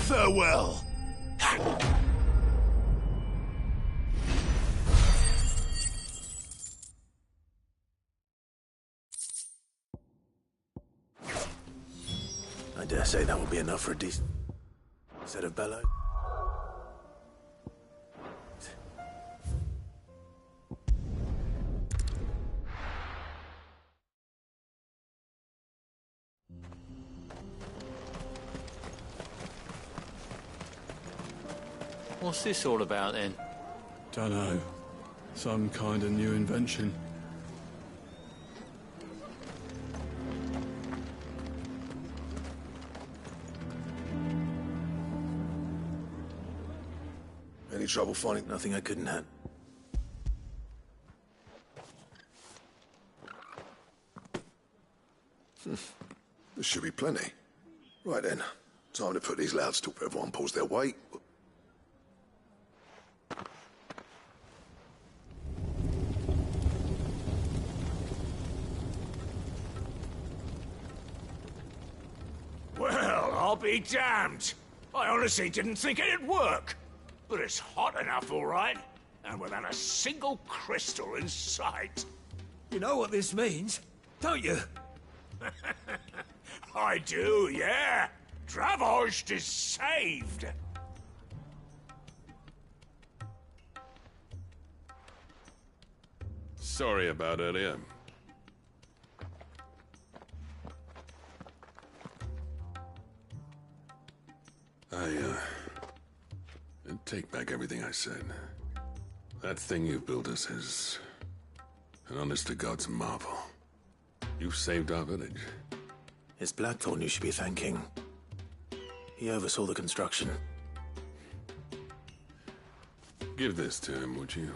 Farewell. I dare say that will be enough for a decent set of bellows. What's this all about then? Dunno. Some kind of new invention. Any trouble finding? Nothing I couldn't have. There should be plenty. Right then, time to put these louds till everyone pulls their weight. Well, I'll be damned. I honestly didn't think it'd work. But it's hot enough, all right. And without a single crystal in sight. You know what this means, don't you? I do, yeah. Dravost is saved. Sorry about earlier. I take back everything I said. That thing you built us is an honest-to-God's marvel. You saved our village. It's Blackthorn you should be thanking. He oversaw the construction. Give this to him, would you?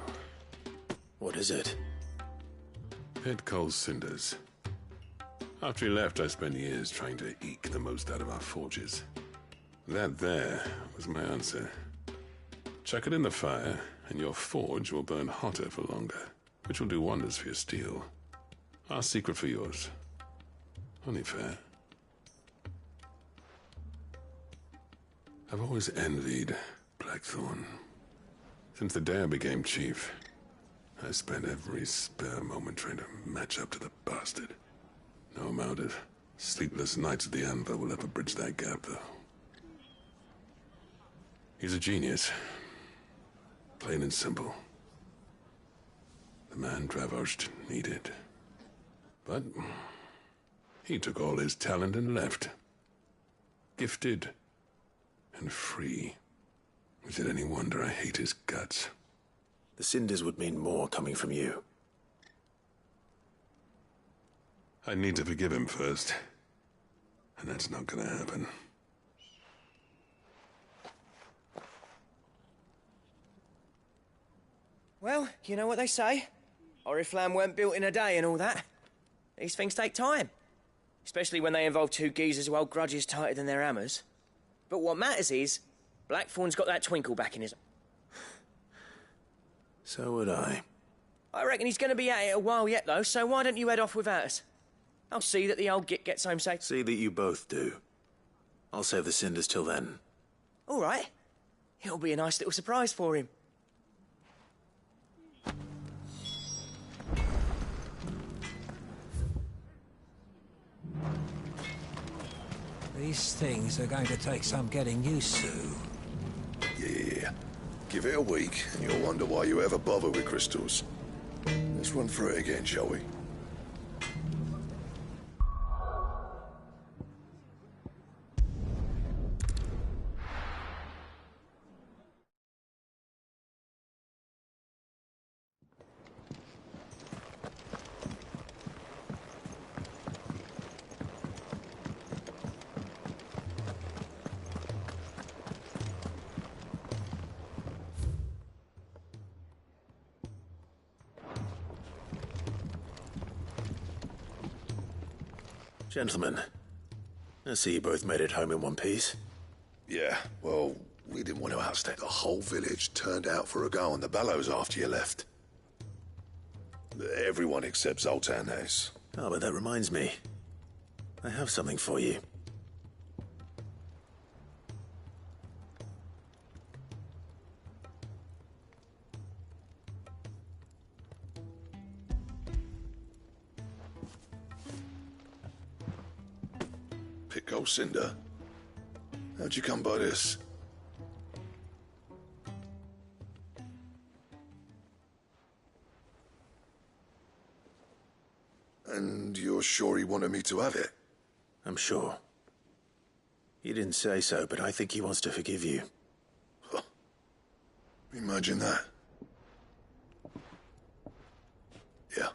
What is it? Pit Cole's cinders. After he left, I spent years trying to eke the most out of our forges. That there was my answer. Chuck it in the fire, and your forge will burn hotter for longer, which will do wonders for your steel. Our secret for yours. Only fair. I've always envied Blackthorn. Since the day I became chief, I spent every spare moment trying to match up to the bastard. No amount of sleepless nights at the Anvil will ever bridge that gap, though. He's a genius. Plain and simple. The man Dravost needed. But he took all his talent and left. Gifted and free. Is it any wonder I hate his guts? The cinders would mean more coming from you. I need to forgive him first. And that's not gonna happen. Well, you know what they say. Oriflamme weren't built in a day and all that. These things take time. Especially when they involve two geezers who hold grudges tighter than their hammers. But what matters is, Blackthorn's got that twinkle back in his... So would I. I reckon he's going to be at it a while yet, though, so why don't you head off without us? I'll see that the old git gets home safe. See that you both do. I'll save the cinders till then. All right. It'll be a nice little surprise for him. These things are going to take some getting used to. Yeah. Give it a week, and you'll wonder why you ever bother with crystals. Let's run through it again, shall we? Gentlemen, I see you both made it home in one piece. Yeah, well, we didn't want to outstay. The whole village turned out for a go on the bellows after you left. Everyone except Zoltan has. Oh, but that reminds me. I have something for you. Pico Cinder? How'd you come by this? And you're sure he wanted me to have it? I'm sure. He didn't say so, but I think he wants to forgive you. Huh. Imagine that. Yeah.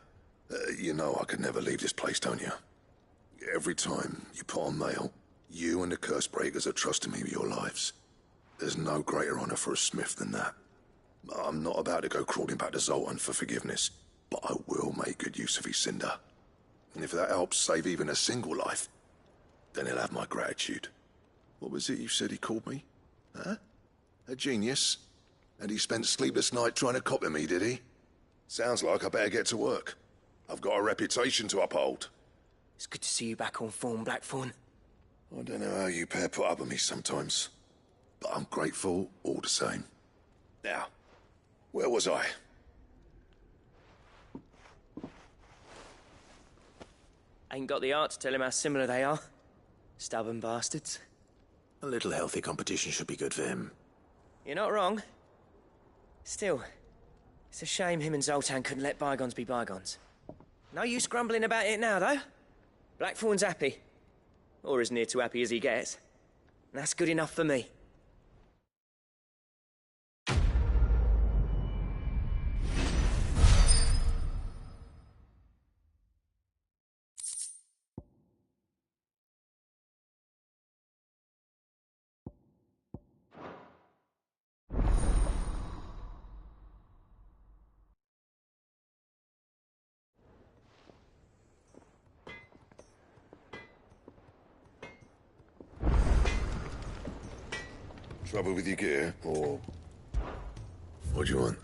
You know I could never leave this place, don't you? Every time you put on mail, you and the curse breakers are trusting me with your lives. There's no greater honor for a smith than that. I'm not about to go crawling back to Zoltan for forgiveness, but I will make good use of his cinder. And if that helps save even a single life, then he'll have my gratitude. What was it you said he called me? Huh? A genius? And he spent sleepless night trying to copy me, did he? Sounds like I better get to work. I've got a reputation to uphold. It's good to see you back on form, Blackthorn. I don't know how you pair put up with me sometimes, but I'm grateful all the same. Now, where was I? Ain't got the art to tell him how similar they are. Stubborn bastards. A little healthy competition should be good for him. You're not wrong. Still, it's a shame him and Zoltan couldn't let bygones be bygones. No use grumbling about it now, though. Blackthorn's happy. Or as near to happy as he gets. And that's good enough for me. Trouble with your gear, or... what do you want?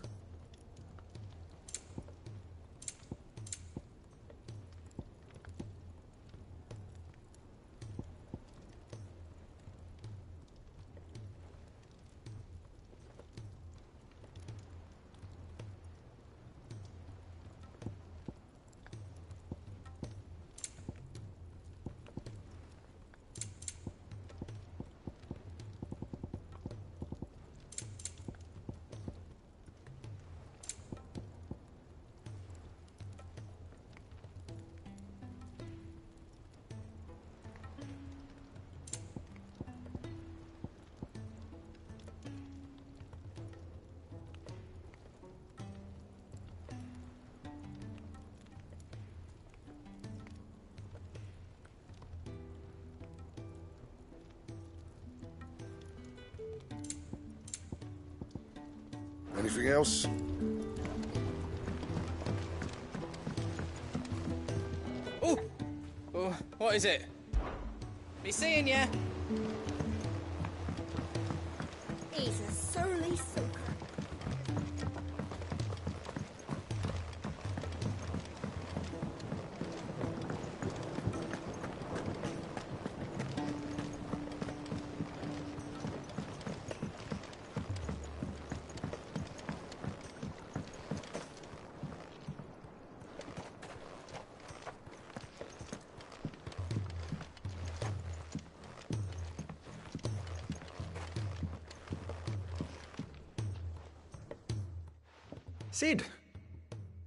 Anything else? Oh! Oh, what is it? Be seeing ya! He's a surly soaker. Cid,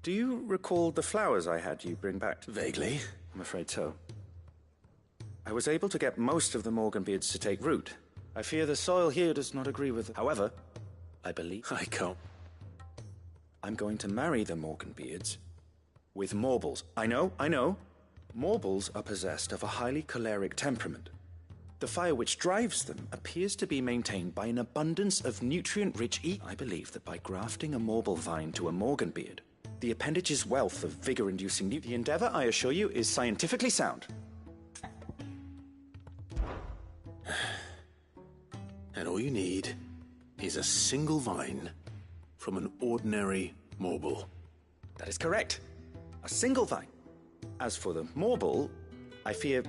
do you recall the flowers I had you bring back? Vaguely. I'm afraid so. I was able to get most of the Morganbeards to take root. I fear the soil here does not agree with... However, I believe... I can't... I'm going to marry the Morganbeards with Morbles. I know. Morbles are possessed of a highly choleric temperament. The fire which drives them appears to be maintained by an abundance of nutrient-rich I believe that by grafting a Morble vine to a Morganbeard, the appendage's wealth of vigor-inducing the endeavor, I assure you, is scientifically sound. And all you need is a single vine from an ordinary Morble. That is correct. A single vine. As for the Morble, I fear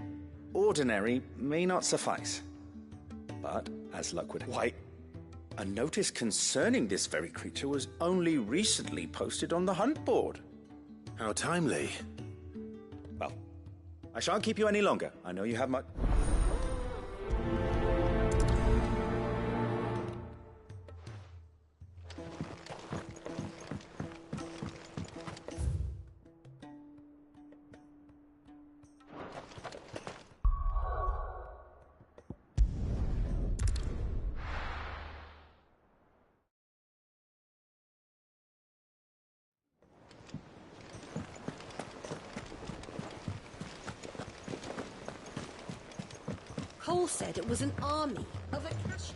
ordinary may not suffice. But, as luck would... Why, a notice concerning this very creature was only recently posted on the hunt board. How timely. Well, I shan't keep you any longer. I know you have much... Cole said it was an army of Akari.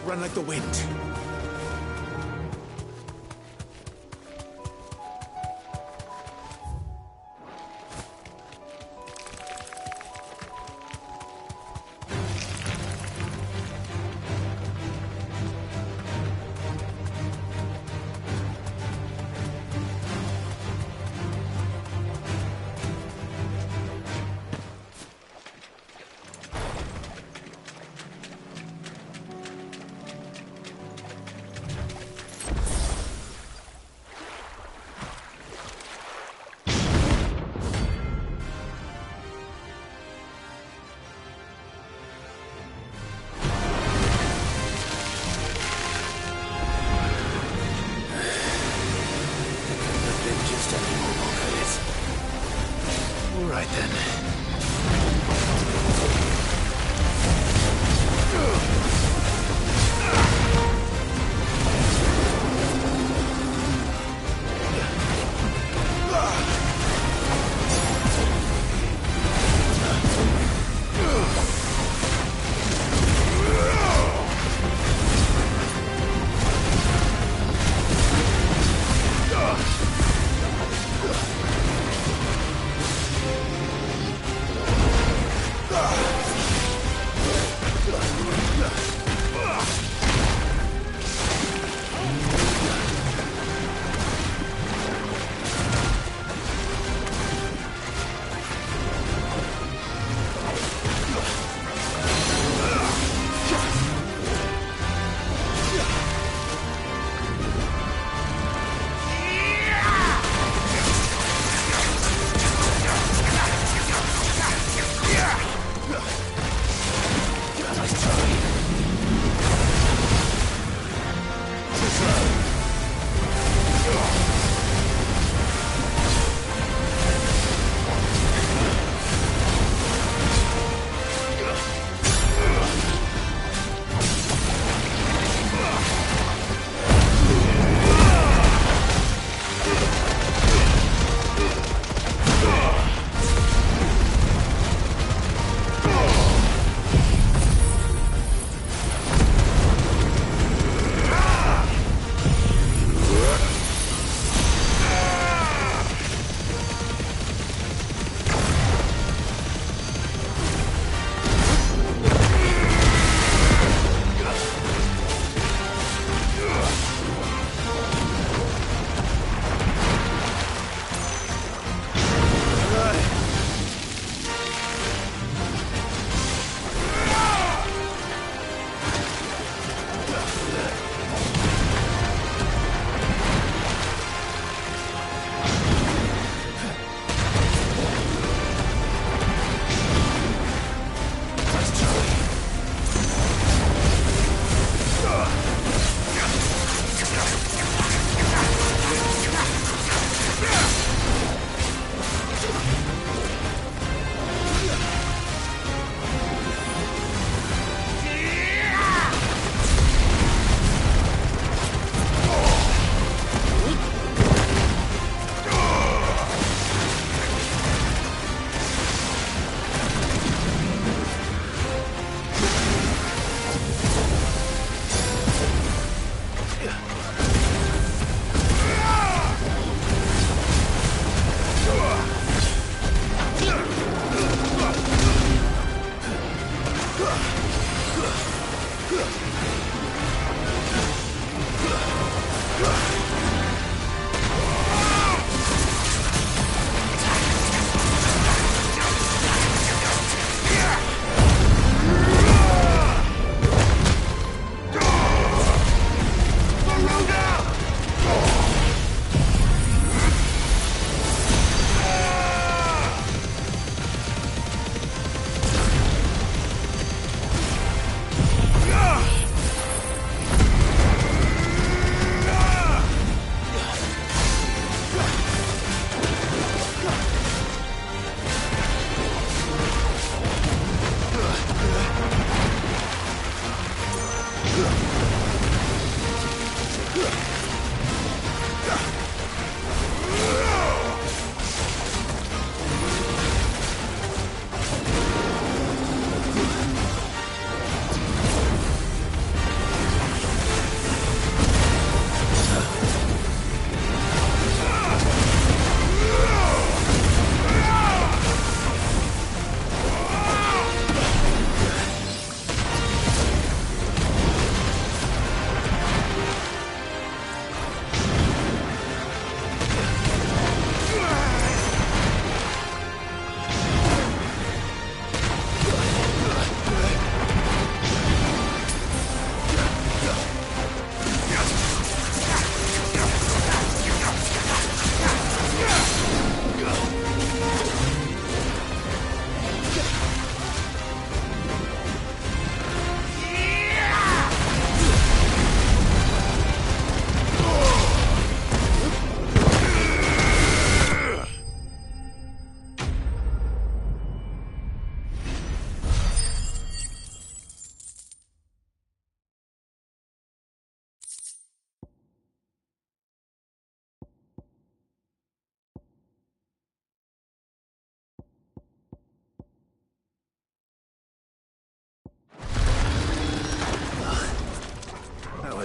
Run like the wind. All right then.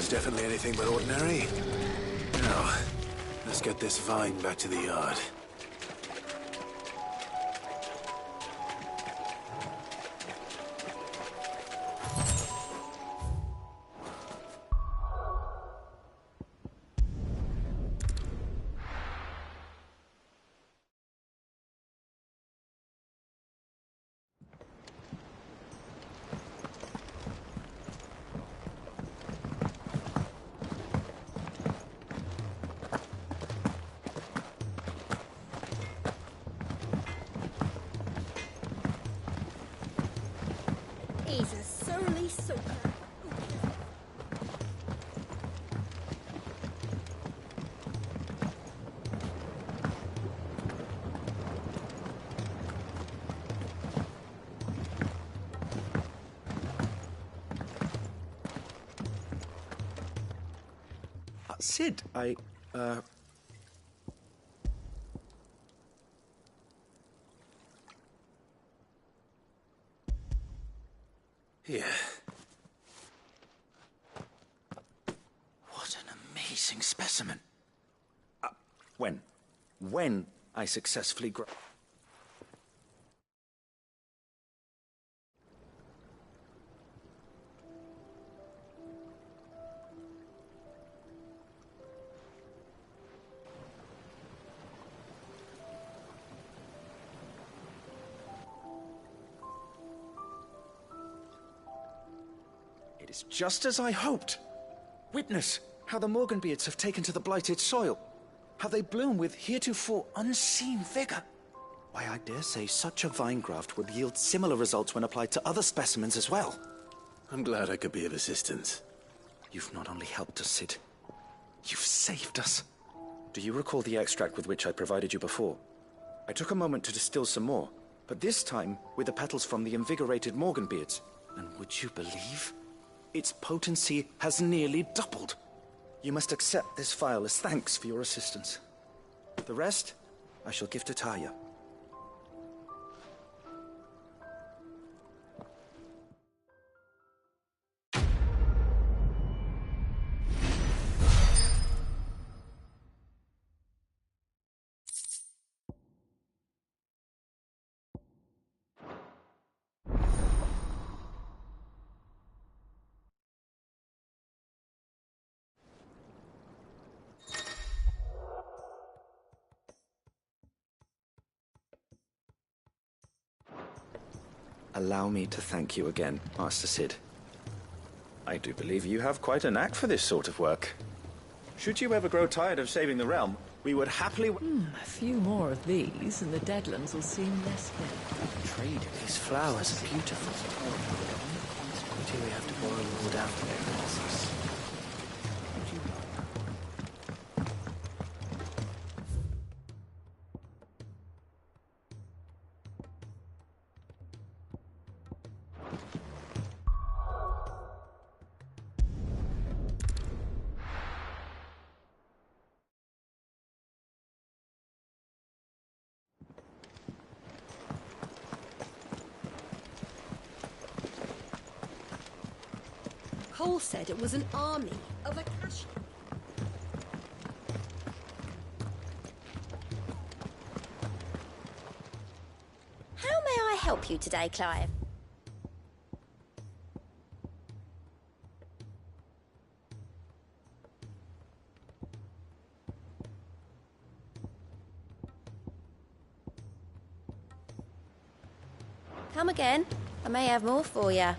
was definitely anything but ordinary. Now, let's get this vine back to the yard. He's a surly soaker. Sid, Here. What an amazing specimen. When I successfully It is just as I hoped. Witness how the Morganbeards have taken to the blighted soil. How they bloom with heretofore unseen vigor. Why, I dare say such a vine graft would yield similar results when applied to other specimens as well. I'm glad I could be of assistance. You've not only helped us, Sid, you've saved us. Do you recall the extract with which I provided you before? I took a moment to distill some more, but this time with the petals from the invigorated Morganbeards. And would you believe? Its potency has nearly doubled. You must accept this vial as thanks for your assistance. The rest, I shall give to Taya. Allow me to thank you again, Master Sid. I do believe you have quite a knack for this sort of work. Should you ever grow tired of saving the realm, we would happily... A few more of these, and the Deadlands will seem less big. Trade, these flowers are beautiful. Do we have to boil them all down for their princess? Cole said it was an army of Akari. How may I help you today, Clive? Come again. I may have more for you.